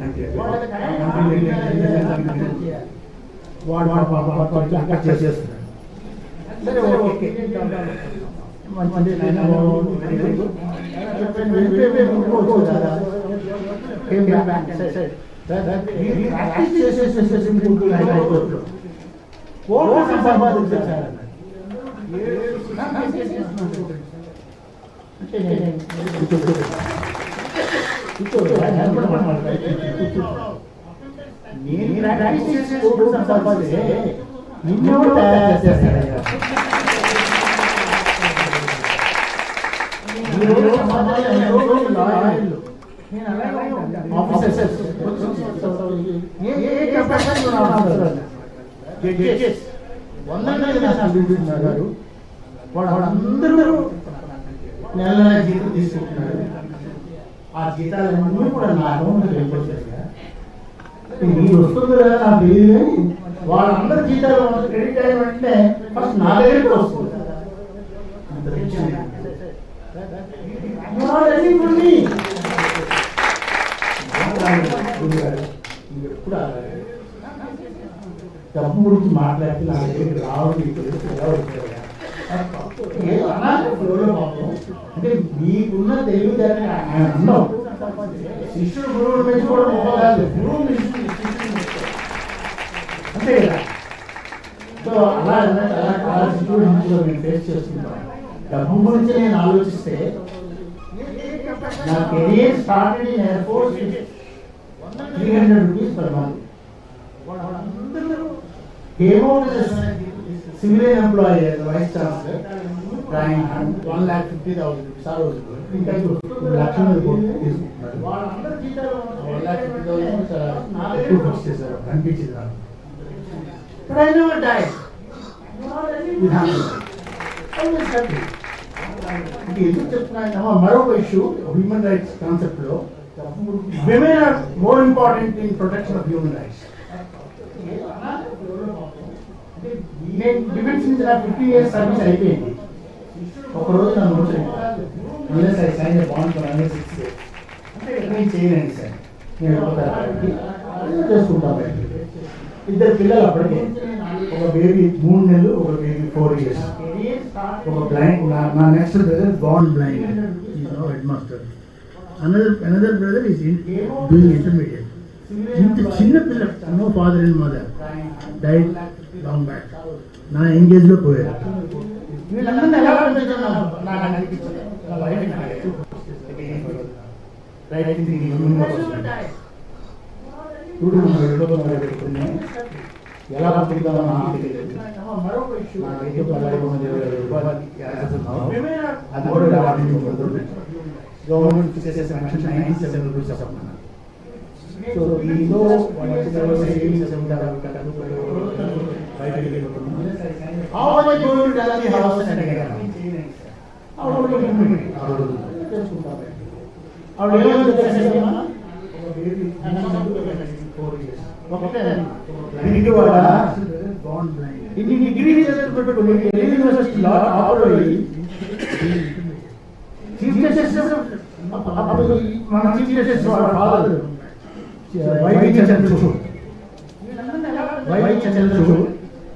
సరే ఓకే వాళ్ళందరూ నెల జీతం తీసుకుంటున్నారు. ఆ జీతాలన్నీ కూడా నా అకౌంట్కి వెళ్ళిపోతాయి. ఇది వస్తుంది కదా నాకు తెలియదు కానీ వాళ్ళందరి జీతాలు క్రెడిట్ అయిన వెంటనే ఫస్ట్ నా దగ్గరికి వస్తుంది. అంత రిచ్ ఎప్పుడు డబ్బు గురించి మాట్లాడితే నా దగ్గరికి రావడం అంటే మీకున్న తెలివితేట అన్నాం. శిష్యుడు గురువుని మెచ్చుకోవడం గురువు అంతే కదా. సో అలా చాలా సిచ్యువేషన్స్లో మేము ఫేస్ చేస్తున్నాం. డబ్బు గురించి నేను ఆలోచిస్తే నా career started in air force 300 rupees per month. Came out as a civilian employee as a vice chancellor, trying 1,50,000 rupees. I was good. Lakshman is good. 1,50,000 rupees are but I never died. With hunger. I was happy. మరొక issue human rights concept లో women are more important in protection of human rights. నేను defence నుంచి నా 50 years service అయిపోయింది. ఒకరోజు నన్ను unless I sign a bond for another 6 years అంటే నేను చేయలేను సార్. నేను చేసుకుంటాను. ఇద్దరు పిల్లలు అప్పటికే, ఒక బేబీ 3 నెలలు, ఒక బేబీ 4 years. ఒక బ్లైండ్ నా next brother bond blind headmaster. Another brother is doing intermediate. ఇంత చిన్న పిల్ల, no father and mother, died long back. నా ఎంగేజ్ లో పోయారు. వీళ్ళందరినీ ఎలా పంపించారు నాకు అనిపించింది. ఎలా పంపిద్దామని నాకు తెలియదు. గవర్నమెంట్ చేసే శాంక్షన్ 97 రూపీస్ చెప్పమన్నా. సో దీంతో చీఫ్ జస్టిస్ మన chief justice father YV Chandrachud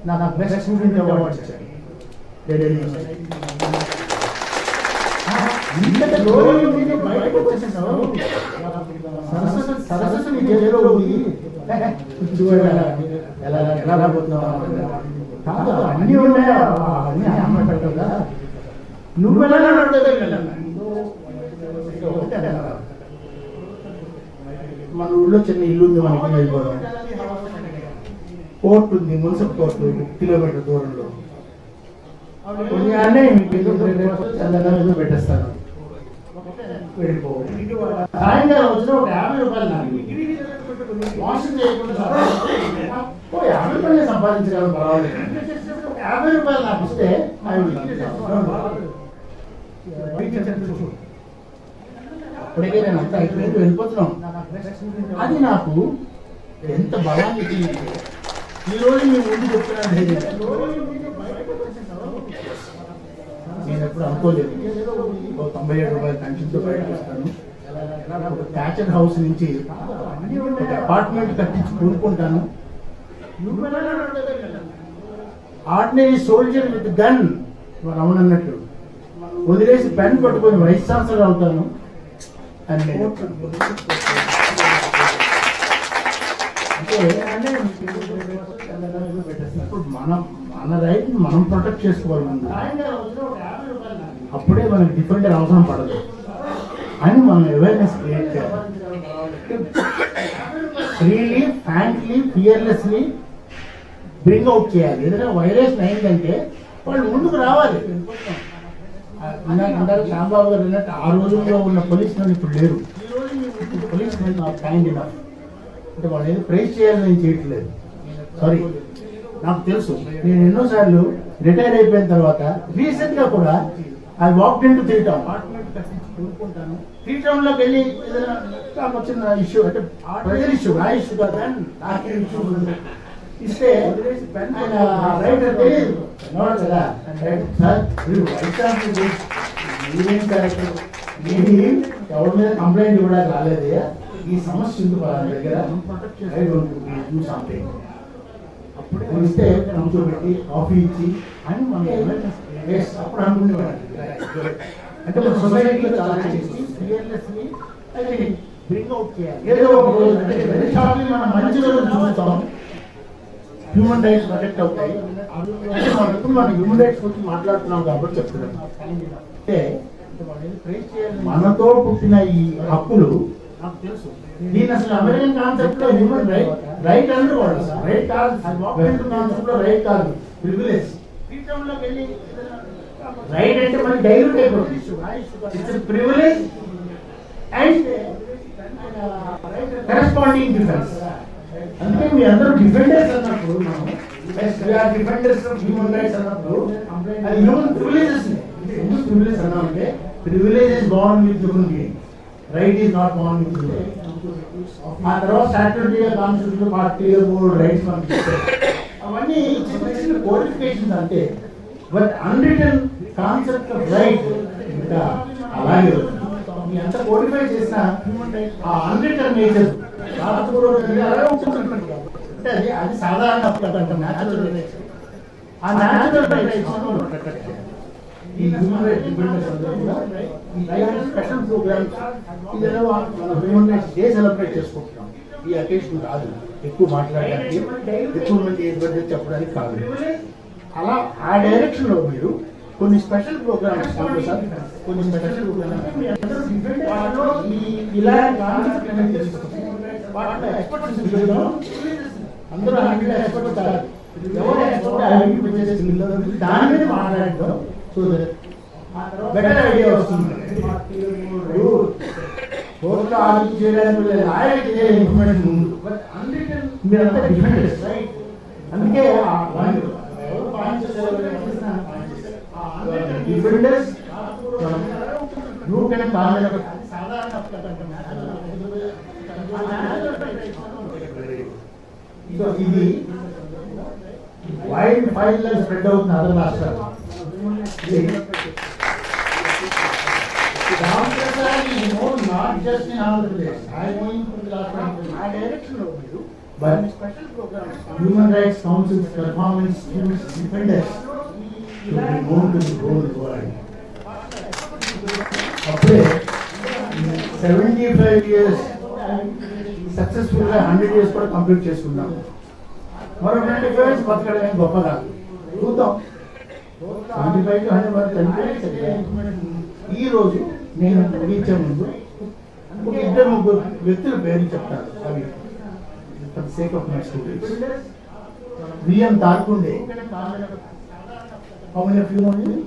నాకు బెస్ట్ స్టూడెంట్ అవార్డు ఇచ్చారు. సరస్సు నీ జైల్లో ఉంది, ఎలా పోతున్నావు కాదు, అన్నీ ఉన్నాయా, అన్నీ అమ్మ పెట్టదా, నువ్వు ఎలా మన ఊళ్ళో చిన్న ఇల్లు ఉంది, మనకి వెళ్ళిపోవడం. కోర్టు ఉంది, మున్సిపల్ కోర్టు కిలోమీటర్ దూరంలో. పెట్టేస్తాను, వెళ్ళిపో. సాయంకాలం వచ్చిన ఒక 50 రూపాయలు నాకు మోసం చేయకుండా 50 రూపాయలు సంపాదించగలను, పర్వాలేదు. 50 రూపాయలు నాకు ఇస్తే అప్పటికే నేను అంతా అయిపోయింది, వెళ్ళిపోతున్నాం. అది నాకు ఎంత బలాన్ని ఇచ్చిందంటే ఈరోజు మేము ముందు చెప్తున్నాను. నేను ఎప్పుడు అనుకోలేదు 97 రూపాయల పెన్షన్తో బయటకు వస్తాను. థ్యాచర్ హౌస్ నుంచి ఒక అపార్ట్మెంట్ కట్టించి కూరుకుంటాను. ఆర్డినరీ సోల్జర్ విత్ గన్ అవునన్నట్టు వదిలేసి పెన్ పట్టుకొని వైస్ ఛాన్సలర్ అవుతాను అని నేను ఇప్పుడు మన రైట్ మనం ప్రొటెక్ట్ చేసుకోవాలి. అప్పుడే మనకి డిఫెండర్ అవసరం పడదు అని మనం అవేర్నెస్ క్రియేట్ చేయాలి. Freely, frankly, fearlessly bring out చేయాలి. ఏదైనా వైలేషన్ అయిందంటే వాళ్ళు ముందుకు రావాలి. ఇందాక శ్యాంబాబు గారు అన్నట్టు ఆ రోజుల్లో ఉన్న పోలీస్ మెన్ ఇప్పుడు లేరు. Policemen are kind enough. అంటే వాళ్ళు ఏదో ప్రైజ్ చేయాలని నేను చేయట్లేదు, సారీ. నాకు తెలుసు, నేను ఎన్నోసార్లు రిటైర్ అయిపోయిన తర్వాత రీసెంట్గా కూడా I walked in to 3 town కొనుక్కుంటాను. 3 టౌన్లోకి వెళ్ళి ఏదైనా నాకు వచ్చిన ఇష్యూ అంటే ప్రజల ఇష్యూ, నా ఇష్యూ కాదు, నాకే ఇష్యూ ఇస్తే ఆయన రైట్ అంటే నోడు కదా సార్ మీరేం కరెక్ట్, మీది ఎవరి మీద కంప్లైంట్ కూడా రాలేదు, ఈ సమస్య ఉంది వాళ్ళ దగ్గర అప్పుడు ఇస్తే కూర్చోబెట్టి కాఫీ ఇచ్చి అని మనం అప్పుడు అనుకునేవాడు. అంటే మన సొసైటీలో చాలా చేసి ఫియర్లెస్లీ బ్రింగ్ అవుట్ చేయాలి. ఏదో ఒక రోజు అంటే వెరీ షార్ట్లీ మనం మంచి రోజు చూస్తాం, హ్యూమన్ రైట్స్ ప్రొటెక్ట్ అవుతాయి. మనం హ్యూమన్ రైట్స్ గురించి మాట్లాడుతున్నాం కాబట్టి చెప్తున్నాం. అంటే మనతో పుట్టిన ఈ హక్కులు నాకు తెలుసు. దీని అసలు అమెరికన్ కాన్సెప్ట్ లో హ్యూమన్ రైట్ అంటే వాళ్ళు రైట్ కాదు, కాన్సెప్ట్ లో రైట్ కాదు, ప్రివిలేజ్. రైట్ అంటే మనకి డైల్యూట్ అయిపోతుంది. It's privilege and corresponding defence. అంటే మీ అందరూ డిఫెండర్స్ అన్నప్పుడు మనం డిఫెండర్స్ ఆఫ్ హ్యూమన్ రైట్స్ అన్నప్పుడు అది హ్యూమన్ ప్రివిలేజెస్. ఎందుకు ప్రివిలేజ్ అన్నామంటే privilege is bond with human being, right is not bond with human. ఆ తర్వాత స్టాట్యూటరీ కాన్స్టిట్యూషన్ పార్టీ రైట్స్ మనకి అవన్నీ చిన్న చిన్న కోడిఫికేషన్స్ అంతే. బట్ అన్రిటన్ కాన్సెప్ట్ ఆఫ్ రైట్ ఇంకా అలాగే మీ అంత కోడిఫై చేసిన ఆ అన్రిటన్ నేచర్ అంటే అది సాధారణ న్యాచురల్ రైట్స్. ఆ న్యాచురల్ రైట్స్ ఈ హ్యూమన్ రైట్స్ డిఫెండర్స్ అందరూ కూడా ఈ స్పెషల్ ప్రోగ్రామ్స్ ఇదేదో మన హ్యూమన్ రైట్స్ డే సెలబ్రేట్ చేసుకుంటున్నాం. ఈ అకేషన్ కాదు ఎక్కువ మాట్లాడడానికి, ఎక్కువ మంది ఏది పడితే చెప్పడానికి కాదు. అలా ఆ డైరెక్షన్ లో మీరు కొన్ని స్పెషల్ ప్రోగ్రామ్స్ కొన్ని స్పెషల్ ప్రోగ్రామ్స్ ఇలా అందరూ ఎక్స్పర్ట్ కాదు, ఎవరు ఎక్స్పర్ట్ దాని మీద మాట్లాడటం. సో బెటర్ ఐడియా వస్తుంది. కోర్టులో ఆలోచన చేయడానికి ఆయనకి ఇన్ఫర్మేషన్ ఉంది. మీరంతా డిఫెండర్స్, అందుకే డిఫెండర్స్ యూ కెన్ ఇది వైల్డ్ ఫైల్ స్ప్రెడ్ అవుతుంది అదర్ రాష్ట్రాలు. Not just in Andhra Pradesh. I am going to the last one. My direction of you, but special programs, human rights councils, performance students, defenders should be known to the whole world. After 75 years, successfully 100 years for complete చేసుకున్నాం. మరో 25 years బతకడమే గొప్ప కాదు. చూద్దాం 75 to 100 వరకు చనిపోయి ఈ రోజు నేను ముగించే ముందు ఒక 2-3 వ్యక్తుల పేర్లు చెప్తాను. అవి for the sake of my students. VM Tarkunde. How many of you know him?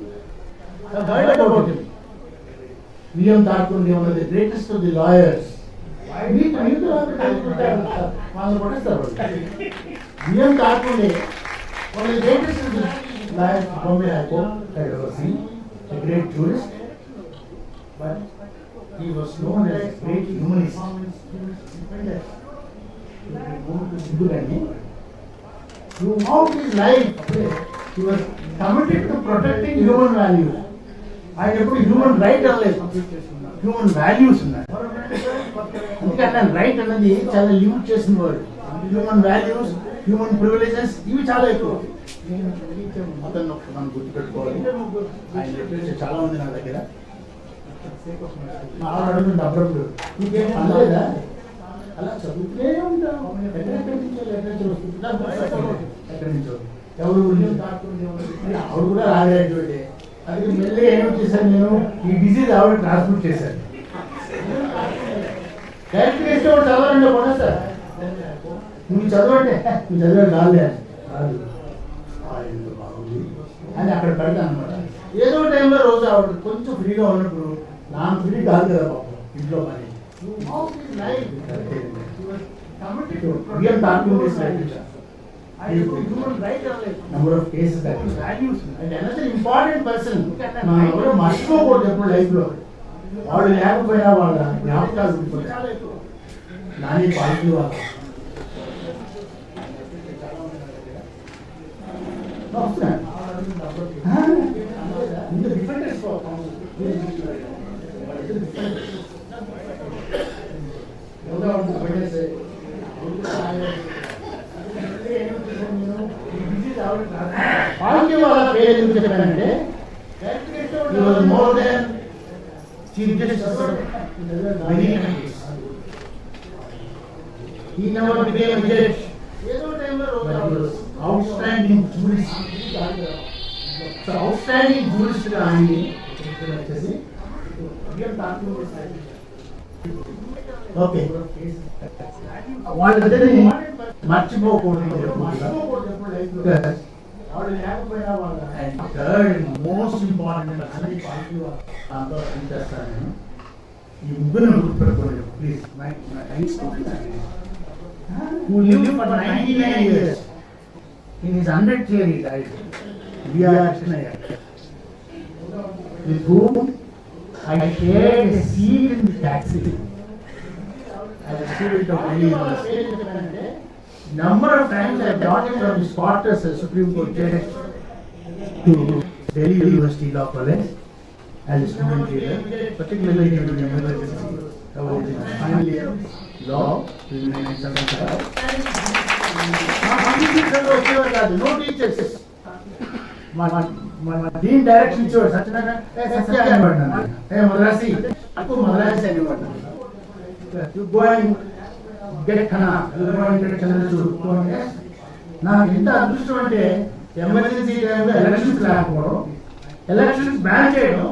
Heard about him. VM Tarkunde one of the greatest of the lawyers. వాళ్ళు పడేస్తారు. VM Tarkunde one of the greatest of the lawyers Bombay high court had ever seen. A great jurist, but he was known as a great humanist. Throughout his life, he was committed to protecting human values. ఆయన ఎప్పుడు human right అనలేదు, human values ఉన్నాయి. అందుకని right అన్నది చాలా limit చేసిన word. Human values, human privileges ఇవి చాలా ఎక్కువ. అతను మనం గుర్తుపెట్టుకోవాలి. ఆయన లిటరేచర్ చాలా ఉంది నా దగ్గర. అడుగుతుంది అప్పుడప్పుడు ఇంకేం అనలేదా, అలా చదువుతూనే ఉంటాం. ఎక్కడి నుంచో ఎవరు ఆవిడ కూడా రాగేటువంటి అది మెల్లి ఏం చేశాను నేను, ఈ డిసీజ్ ఆవిడ ట్రాన్స్మిట్ చేశాను. డైరెక్ట్ చేస్తే వాడు చదవాలంటే కూడా సార్ నువ్వు చదవండి, నువ్వు చదివే కాదులే కాదు బాగుంది అని అక్కడ పెడతాను అనమాట. ఏదో టైంలో రోజు ఆవిడ కొంచెం ఫ్రీగా ఉన్నప్పుడు నాకు ఫ్రీ కాదు కదా పాపం ఇంట్లో పని. Number of cases and another important person మనం ఎవరో మర్చిపోకూడదు ఎప్పుడు లైఫ్ లో. వాళ్ళు లేకపోయినా వాళ్ళ జ్ఞాపకాలు ఉండిపోతాయి. నాని పార్టీ వాళ్ళు పార్టీ వాళ్ళ పేరు ఎందుకు చెప్పానంటే more than chief justice many countries. He never became a judge. But he was outstanding jurist. So outstanding jurist ఆయన్ని వచ్చేసి ఓకే వాళ్ళిద్దరిని మర్చిపోకూడదు. And third most important చేస్తాను ఈ ముగ్గురు గుర్తుపెట్టుకోండి please. Who lived for 99 years. In his 100th year he died. V.R. Krishnaiah. With whom I shared a seat in the taxi as a student of Delhi University. Number of times I brought him from his quarters as Supreme Court judge to Delhi University Law College as a student leader, particularly during the emergency about the final year law in 1975. No teachers. My dean direction ichor Satyanarayana Satya anivadana. Hey Madrasi, aku Madrasi anivadana. You go and get khana, you go and get channel to go and yes. Na inta adrushtam ante emergency time lo elections leకపోవడం, elections ban చేయడం,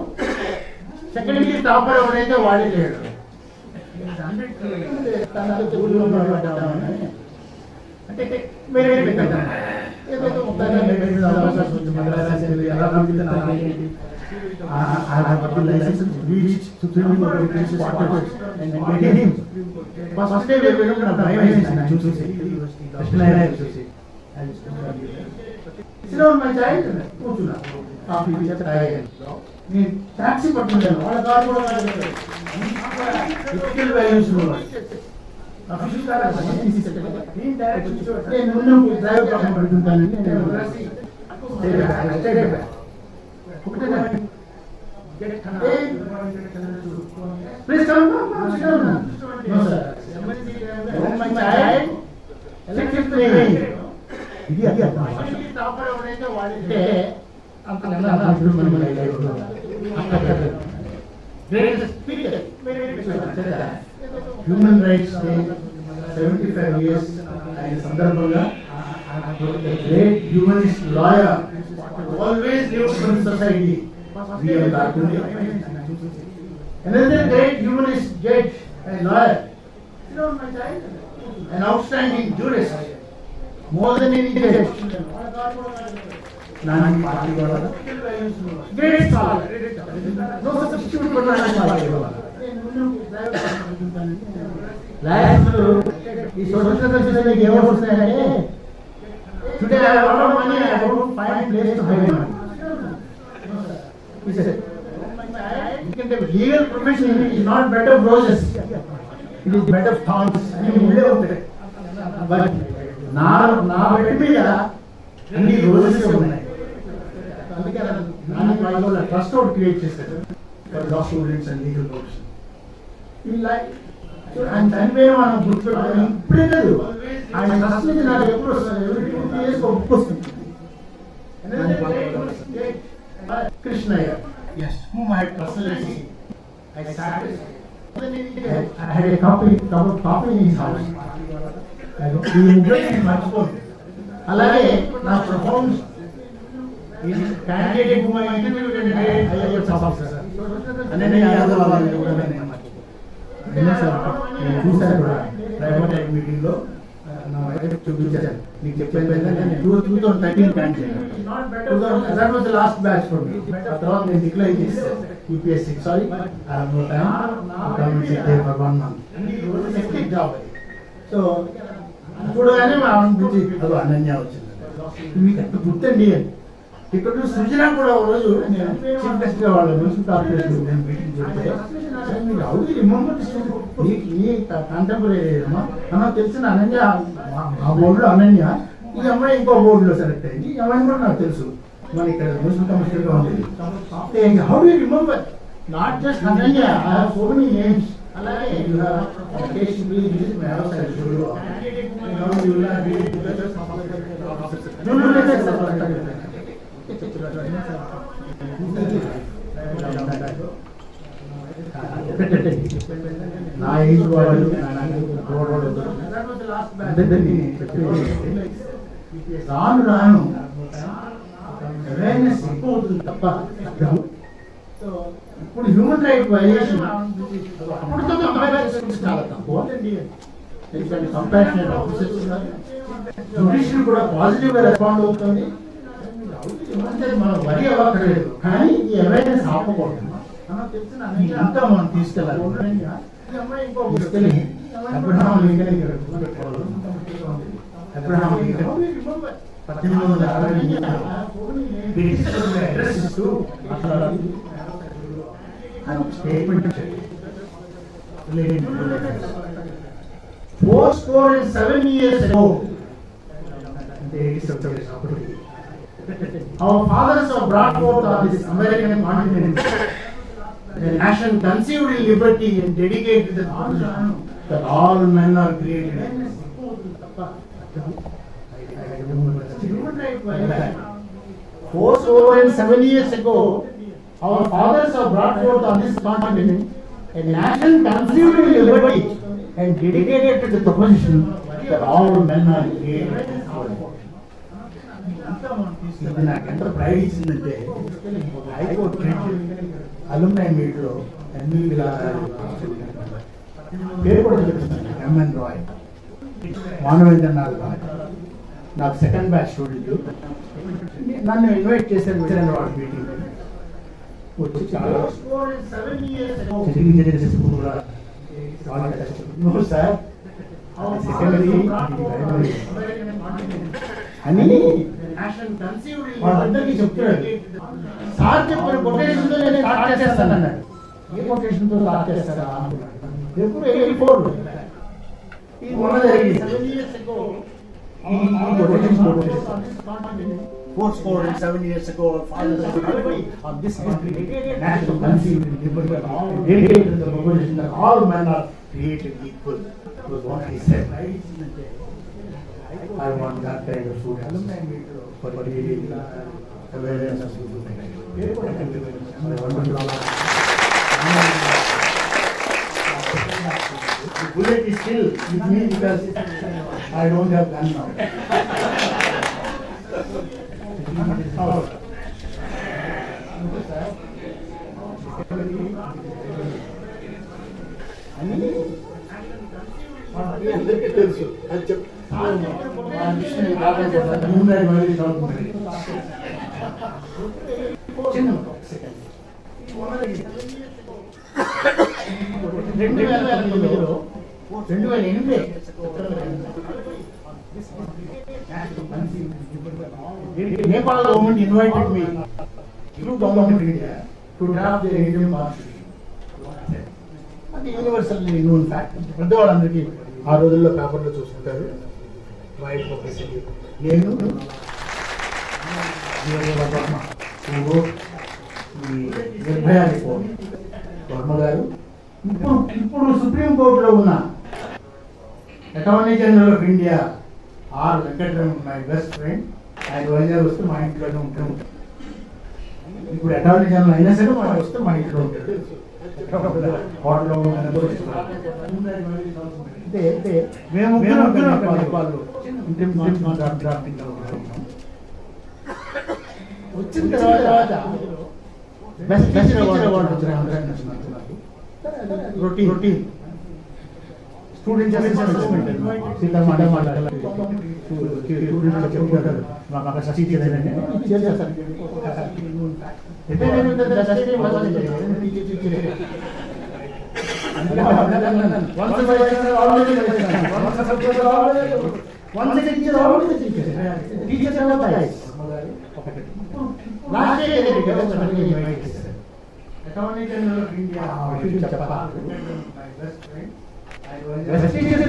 second year topper ఎవరైతే వాడే చేయడం. అంటే వేరే పెట్టాను ఏదో మొత్తంగా అవకాశం ఉంది. మద్రాసు ఎలా పంపితే licence reach supreme court first day వెళ్ళినప్పుడు భయం వేసింది చూసి చూసి కూర్చున్నా కాఫీ నేను టాక్సీ పట్టుకున్నాను. వాళ్ళ కారు కూడా ఎథికల్ వాల్యూస్ డ్రైవర్ పక్కన పెడుతుంటాను. ప్లీజ్ ఇది వాడితే హ్యూమన్ రైట్స్ డే 75 years అయిన సందర్భంగా great humanist lawyer always lives in society VR కాకుండా another great humanist judge and lawyer, an outstanding jurist, more than any judge. Nani Party wala, great scholar, no substitute for Nani Party wala. Life, this social system gave us today I have a lot of money, I have to find place to hide money. He said, legal profession is not bed of roses, it is bed of thorns. But నా bed మీద అన్ని roses ఉన్నాయి. అందుకే నాన్న వాళ్ళు trust out create చేశారు for law students and legal profession. ఆయన చనిపోయిన మనం గుర్తుపెట్టుకోవాలి. ఇప్పుడే లేదు, ఆయన ట్రస్ట్ నుంచి నాకు ఎప్పుడు వస్తుంది, ఎవరి 2 years ఒప్పు వస్తుంది. Krishnaiah, yes, whom I had personally seen. I started. I had a cup of coffee in his house. అలాగే నా profound candidate whom I interviewed and IAS officer Ananya Yadav గారిని కూడా నేను చూశాను కూడా ప్రైవేట్ మీటింగ్ లో. నా వైఫ్ చూపించాను, నీకు చెప్పాను నేను 2013 ప్లాన్ చేయను. That was the last batch for me. ఆ తర్వాత నేను డిక్లైన్ చేశాను UPSC. Sorry, I have no time to come sit there for 1 month. Hectic job. So చూడగానే మా అనిపించి అది అనన్య వచ్చింది. మీకు ఎంత గుర్తండి అని. ఇక్కడ సృజన కూడా ఒక రోజు నేను చీఫ్ గెస్ట్ గా వాళ్ళ మున్సిపల్ కార్పొరేషన్ నేను మీటింగ్ పెడితే మీరు హౌ డు రిమెంబర్ ఈ కంటెంపరీ అమ్మా నాకు తెలిసిన అనన్య ఆ బోర్డులో అనన్య ఈ అమ్మాయి ఇంకో బోర్డులో సెలెక్ట్ అయింది ఈ అమ్మాయి కూడా నాకు తెలుసు మన ఇక్కడ మున్సిపల్ కమిషనర్ గా ఉండేది. How do remember not just Ananya so many names. అలాగే నా ఏజ్ వాళ్ళు రాను రాను అవేర్నెస్ ఎక్కువ అవుతుంది తప్ప ఇప్పుడు హ్యూమన్ రైట్ వైలేషన్ అప్పుడు చాలా తక్కువ. కంపాషనేట్ ఆఫీసర్స్ జ్యుడిషియల్ కూడా పాజిటివ్ గా రెస్పాండ్ అవుతుంది. మనం వరి అవ్వక్కర్లేదు కానీ ఈ అవేర్నెస్ ఆపకూడదు. ఇంకా మనం తీసుకెళ్ళాలి. Abraham Lincoln 4 years ago, our fathers have brought forth on this American continent a nation conceived in liberty and dedicated to the proposition that all men are created. 4 years ago, our fathers have brought forth on this continent a nation conceived in liberty and dedicated to the proposition that all men are created. ఇది నాకు ఎంత pride ఇచ్చిందంటే high court alumni మీట్లో పేరు కూడా చెప్తున్నాను. MN Roy, Manavendra నాకు second batch student. నన్ను ఇన్వైట్ చేశారు వాడి మీటింగ్ వచ్చి చాలా సార్ అని వాళ్ళందరికీ చెప్తున్నాడు. సార్ చెప్పిన కొటేషన్ తో నేను స్టార్ట్ చేస్తాను అన్నాడు. ఏ కొటేషన్ తో స్టార్ట్ చేస్తారా ఎప్పుడు 84 ఇది మొన్న జరిగింది. Fourscore and 7 years ago, fathers of this country, national conceived in liberty, dedicated to the proposition that all men are created equal. Was what he said. I want that kind of students for creating awareness of the bullet is still with me because I don't have gun now. అందరికీ తెలుసు అది Nepal government invited me through government of India to draft the Indian constitution. అది universally known fact. పెద్దవాళ్ళందరికీ ఆ రోజుల్లో పేపర్లో చూస్తుంటారు. Right publicity. నేను నిర్భయ రిపోర్ట్ వర్మ గారు ఇప్పుడు సుప్రీంకోర్టులో ఉన్న attorney general of India R Venkataramana, my best friend. ఆయన వైజాగ్ వస్తే మా ఇంట్లోనే ఉంటాం. ఇప్పుడు అటార్నీ జనరల్ అయినా సరే మా వస్తే మా ఇంట్లో ఉంటాడు. మేము వచ్చిన తర్వాత best award routine students assessment సీతామాట మాట్లాడాలి. మాకు అక్కడ ససీ చేయాలండి రాజశేఖర్ రెడ్డి గారు సడన్గా ఇన్వైట్ చేశారు. అటార్నీ జనరల్ ఆఫ్ ఇండియా చెప్పాలి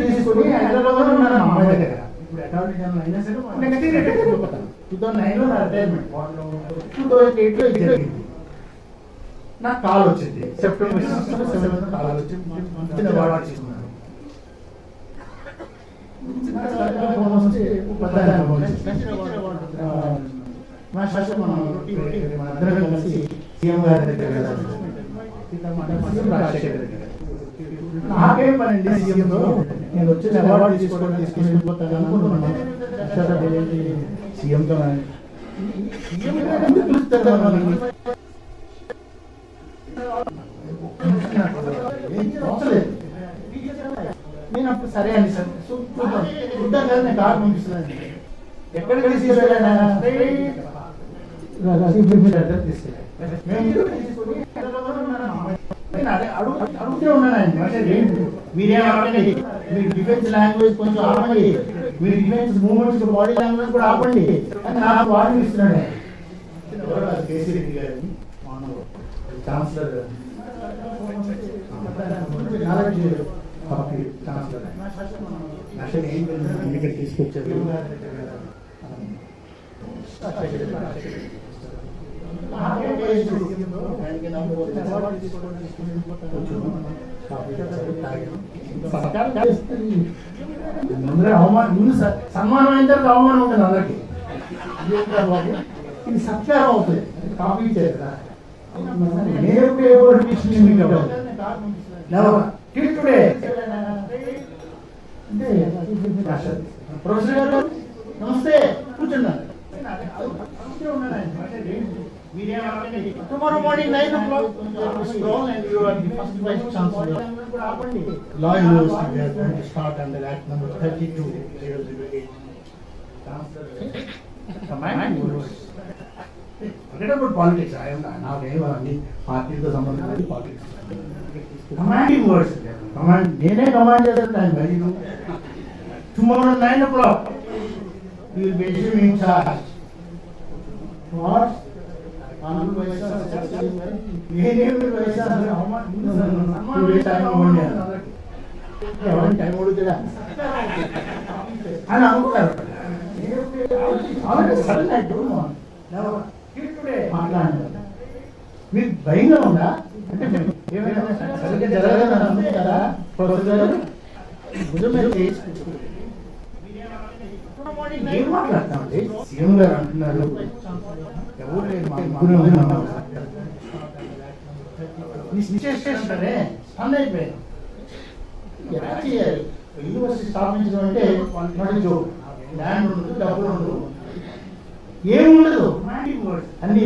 తీసుకుని హైదరాబాద్ ఉన్నారు మా అమ్మాయి దగ్గర. ఇప్పుడు అటార్నీ జనరల్ అయినా సరే నెక్స్ట్ ఇయర్ రిటైర్ అయిపోతాను. 2009లో నా రిటైర్మెంట్, 2008లో ఇది జరిగింది. నాకు కాల్ వచ్చింది, సెప్టెంబర్ 7 కాల్ వచ్చింది, అవార్డు తీసుకున్నాను. నాకేం పని అండి సీఎంతో, నేను వచ్చిన అవార్డు తీసుకుని వెళ్ళిపోతాను అనుకుంటున్నాను. సీఎంతో నేను అప్పుడు సరే అండి సార్ చూద్దాం కదా, నేను కార్ పంపిస్తున్నాను. ఎక్కడికి తీసుకెళ్ళాను అడుగుతూ ఉన్నాను ఆయన, మీరేమండి మీరు డిఫెన్స్ లాంగ్వేజ్ కొంచెం ఆపండి, మీరు డిఫెన్స్ మూవ్మెంట్స్ బాడీ లాంగ్వేజ్ కూడా ఆపండి అని నాకు వార్నింగ్ ఇస్తున్నాడు. కేసీ రెడ్డి గారు ఛాన్సలర్ తీసుకొచ్చారు. సన్మానం అయిన తర్వాత అవమానం ఉంటుంది అందరికి. ఇది సత్కారం అవుతుంది, కాపీ ఇచ్చారు కదా. ప్రొఫెసర్ గారు నమస్తే, కూర్చున్నారు. Tomorrow morning 9 o'clock, strong and you are the first vice chancellor. Law University, we are going to start under Act number 32/008. Commanding words. Forget about politics. I am not any party to someone politics. Commanding words. Command. Nene command just time. Very good. Tomorrow 9 o'clock, you will be in charge. What? Time అడుగుతుందా అని అనుకుంటారు. మాట్లాడారు, మీకు భయంగా ఉందా అంటే ఏమైనా సరిగ్గా జరగదని అనుకుంటారా? ఏం మాట్లాడతామండి? సీఎం గారు అంటున్నారు ఎవరు లేదు, అయిపోయాను. ఎలా చేయాలి? యూనివర్సిటీ స్థాపించడం అంటే ల్యాండ్ ఉండదు, డబ్బులు ఉండదు, ఏముండదు, అన్ని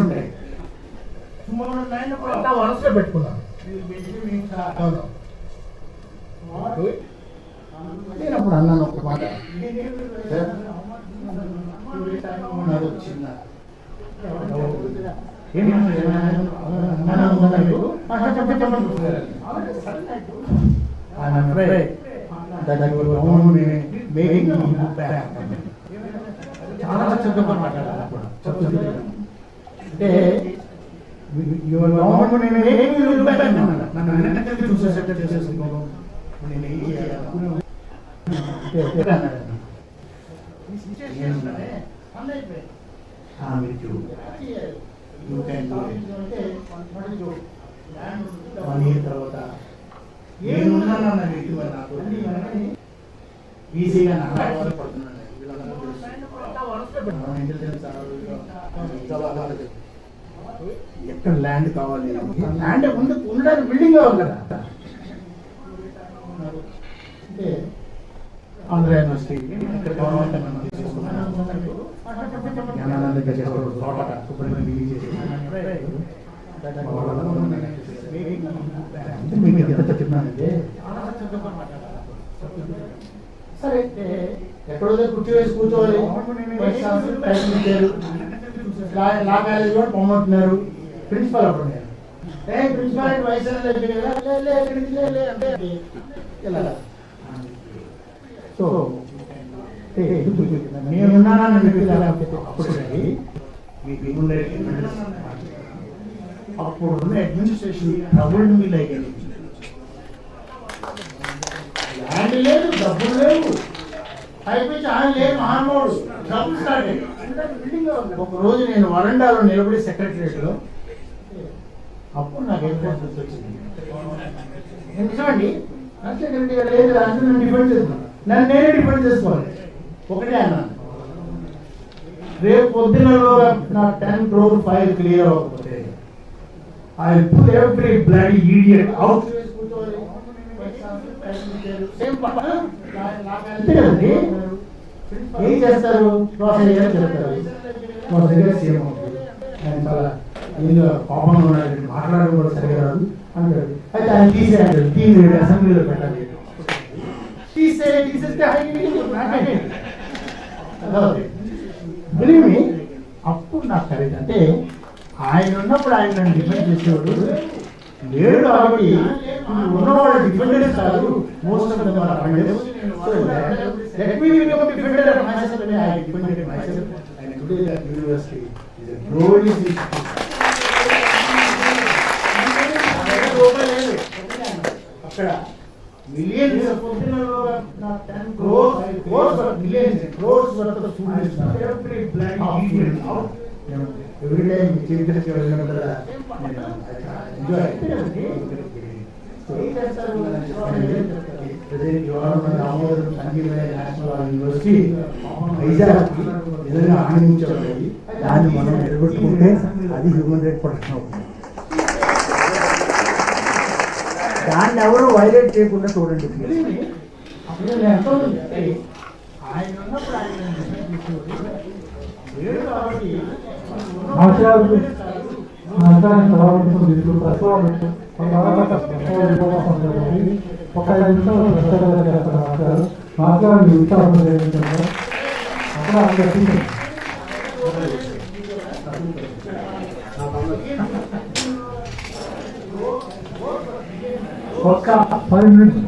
ఉంటాయి. వలసలో పెట్టుకున్నాను. నేను అప్పుడు అన్నాను ఒక మాట, చిన్న చాలా చక్కగా మాట్లాడాలి. అంటే నన్ను చూసేటట్టు చేసేసుకోవడం, నేను ఏం చేయాలి తర్వాత ఏమున్నానన్న వ్యక్తి నాకు ఈజీగా ఎక్కడ ల్యాండ్ కావాలి, ల్యాండ్ ఉండడానికి బిల్డింగ్ కావాలి కదా. అంటే ఆంధ్ర యూనివర్సిటీ సరే ఎక్కడో కుర్చీ వేసి కూర్చోవాలి. లా కాలేజ్ కూడా పొమ్మంటున్నారు. ప్రిన్సిపల్ అప్పుడు ప్రిన్సిపాలిటీ వయసు అంటే సో నేనున్నానని చెప్పి లేకపోతే అప్పుడండి మీకు హ్యూమన్ రైట్స్ అప్పుడున్న అడ్మినిస్ట్రేషన్ ట్రబుల్డ్ మీ లైక్ ల్యాండ్ లేదు, డబ్బులు లేవు, అయిపోయి ఆయన లేదు మహానుభావుడు, డబ్బులు స్టార్ట్ అయ్యి ఒక రోజు నేను వరండాలో నిలబడి సెక్రటరియట్లో అప్పుడు నాకు ఎయిర్పోర్ట్ వచ్చింది. నిజమండి సెక్రటరీ గారు లేదు అందరూ నన్ను డిఫెండ్ చేస్తున్నాను, నన్ను నేనే డిఫెండ్ చేసుకోవాలి. ఒకటే అన్నాను, రేపు పొద్దునలో నా 10 crore ఫైల్ క్లియర్ అవ్వకపోతే I pull every bloody idiot out. అంతేనండి, ఏం చేస్తారు? ప్రాసెస్ చేస్తారు. మా దగ్గర సీఎం అవుతుంది, ఆయన చాలా ఏదో కోపంగా ఉన్నాడు, మాట్లాడడం కూడా సరిగా రాదు అంటాడు. అయితే ఆయన తీసేయాలి, తీసేయాలి, అసెంబ్లీలో పెట్టాలి. తీసేస్తే బిలీవ్ మీ, అప్పుడు నాకు ఖరీదు అంటే ఆయన ఉన్నప్పుడు ఆయన నన్ను డిఫెండ్ చేసేవాడు లేడు కాబట్టి ఉన్నవాళ్ళు డిఫెండెడ్ కాదు. Most of them are offended. Let me become defended of myself and I defended myself and today that university is a glory అక్కడ మిలియన్స్ ఎవ్రీ టైం చీఫ్ వెళ్ళినప్పుడు యూనివర్సిటీ వైజాగ్ నిజంగా ఆనందించబడి దాన్ని మనం నిలబెట్టుకుంటే అది హ్యూమన్ రైట్ ప్రొటెక్షన్ అవుతుంది. దాన్ని ఎవరు వైలేట్ చేయకుండా చూడండి. ఒక్క 5 minutes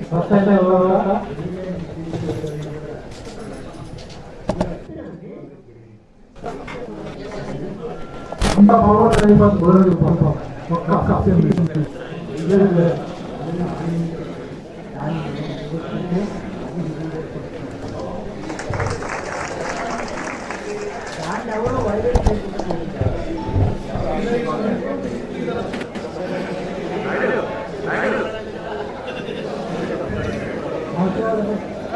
ఫస్ట్ అయితే అంత పవర్ అయిపోతుంది. ఒక్క ఎవరు వైలేట్ ఒక్క 5 minutes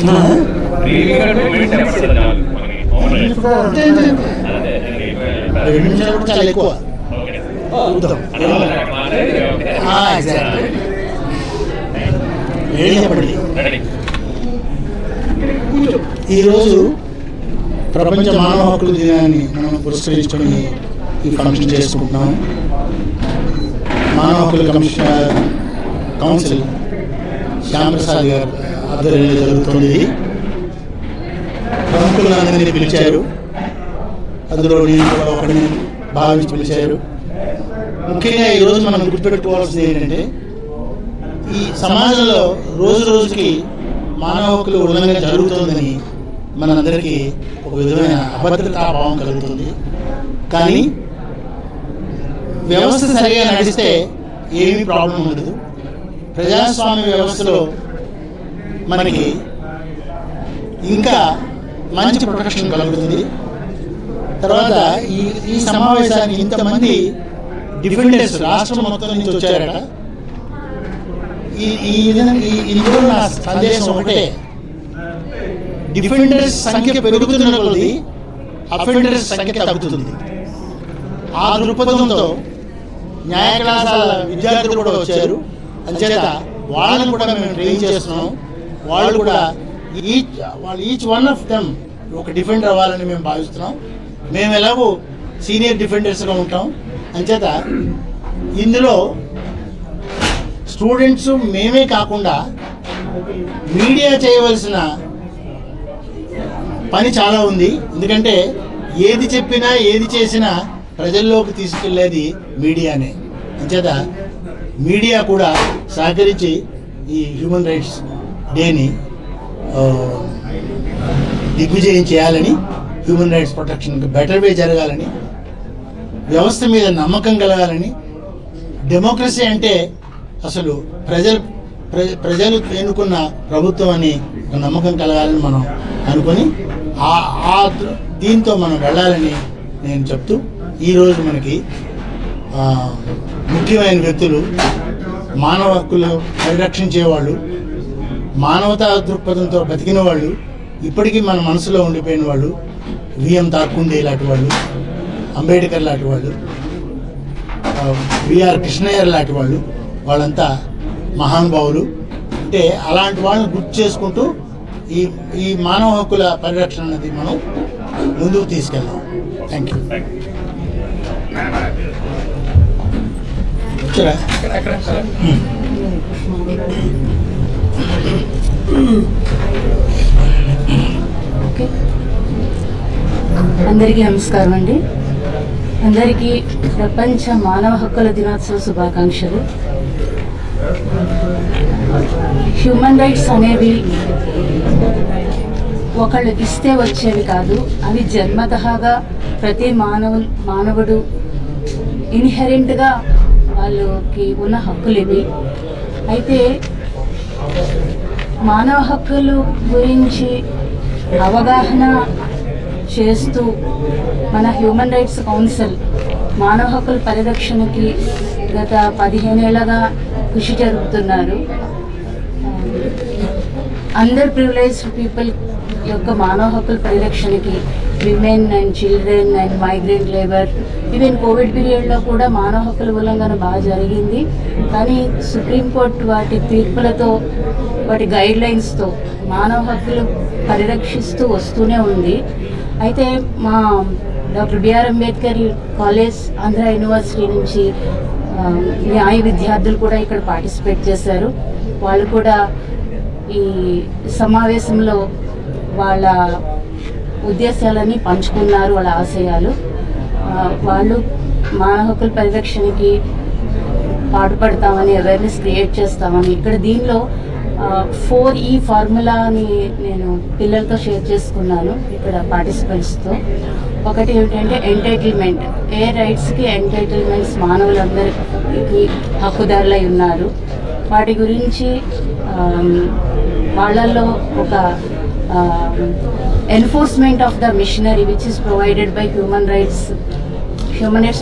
2 నిమిషాలు కూడా చాలా ఎక్కువ. చెప్పండి. ఈరోజు ప్రపంచ మానవ హక్కుల దినాన్ని మనం పురస్కరించుకొని ఈ ఫంక్షన్ చేసుకుంటున్నాం. మానవ హక్కుల కౌన్సిల్ శ్యామప్రసాద్ గారు ఆధ్వర్యంలో జరుగుతుంది. ప్రముఖులందరినీ పిలిచారు, అందులో నేను కూడా ఒకరిని భావించి పిలిచారు. ముఖ్యంగా ఈరోజు మనం గుర్తుపెట్టుకోవాల్సింది ఏంటంటే, ఈ సమాజంలో రోజు రోజుకి మానవ హక్కుల ఉల్లంఘన జరుగుతుందని మనందరికీ ఒక విధమైన అభద్రతాభావం కలుగుతుంది. కానీ వ్యవస్థ సరిగా నడిస్తే ఏమీ ప్రాబ్లం ఉండదు. ప్రజాస్వామ్య వ్యవస్థలో మనకి ఇంకా మంచి ప్రొటెక్షన్ కలుగుతుంది. తర్వాత ఈ సమావేశానికి ఇంతమంది డిఫెండర్స్ రాష్ట్రం మొత్తం నుంచి వచ్చారట. ఇందులో నా సందేశం ఒకటే, డిఫెండర్స్ సంఖ్య పెరుగుతున్న కొద్దీ అఫెండర్స్ సంఖ్య తగ్గుతుంది. ఆ దృక్పథంతో న్యాయ కళాశాల విద్యార్థులు కూడా వచ్చారు. అంచేత వాళ్ళని కూడా మేము ట్రైన్ చేస్తున్నాం. వాళ్ళు కూడా ఈచ్ వన్ ఆఫ్ దెమ్ ఒక డిఫెండర్ అవ్వాలని మేము భావిస్తున్నాం. మేము ఎలాగో సీనియర్ డిఫెండర్స్గా ఉంటాం. అంచేత ఇందులో స్టూడెంట్స్ మేమే కాకుండా మీడియా చేయవలసిన పని చాలా ఉంది. ఎందుకంటే ఏది చెప్పినా ఏది చేసినా ప్రజల్లోకి తీసుకెళ్లేది మీడియానే. అంచేత మీడియా కూడా సహకరించి ఈ హ్యూమన్ రైట్స్ డేని దిగ్విజయం చేయాలని, హ్యూమన్ రైట్స్ ప్రొటెక్షన్కి బెటర్ వే జరగాలని, వ్యవస్థ మీద నమ్మకం కలగాలని, డెమోక్రసీ అంటే అసలు ప్రజలు ఎన్నుకున్న ప్రభుత్వం అని ఒక నమ్మకం కలగాలని మనం అనుకొని దీంతో మనం వెళ్ళాలని నేను చెప్తూ, ఈరోజు మనకి ముఖ్యమైన వ్యక్తులు, మానవ హక్కులు పరిరక్షించేవాళ్ళు, మానవతా దృక్పథంతో బతికిన వాళ్ళు, ఇప్పటికీ మన మనసులో ఉండిపోయిన వాళ్ళు, విఎం తార్కుండే లాంటి వాళ్ళు, అంబేద్కర్ లాంటి వాళ్ళు, విఆర్ కృష్ణయ్యర్ లాంటి వాళ్ళు, వాళ్ళంతా మహానుభావులు. అంటే అలాంటి వాళ్ళని గుర్తు చేసుకుంటూ ఈ మానవ హక్కుల పరిరక్షణ అనేది మనం ముందుకు తీసుకెళ్దాం. Thank you. అందరికీ నమస్కారం అండి. అందరికీ ప్రపంచ మానవ హక్కుల దినోత్సవ శుభాకాంక్షలు. హ్యూమన్ రైట్స్ అనేవి ఒకళ్ళు ఇస్తే వచ్చేవి కాదు, అవి జన్మతహాగా ప్రతి మానవుడు ఇన్హెరెంట్గా వాళ్ళకి ఉన్న హక్కులు ఇవి. అయితే మానవ హక్కులు గురించి అవగాహన చేస్తూ మన హ్యూమన్ రైట్స్ కౌన్సిల్ మానవ హక్కుల పరిరక్షణకి గత 15 ఏళ్ళగా కృషి జరుపుతున్నారు. అండర్ ప్రివిలేజ్డ్ పీపుల్ యొక్క మానవ హక్కుల పరిరక్షణకి, women and children and migrant labour, even covid పీరియడ్లో కూడా మానవ హక్కుల ఉల్లంఘన బాగా జరిగింది. కానీ సుప్రీంకోర్టు వాటి తీర్పులతో, వాటి గైడ్ లైన్స్తో మానవ హక్కులు పరిరక్షిస్తూ వస్తూనే ఉంది. అయితే మా doctor BR Ambedkar college, Andhra university నుంచి న్యాయ విద్యార్థులు కూడా ఇక్కడ పార్టిసిపేట్ చేశారు. వాళ్ళు కూడా ఈ సమావేశంలో వాళ్ళ ఉద్దేశాలని పంచుకున్నారు, వాళ్ళ ఆశయాలు. వాళ్ళు మానవ హక్కుల పరిరక్షణకి పాటుపడతామని, అవేర్నెస్ క్రియేట్ చేస్తామని, ఇక్కడ దీనిలో 4E ఫార్ములాని నేను పిల్లలతో షేర్ చేసుకున్నాను ఇక్కడ పార్టిసిపెంట్స్తో. ఒకటి ఏమిటంటే ఎంటైటిల్మెంట్, ఏ రైట్స్కి ఎంటైటిల్మెంట్స్ మానవులందరికీ హక్కుదారులై ఉన్నారు, వాటి గురించి వాళ్ళల్లో ఒక enforcement of the machinery which is provided by human rights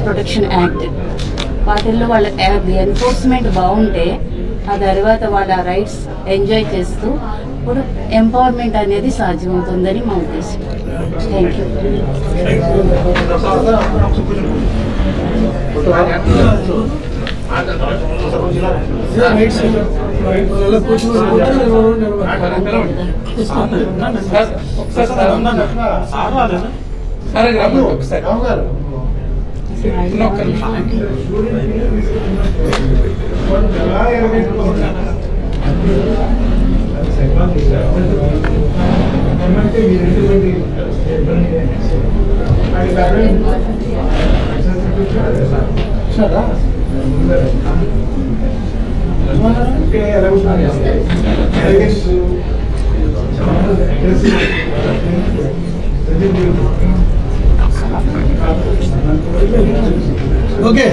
protection act. వాటిల్లో వాళ్ళ ఎన్ఫోర్స్మెంట్ బాగుంటే ఆ తర్వాత వాళ్ళ రైట్స్ ఎంజాయ్ చేస్తూ అప్పుడు ఎంపవర్మెంట్ అనేది సాధ్యమవుతుందని మా ఉద్దేశం. Thank you. ఓకే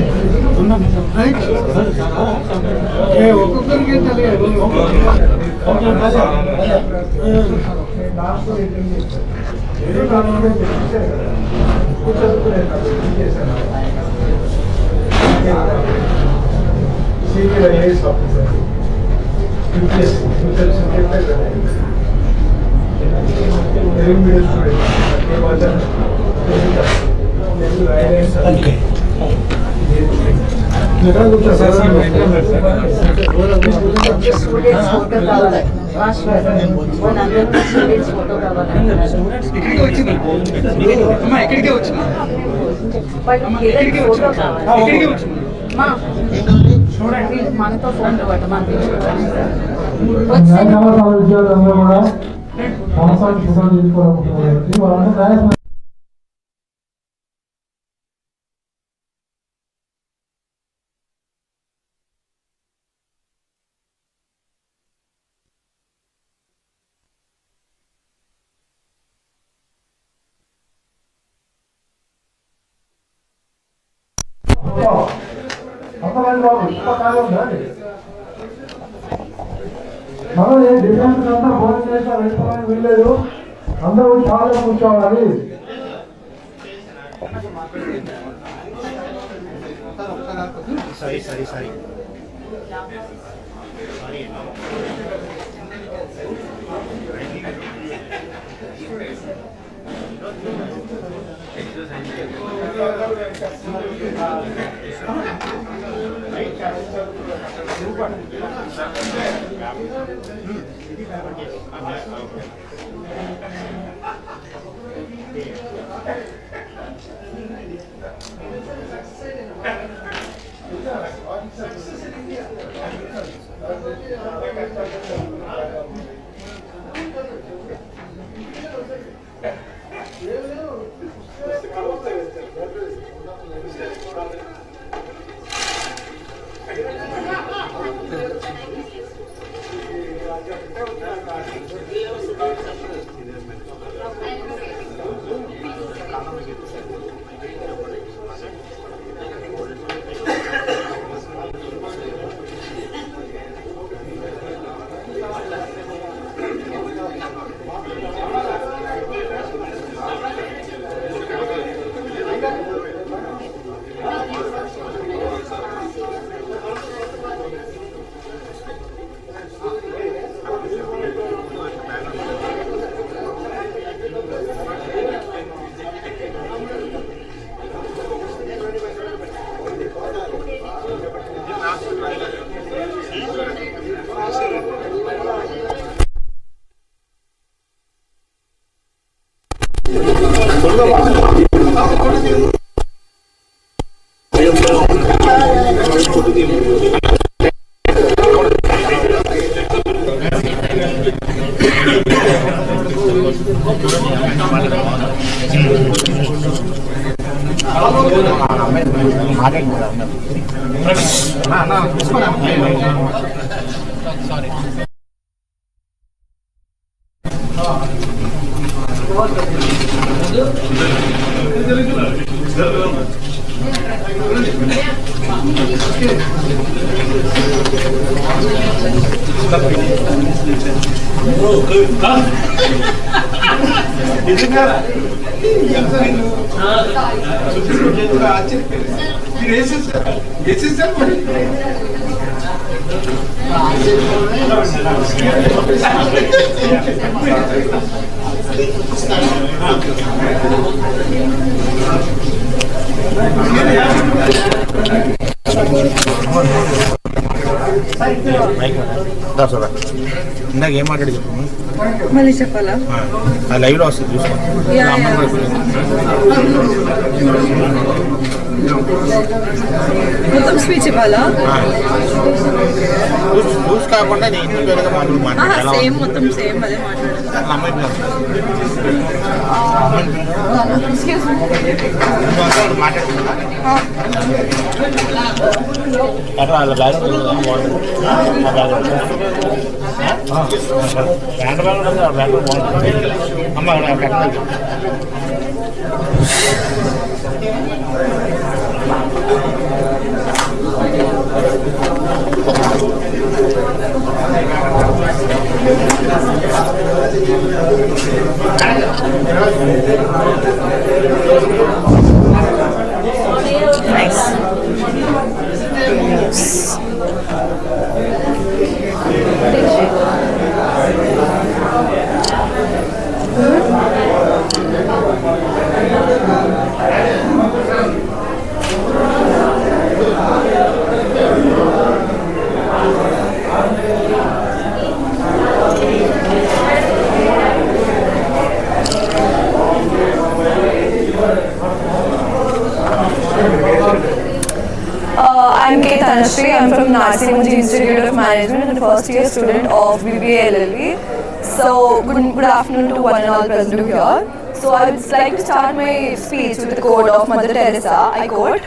ఒక్కొక్కరికి మనతో ఫోన్ విద్యార్థులందరూ కూడా సంవత్సరానికి ఫోటోలు తీసుకోవాలనుకుంటున్నారు. వాళ్ళందరూ మనం ఏ డిఫరెన్స్ అంతా ఫోన్ చేసినా వెళ్ళిపోవడానికి వీల్లేదు. అందరూ చాలా కూర్చోవాలి. నిజంగా ఇందాక ఏం మాట్లాడి చెప్పు మళ్ళీ చెప్పాలా? లైవ్లో వస్తుంది చూసుకోండి. మొత్తం స్పీచ్ ఇవ్వాలా? చూసి కాకుండా నేను ఇండివిజువల్గా మాట్లాడు. సేమ్ మొత్తం సేమ్ అదే మాట్లాడాలి. అమ్మాయి మాట్లాడుతున్నా అక్కడ వాళ్ళ బ్యాగ్ బాగుంటుంది. ఆ బ్యాగ్ హ్యాండ్ బ్యాగ్ ఉంటుంది. ఆ బ్యాగ్ బాగుంటుంది. అమ్మ అక్కడ Nice. I'm K. Tanushree. I'm from Narsingh Munji Institute of Management and first year student of BBA LLB. So, good afternoon to one and all present here. So, I would like to start my speech with the quote of Mother Teresa. I quote,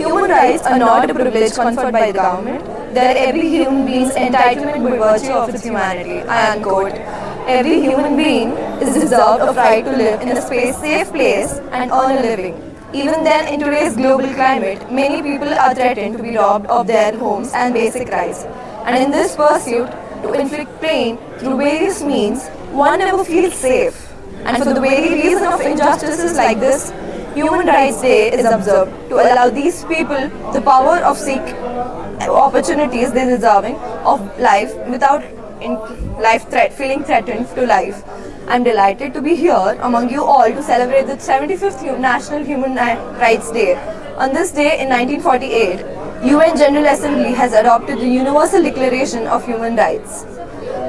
"Human rights are not a privilege conferred by the government. They are every human being's entitlement by virtue of its humanity." I unquote. Every human being is deserved of right to live in a safe place and earn a living. Even then, in today's global climate, many people are threatened to be robbed of their homes and basic rights. And in this pursuit to inflict pain through various means, one never feels safe. And for the very reason of injustices like this, Human Rights Day is observed to allow these people the power of seek opportunities they deserving of life without feeling threatened to life. I'm delighted to be here among you all to celebrate the 75th National Human Rights Day. On this day in 1948, UN General Assembly has adopted the Universal Declaration of Human Rights.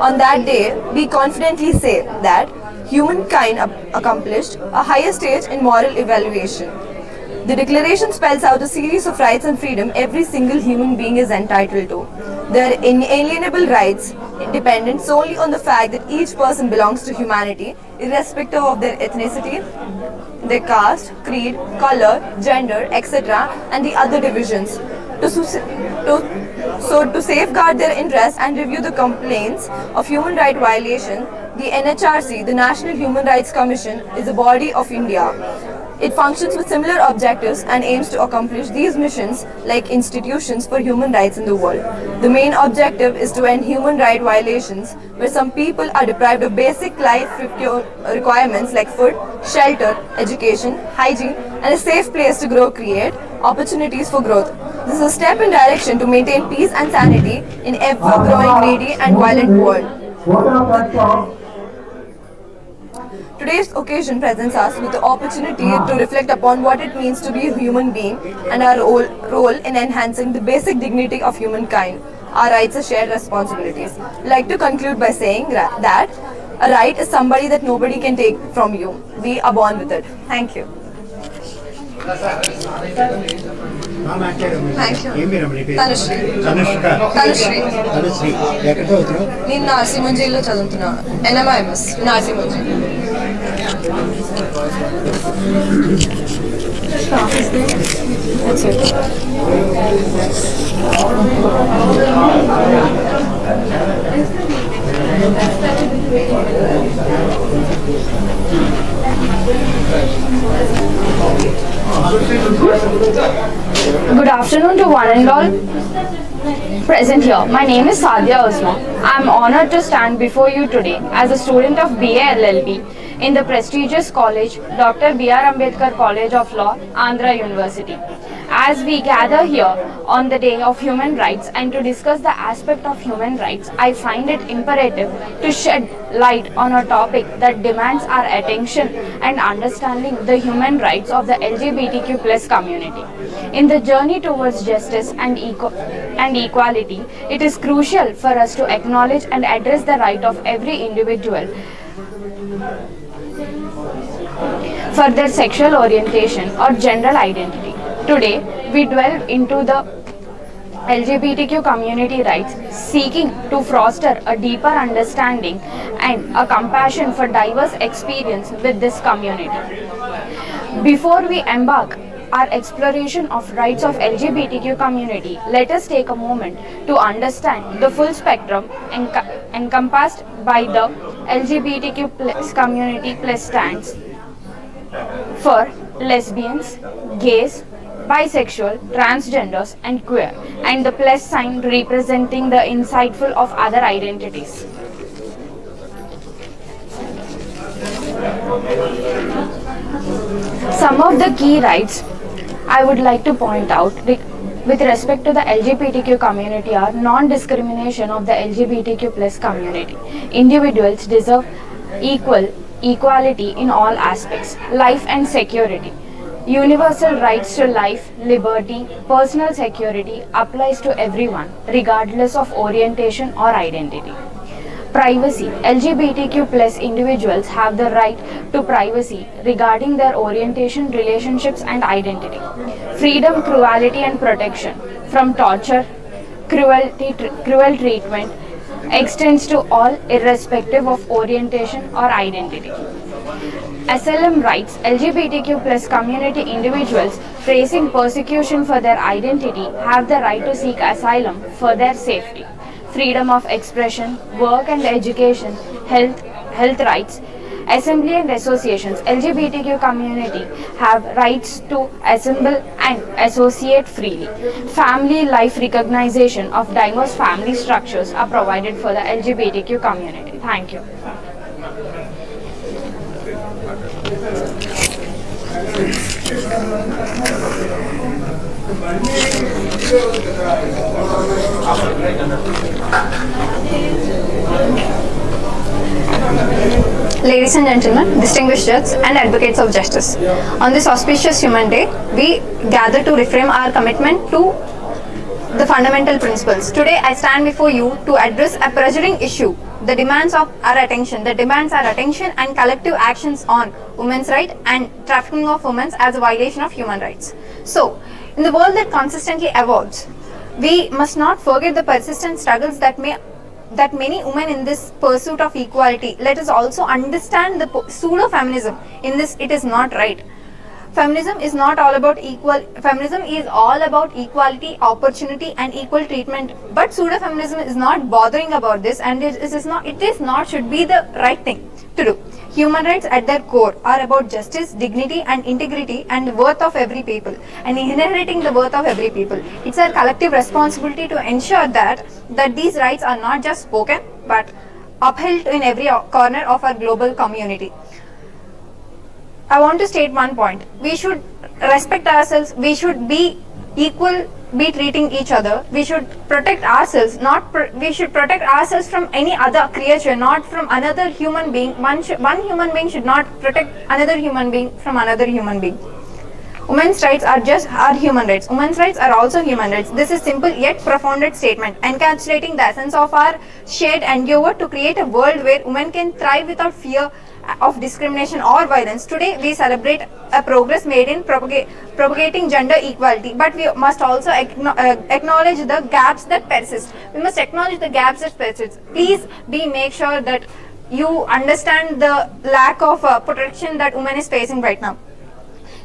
On that day, we confidently say that humankind accomplished a higher stage in moral evaluation. The declaration spells out a series of rights and freedom every single human being is entitled to. Their inalienable rights dependent solely on the fact that each person belongs to humanity, irrespective of their ethnicity, their caste, creed, color, gender, etc., and the other divisions. To safeguard their interests and review the complaints of human rights violation, the NHRC, the National Human Rights Commission, is a body of India. It functions with similar objectives and aims to accomplish these missions like institutions for human rights in the world. The main objective is to end human rights violations where some people are deprived of basic life requirements like food, shelter, education, hygiene, and a safe place to grow, create opportunities for growth. This is a step in direction to maintain peace and sanity in ever-growing greedy and violent world. Today's occasion presents us with the opportunity to reflect upon what it means to be a human being and our role in enhancing the basic dignity of humankind. Our rights are shared responsibilities. I'd like to conclude by saying that a right is somebody that nobody can take from you. We are born with it. Thank you. Tanushree ఎక్కడ చదువుతున్నావు? నేను నార్సింగ్ ముంజిలో చదువుతున్నాను. NMIMS Narsingi ముంజి. Good afternoon to one and all present here. My name is Sadia Usma. I am honored to stand before you today as a student of BA LLB in the prestigious college Dr. B.R. Ambedkar College of Law, Andhra University. As we gather here on the Day of Human Rights and to discuss the aspect of human rights, I find it imperative to shed light on a topic that demands our attention and understanding the human rights of the LGBTQ plus community. In the journey towards justice and equality, it is crucial for us to acknowledge and address the right of every individual for their sexual orientation or gender identity. Today, we delve into the LGBTQ community rights, seeking to foster a deeper understanding and a compassion for diverse experience with this community. Before we embark our exploration of rights of LGBTQ community, let us take a moment to understand the full spectrum encompassed by the LGBTQ plus community plus stands for lesbians, gays, bisexual, transgenders and queer, and the plus sign representing the insightful of other identities. Some of the key rights I would like to point out with respect to the LGBTQ community are non-discrimination of the LGBTQ plus community. Individuals deserve equality in all aspects, life and security. Universal rights to life, liberty, personal security applies to everyone, regardless of orientation or identity. Privacy. LGBTQ plus individuals have the right to privacy regarding their orientation, relationships and identity. Freedom, cruelty and protection from torture, cruel treatment extends to all irrespective of orientation or identity. Asylum rights. LGBTQ plus community individuals facing persecution for their identity have the right to seek asylum for their safety. Freedom of expression, work and education, health rights, assembly and associations. LGBTQ community have rights to assemble and associate freely. Family life recognition of diverse family structures are provided for the LGBTQ community. Thank you. Ladies and gentlemen, distinguished judges and advocates of justice, on this auspicious Human Day, we gather to reframe our commitment to the fundamental principles. Today, I stand before you to address a pressing issue that demands our attention and collective actions on women's rights and trafficking of women as a violation of human rights. So, in the world that consistently evolves, we must not forget the persistent struggles that many women in this pursuit of equality. Let us also understand the pseudo-feminism in this. It is not right. Feminism is not all about feminism is all about equality, opportunity and equal treatment. But pseudo-feminism is not bothering about this, and it is not should be the right thing to do. Human rights at their core are about justice, dignity and integrity and the worth of every people, and inheriting the worth of every people. It's our collective responsibility to ensure that these rights are not just spoken but upheld in every corner of our global community. I want to state one point. We should respect ourselves. We should be equal, be treating each other. We should protect ourselves. We should protect ourselves from any other creature, not from another human being. One human being should not protect another human being from another human being. Women's rights are human rights. Women's rights are also human rights. This is simple yet profound statement, encapsulating the essence of our shared endeavor to create a world where women can thrive without fear of discrimination or violence. Today, we celebrate a progress made in propagating gender equality, but we must also acknowledge the gaps that persist. We must acknowledge the gaps that persist. Please make sure that you understand the lack of protection that women is facing right now.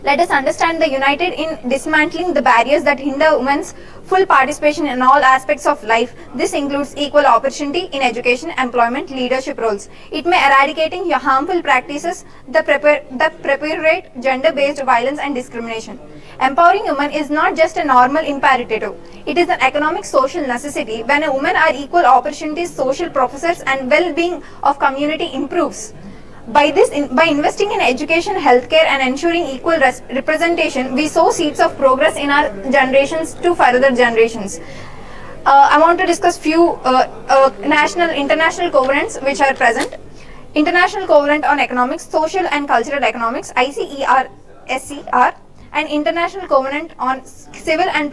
Let us understand the united in dismantling the barriers that hinder women's full participation in all aspects of life. This includes equal opportunity in education, employment, leadership roles. It may eradicating harmful practices that perpetuate gender-based violence and discrimination. Empowering women is not just a normal imperative. It is an economic social necessity. When women are equal opportunities, social processes and well-being of community improves. By investing in education, healthcare, and ensuring equal representation, we sow seeds of progress in our generations to further generations. I want to discuss few international covenants which are present. International Covenant on Economics, Social and Cultural Economics, ICER, and International Covenant on Civil and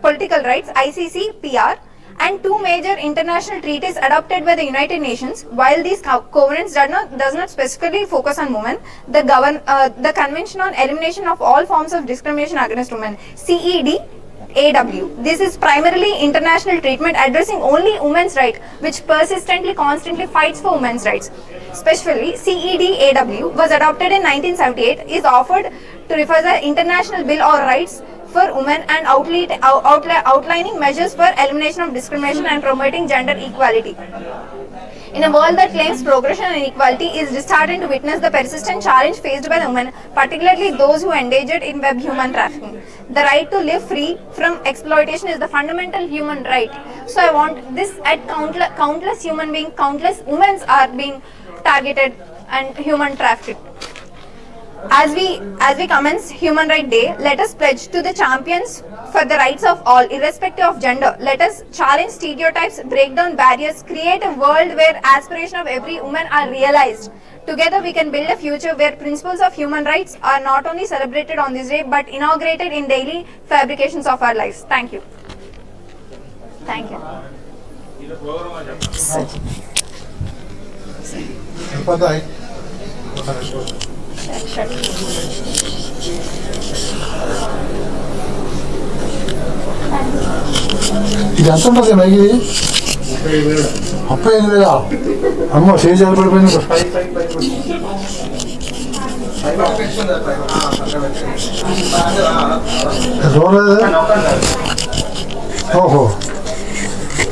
Political Rights, ICCPR, and two major international treaties adopted by the United Nations. While these covenants does not specifically focus on women, the Convention on Elimination of All Forms of Discrimination Against Women, CEDAW. This is primarily international treatment addressing only women's rights, which constantly fights for women's rights. Specifically, CEDAW was adopted in 1978, is offered to refer the International Bill of Rights for Women and outlining measures for elimination of discrimination and promoting gender equality. In a world that claims progression and equality is starting to witness the persistent challenge faced by the women, particularly those who engaged in web human trafficking. The right to live free from exploitation is the fundamental human right. So I want this at countless human beings, countless women are being targeted and human trafficked. As we commence Human Rights Day, let us pledge to the champions for the rights of all, irrespective of gender. Let us challenge stereotypes, break down barriers, create a world where aspirations of every woman are realized. Together we can build a future where principles of human rights are not only celebrated on this day, but inaugurated in daily fabrications of our lives. Thank you. Thank you. ఇది ఎంత ఉంటుంది మైకి 35,000 అమ్మ చేసి పడిపోయింది. చూడలేదు. ఓహో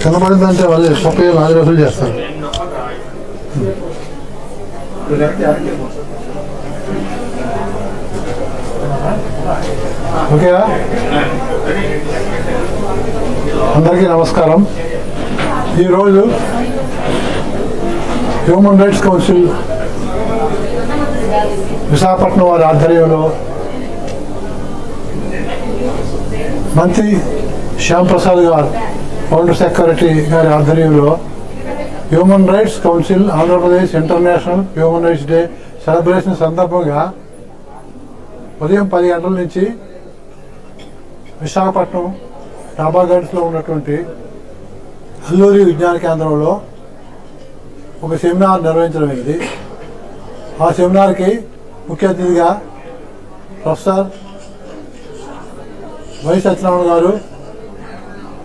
కింద పడిందంటే వాళ్ళు 30,000 రోజులు చేస్తారు. ఓకేనా? అందరికీ నమస్కారం. ఈరోజు హ్యూమన్ రైట్స్ కౌన్సిల్ విశాఖపట్నం వారి ఆధ్వర్యంలో మంత్రి శ్యామ్ ప్రసాద్ గారు ఫౌండర్ సెక్రటరీ గారి ఆధ్వర్యంలో human rights council Andhra Pradesh international human rights day celebration సందర్భంగా ఉదయం 10 గంటల నుంచి విశాఖపట్నం డాబా గార్డ్స్లో ఉన్నటువంటి అల్లూరి విజ్ఞాన కేంద్రంలో ఒక సెమినార్ నిర్వహించడమైంది. ఆ సెమినార్కి ముఖ్య అతిథిగా professor Y Satyanarayana garu,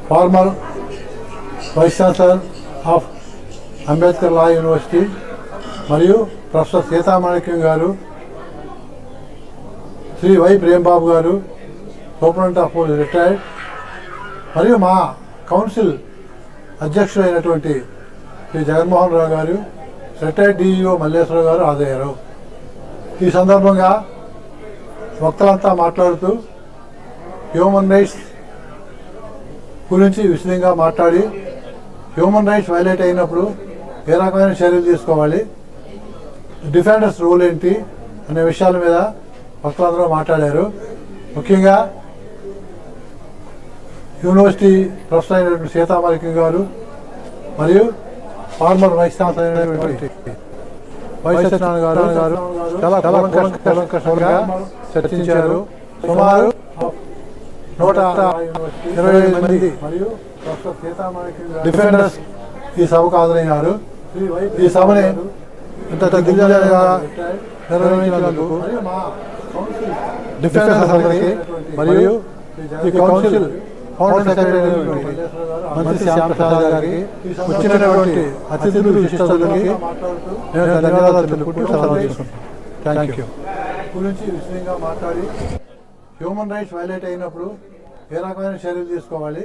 former vice chancellor of Ambedkar law university, మరియు ప్రొఫెసర్ సీతామాణిక్యం గారు, శ్రీ వై ప్రేమ్బాబు గారు, సూపరింటెండెంట్ ఆఫ్ పోలీస్ రిటైర్డ్, మరియు మా కౌన్సిల్ అధ్యక్షులైనటువంటి శ్రీ జగన్మోహన్ రావు గారు, రిటైర్డ్ డిఈఓ మల్లేశ్వరరావు గారు హాజరయ్యారు. ఈ సందర్భంగా వక్తలంతా మాట్లాడుతూ హ్యూమన్ రైట్స్ గురించి విశదంగా మాట్లాడి హ్యూమన్ రైట్స్ వైలేట్ అయినప్పుడు ఏ రకమైన చర్యలు తీసుకోవాలి, డిఫెండర్స్ రోల్ ఏంటి అనే విషయాల మీద వక్తలందరూ మాట్లాడారు. ముఖ్యంగా యూనివర్సిటీ ప్రొఫెసర్ అయినటువంటి సీతామాణిక్యం గారు మరియు ఫార్మర్ వైస్ ఛాన్సలర్ అయినటువంటి వై సత్యనారాయణ గారు చాలా కూలంకషంగా చర్చించారు. సుమారు 125 మంది మరియు ప్రొఫెసర్ సీతామాణిక్యం గారు డిఫెండర్స్ ఈ సభకు హాజరైనారు. ఈ సభని ఇంత దిగ్విజయంగా నిర్వహించినందుకు డిఫెండర్స్ అందరికీ మరియు ఈ కౌన్సిల్ ఫౌండర్ సెక్రటరీ మంత్రి శ్యామ్ ప్రసాద్ గారికి, వచ్చినటువంటి అతిథులు విశిష్టతలకి నేను ధన్యవాదాలు తెలుపుకుంటూ సెలవు తీసుకుంటాను. Thank you. గురించి విషయంగా మాట్లాడి హ్యూమన్ రైట్స్ వైలేట్ అయినప్పుడు ఏ రకమైన చర్యలు తీసుకోవాలి,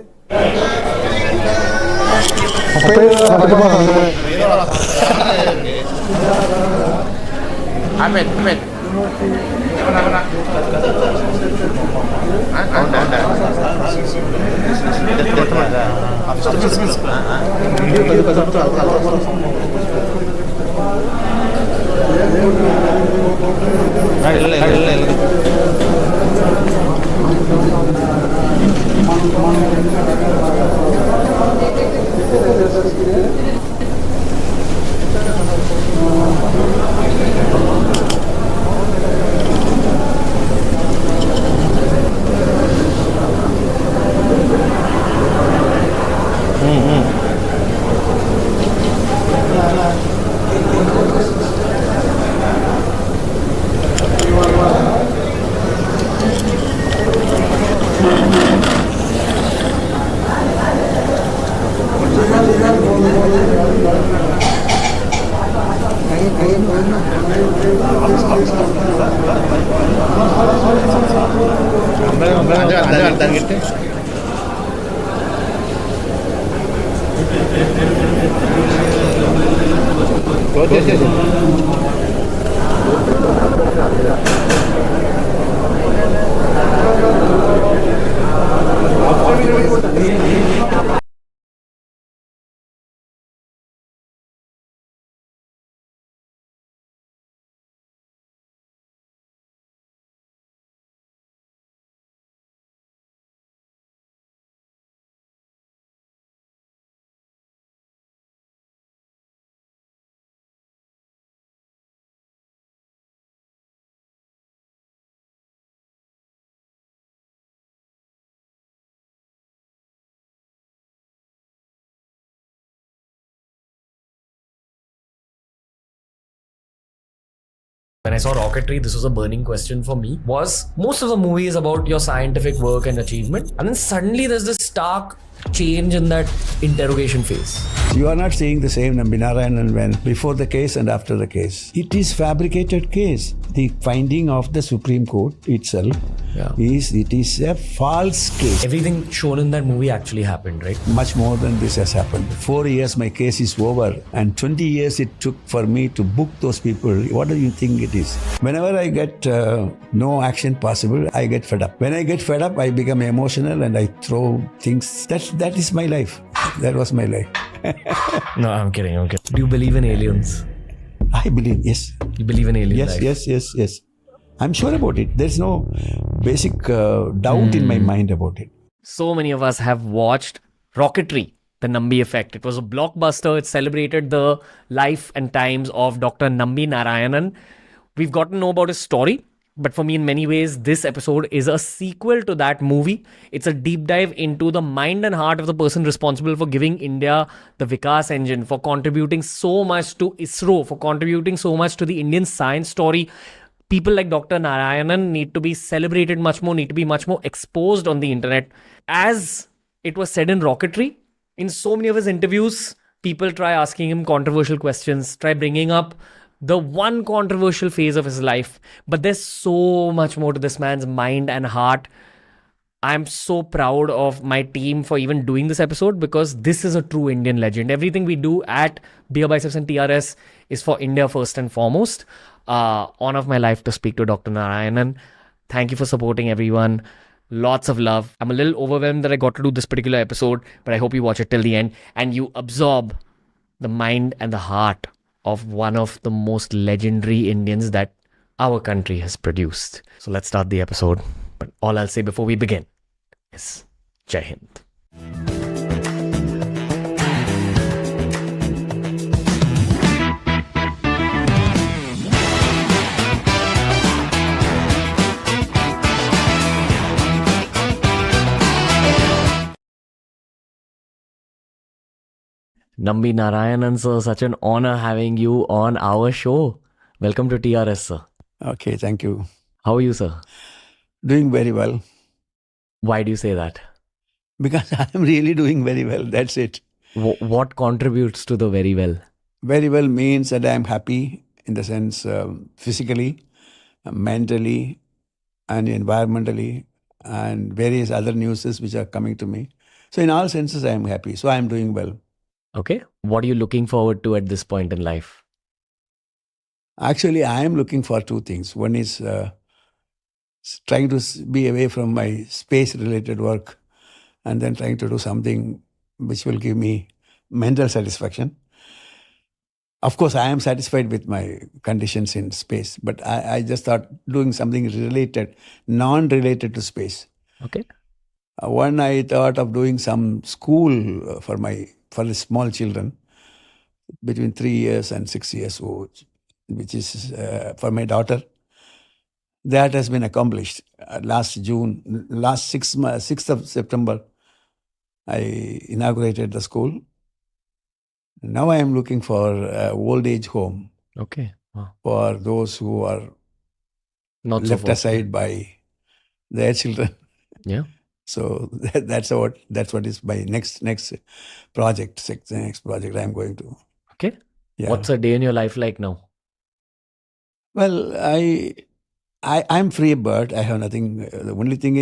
When I saw Rocketry, this was a burning question for me. Was most of the movie is about your scientific work and achievement, and then suddenly there's this stark change in that interrogation phase. You are not seeing the same Nambi Narayanan when before the case and after the case. It is fabricated case. The finding of the Supreme Court itself is a false case. Everything shown in that movie actually happened, right? Much more than this has happened. 4 years my case is over and 20 years it took for me to book those people. What do you think it is? Whenever I get no action possible, I get fed up. When I get fed up, I become emotional and I throw things. That is my life. That was my life. No, I'm kidding. Do you believe in aliens? I believe, yes. You believe in aliens? Yes. I'm sure about it. There's no basic doubt in my mind about it. So many of us have watched Rocketry, The Nambi Effect. It was a blockbuster. It celebrated the life and times of Dr. Nambi Narayanan. We've got to know about his story. But for me, in many ways, this episode is a sequel to that movie. It's a deep dive into the mind and heart of the person responsible for giving India the Vikas engine, for contributing so much to ISRO, for contributing so much to the Indian science story. People like Dr. Narayanan need to be celebrated much more, need to be much more exposed on the internet. As it was said in Rocketry, in so many of his interviews, people try asking him controversial questions, try bringing up the one controversial phase of his life. But there's so much more to this man's mind and heart. I'm so proud of my team for even doing this episode because this is a true Indian legend. Everything we do at Beer Biceps and TRS is for India first and foremost. Honor of my life to speak to Dr. Narayanan. Thank you for supporting everyone. Lots of love. I'm a little overwhelmed that I got to do this particular episode, but I hope you watch it till the end and you absorb the mind and the heart of one of the most legendary Indians that our country has produced. So let's start the episode. But all I'll say before we begin is Jai Hind. Nambi Narayanan sir, such an honor having you on our show. Welcome to TRS, sir. Okay, thank you. How are you, sir? Doing very well. Why do you say that? Because I'm really doing very well. That's it. What contributes to the very well? Very well means that I'm happy in the sense physically, mentally, and environmentally, and various other nuances which are coming to me. So in all senses, I am happy. So I am doing well. Okay. What are you looking forward to at this point in life? Actually, I am looking for two things. One is trying to be away from my space-related work and then trying to do something which will give me mental satisfaction. Of course, I am satisfied with my conditions in space, but I just thought doing something related, non-related to space. Okay. One, I thought of doing some school for the small children between 3 years and 6 years old, which is for my daughter. That has been accomplished. Last 6th of September, I inaugurated the school. Now I am looking for an old age home. Okay. Wow. For those who are Not so left fortunate. aside by their children. Yeah. So that's what is my next project. The next project I am going to. Okay. Yeah. What's a day in your life like now? Well, I'm free bird. I have nothing. The only thing is,